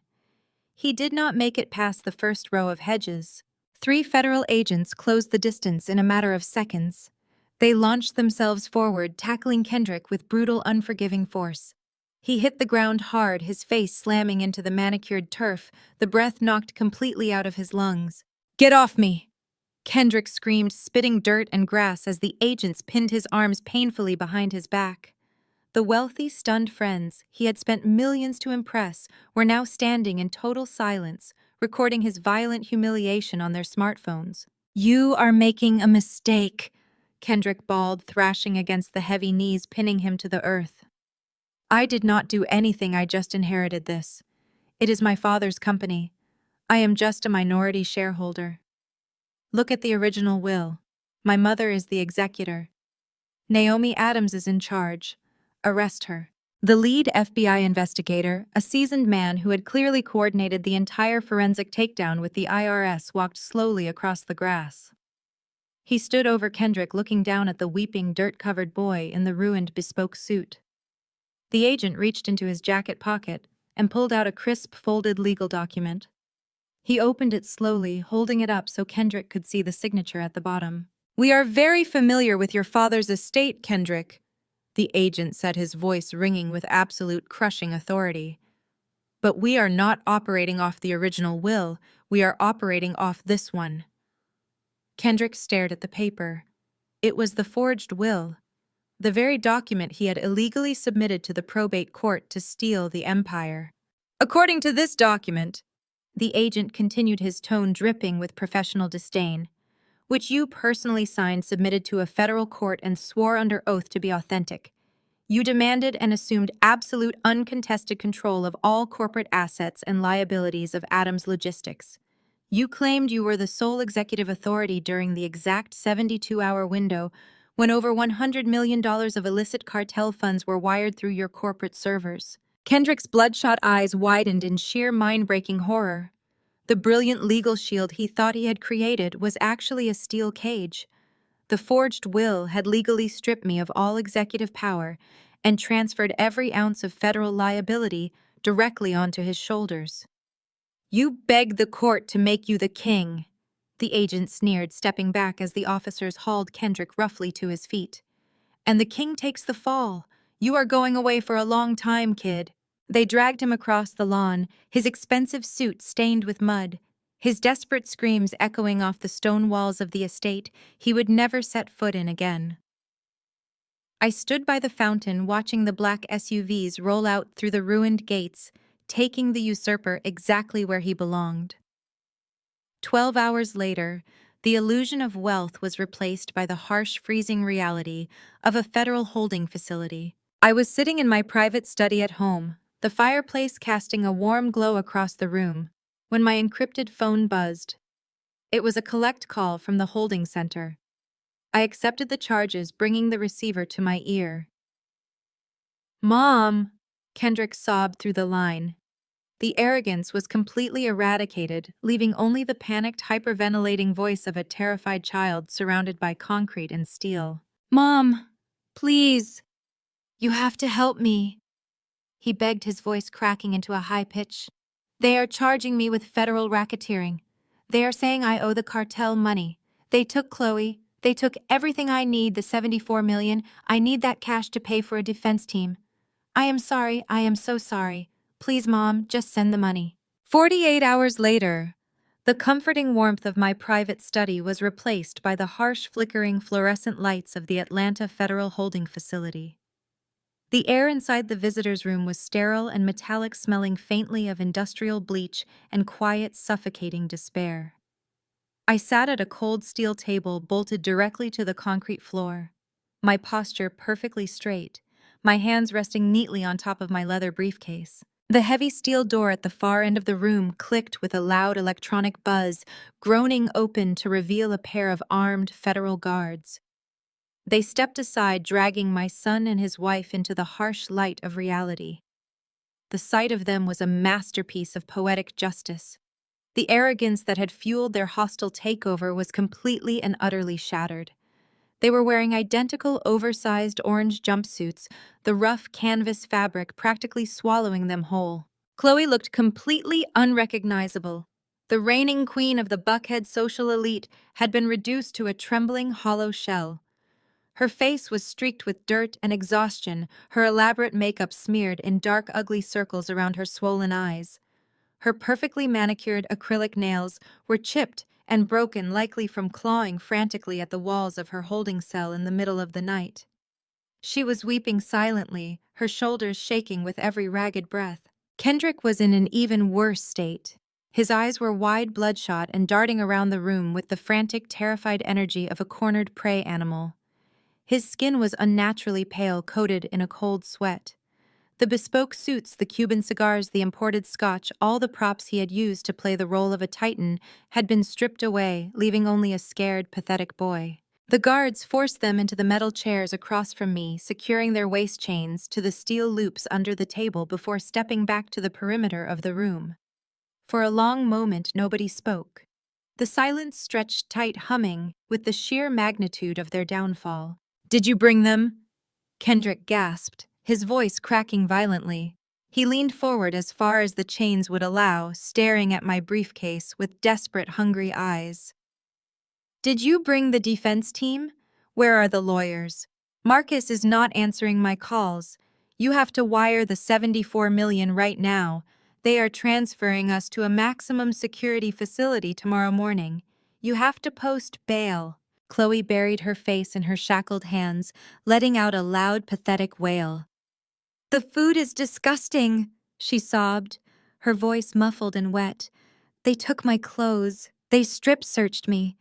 He did not make it past the first row of hedges. 3 federal agents closed the distance in a matter of seconds. They launched themselves forward, tackling Kendrick with brutal, unforgiving force. He hit the ground hard, his face slamming into the manicured turf, the breath knocked completely out of his lungs. "Get off me!" Kendrick screamed, spitting dirt and grass as the agents pinned his arms painfully behind his back. The wealthy, stunned friends he had spent millions to impress were now standing in total silence, recording his violent humiliation on their smartphones. "You are making a mistake," Kendrick bawled, thrashing against the heavy knees, pinning him to the earth. "I did not do anything. I just inherited this. It is my father's company. I am just a minority shareholder. Look at the original will. My mother is the executor. Naomi Adams is in charge. Arrest her." The lead FBI investigator, a seasoned man who had clearly coordinated the entire forensic takedown with the IRS, walked slowly across the grass. He stood over Kendrick, looking down at the weeping, dirt-covered boy in the ruined bespoke suit. The agent reached into his jacket pocket and pulled out a crisp, folded legal document. He opened it slowly, holding it up so Kendrick could see the signature at the bottom. "We are very familiar with your father's estate, Kendrick," the agent said, his voice ringing with absolute crushing authority. "But we are not operating off the original will, we are operating off this one." Kendrick stared at the paper. It was the forged will, the very document he had illegally submitted to the probate court to steal the empire. "According to this document," the agent continued, his tone dripping with professional disdain, "which you personally signed, submitted to a federal court, and swore under oath to be authentic, you demanded and assumed absolute uncontested control of all corporate assets and liabilities of Adams Logistics. You claimed you were the sole executive authority during the exact 72-hour window when over $100 million of illicit cartel funds were wired through your corporate servers." Kendrick's bloodshot eyes widened in sheer mind-breaking horror. The brilliant legal shield he thought he had created was actually a steel cage. The forged will had legally stripped me of all executive power and transferred every ounce of federal liability directly onto his shoulders. "You begged the court to make you the king," the agent sneered, stepping back as the officers hauled Kendrick roughly to his feet. "And the king takes the fall. You are going away for a long time, kid." They dragged him across the lawn, his expensive suit stained with mud, his desperate screams echoing off the stone walls of the estate he would never set foot in again. I stood by the fountain, watching the black SUVs roll out through the ruined gates, taking the usurper exactly where he belonged. 12 hours later, the illusion of wealth was replaced by the harsh, freezing reality of a federal holding facility. I was sitting in my private study at home, the fireplace casting a warm glow across the room, when my encrypted phone buzzed. It was a collect call from the holding center. I accepted the charges, bringing the receiver to my ear. "Mom," Kendrick sobbed through the line. The arrogance was completely eradicated, leaving only the panicked, hyperventilating voice of a terrified child surrounded by concrete and steel. "Mom, please, you have to help me," he begged, his voice cracking into a high pitch. "They are charging me with federal racketeering. They are saying I owe the cartel money. They took Chloe. They took everything I need, the $74 million. I need that cash to pay for a defense team. I am sorry. I am so sorry. Please, Mom, just send the money." 48 hours later, the comforting warmth of my private study was replaced by the harsh, flickering fluorescent lights of the Atlanta Federal Holding Facility. The air inside the visitors' room was sterile and metallic, smelling faintly of industrial bleach and quiet, suffocating despair. I sat at a cold steel table bolted directly to the concrete floor, my posture perfectly straight, my hands resting neatly on top of my leather briefcase. The heavy steel door at the far end of the room clicked with a loud electronic buzz, groaning open to reveal a pair of armed federal guards. They stepped aside, dragging my son and his wife into the harsh light of reality. The sight of them was a masterpiece of poetic justice. The arrogance that had fueled their hostile takeover was completely and utterly shattered. They were wearing identical, oversized orange jumpsuits, the rough canvas fabric practically swallowing them whole. Chloe looked completely unrecognizable. The reigning queen of the Buckhead social elite had been reduced to a trembling, hollow shell. Her face was streaked with dirt and exhaustion, her elaborate makeup smeared in dark, ugly circles around her swollen eyes. Her perfectly manicured acrylic nails were chipped and broken, likely from clawing frantically at the walls of her holding cell in the middle of the night. She was weeping silently, her shoulders shaking with every ragged breath. Kendrick was in an even worse state. His eyes were wide, bloodshot, and darting around the room with the frantic, terrified energy of a cornered prey animal. His skin was unnaturally pale, coated in a cold sweat. The bespoke suits, the Cuban cigars, the imported scotch, all the props he had used to play the role of a titan, had been stripped away, leaving only a scared, pathetic boy. The guards forced them into the metal chairs across from me, securing their waist chains to the steel loops under the table before stepping back to the perimeter of the room. For a long moment, nobody spoke. The silence stretched tight, humming with the sheer magnitude of their downfall. "Did you bring them?" Kendrick gasped, his voice cracking violently. He leaned forward as far as the chains would allow, staring at my briefcase with desperate, hungry eyes. "Did you bring the defense team? Where are the lawyers? Marcus is not answering my calls. You have to wire the $74 million right now. They are transferring us to a maximum security facility tomorrow morning. You have to post bail." Chloe buried her face in her shackled hands, letting out a loud, pathetic wail. "The food is disgusting," she sobbed, her voice muffled and wet. "They took my clothes. They strip-searched me.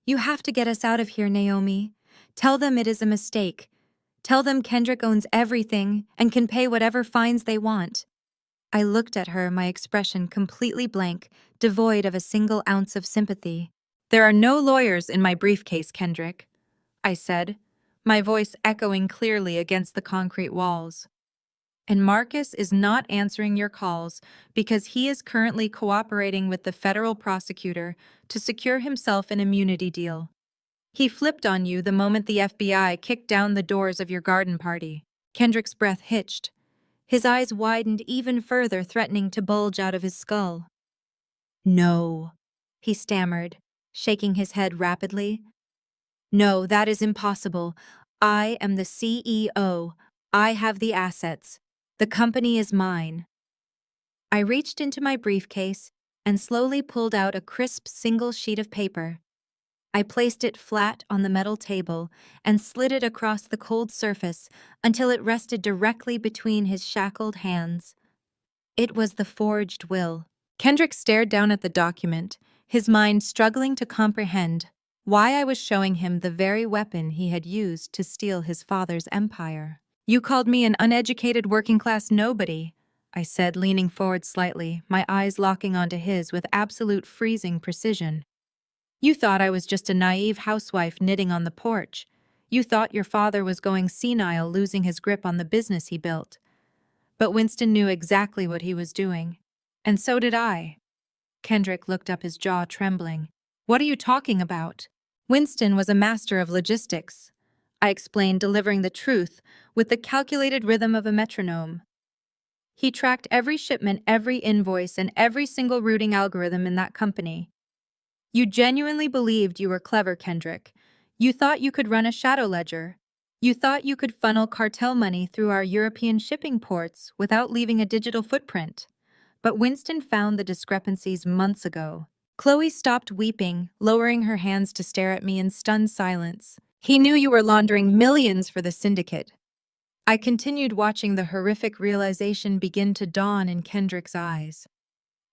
You have to get us out of here, Naomi. Tell them it is a mistake. Tell them Kendrick owns everything and can pay whatever fines they want." I looked at her, my expression completely blank, devoid of a single ounce of sympathy. "There are no lawyers in my briefcase, Kendrick," I said, my voice echoing clearly against the concrete walls. "And Marcus is not answering your calls because he is currently cooperating with the federal prosecutor to secure himself an immunity deal. He flipped on you the moment the FBI kicked down the doors of your garden party." Kendrick's breath hitched. His eyes widened even further, threatening to bulge out of his skull. "No," he stammered, shaking his head rapidly. "No, that is impossible. I am the CEO. I have the assets. The company is mine." I reached into my briefcase and slowly pulled out a crisp single sheet of paper. I placed it flat on the metal table and slid it across the cold surface until it rested directly between his shackled hands. It was the forged will. Kendrick stared down at the document, his mind struggling to comprehend why I was showing him the very weapon he had used to steal his father's empire. "You called me an uneducated working-class nobody," I said, leaning forward slightly, my eyes locking onto his with absolute freezing precision. "You thought I was just a naive housewife knitting on the porch. You thought your father was going senile, losing his grip on the business he built. But Winston knew exactly what he was doing. And so did I." Kendrick looked up, his jaw trembling. "What are you talking about?" "Winston was a master of logistics," I explained, delivering the truth with the calculated rhythm of a metronome. "He tracked every shipment, every invoice, and every single routing algorithm in that company. You genuinely believed you were clever, Kendrick. You thought you could run a shadow ledger. You thought you could funnel cartel money through our European shipping ports without leaving a digital footprint. But Winston found the discrepancies months ago." Chloe stopped weeping, lowering her hands to stare at me in stunned silence. "He knew you were laundering millions for the syndicate." I continued, watching the horrific realization begin to dawn in Kendrick's eyes.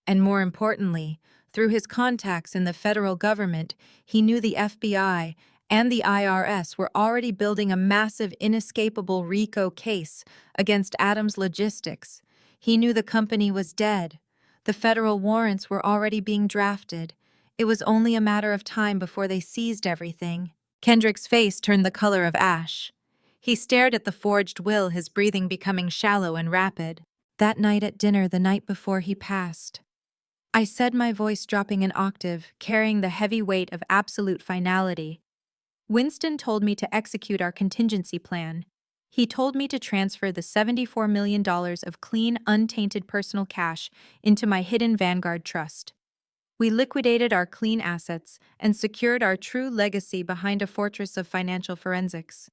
And more importantly, through his contacts in the federal government, he knew the FBI and the IRS were already building a massive, inescapable RICO case against Adams Logistics. He knew the company was dead. The federal warrants were already being drafted. It was only a matter of time before they seized everything. Kendrick's face turned the color of ash. He stared at the forged will, his breathing becoming shallow and rapid. "That night at dinner, the night before he passed," I said, my voice dropping an octave, carrying the heavy weight of absolute finality, "Winston told me to execute our contingency plan. He told me to transfer the $74 million of clean, untainted personal cash into my hidden Vanguard trust. We liquidated our clean assets and secured our true legacy behind a fortress of financial forensics.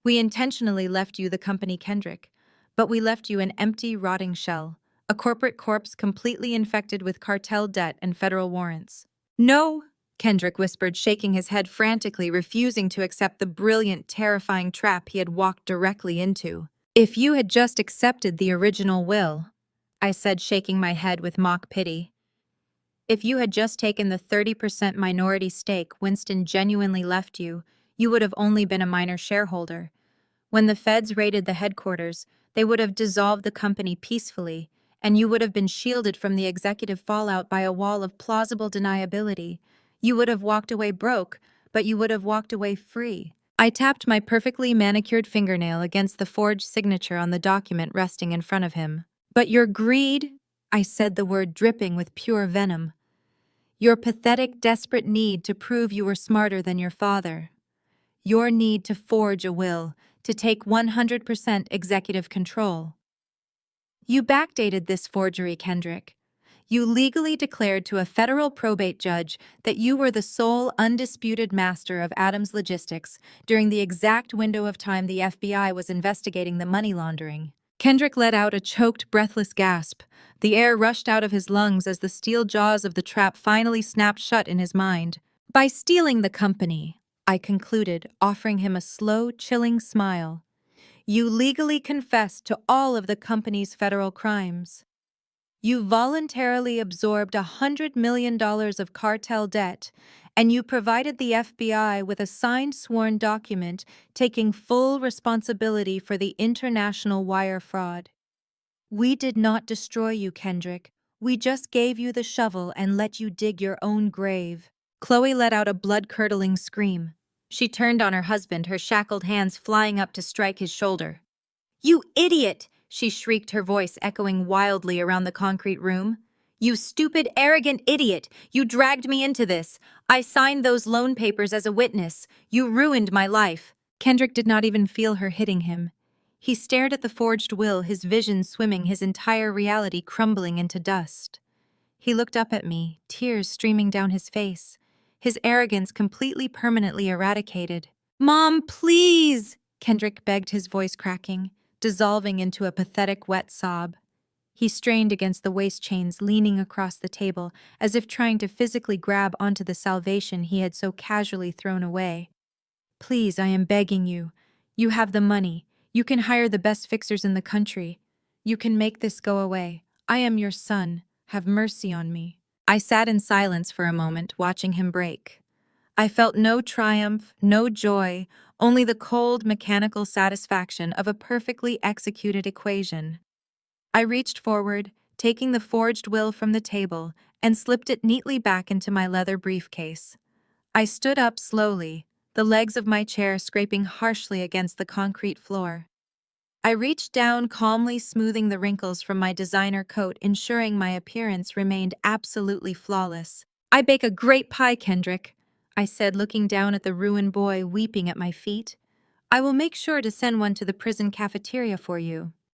We intentionally left you the company, Kendrick, but we left you an empty, rotting shell, a corporate corpse completely infected with cartel debt and federal warrants." "No," Kendrick whispered, shaking his head frantically, refusing to accept the brilliant, terrifying trap he had walked directly into. "If you had just accepted the original will," I said, shaking my head with mock pity. "If you had just taken the 30% minority stake Winston genuinely left you, you would have only been a minor shareholder. When the feds raided the headquarters, they would have dissolved the company peacefully, and you would have been shielded from the executive fallout by a wall of plausible deniability. You would have walked away broke, but you would have walked away free. I tapped my perfectly manicured fingernail against the forged signature on the document resting in front of him. But your greed, I said the word dripping with pure venom. Your pathetic, desperate need to prove you were smarter than your father. Your need to forge a will, to take 100% executive control. You backdated this forgery, Kendrick. You legally declared to a federal probate judge that you were the sole undisputed master of Adams Logistics during the exact window of time the FBI was investigating the money laundering. Kendrick let out a choked, breathless gasp. The air rushed out of his lungs as the steel jaws of the trap finally snapped shut in his mind. By stealing the company, I concluded, offering him a slow, chilling smile, you legally confessed to all of the company's federal crimes. You voluntarily absorbed $100 million of cartel debt, and you provided the FBI with a signed sworn document taking full responsibility for the international wire fraud. We did not destroy you, Kendrick. We just gave you the shovel and let you dig your own grave. Chloe let out a blood-curdling scream. She turned on her husband, her shackled hands flying up to strike his shoulder. You idiot! She shrieked, her voice echoing wildly around the concrete room. You stupid, arrogant idiot! You dragged me into this. I signed those loan papers as a witness. You ruined my life. Kendrick did not even feel her hitting him. He stared at the forged will, his vision swimming, his entire reality crumbling into dust. He looked up at me, tears streaming down his face, his arrogance completely permanently eradicated. Mom, please! Kendrick begged, his voice cracking, dissolving into a pathetic wet sob. He strained against the waist chains, leaning across the table, as if trying to physically grab onto the salvation he had so casually thrown away. Please, I am begging you. You have the money. You can hire the best fixers in the country. You can make this go away. I am your son. Have mercy on me. I sat in silence for a moment, watching him break. I felt no triumph, no joy, only the cold, mechanical satisfaction of a perfectly executed equation. I reached forward, taking the forged will from the table, and slipped it neatly back into my leather briefcase. I stood up slowly, the legs of my chair scraping harshly against the concrete floor. I reached down, calmly smoothing the wrinkles from my designer coat, ensuring my appearance remained absolutely flawless. I bake a great pie, Kendrick, I said, looking down at the ruined boy weeping at my feet. I will make sure to send one to the prison cafeteria for you.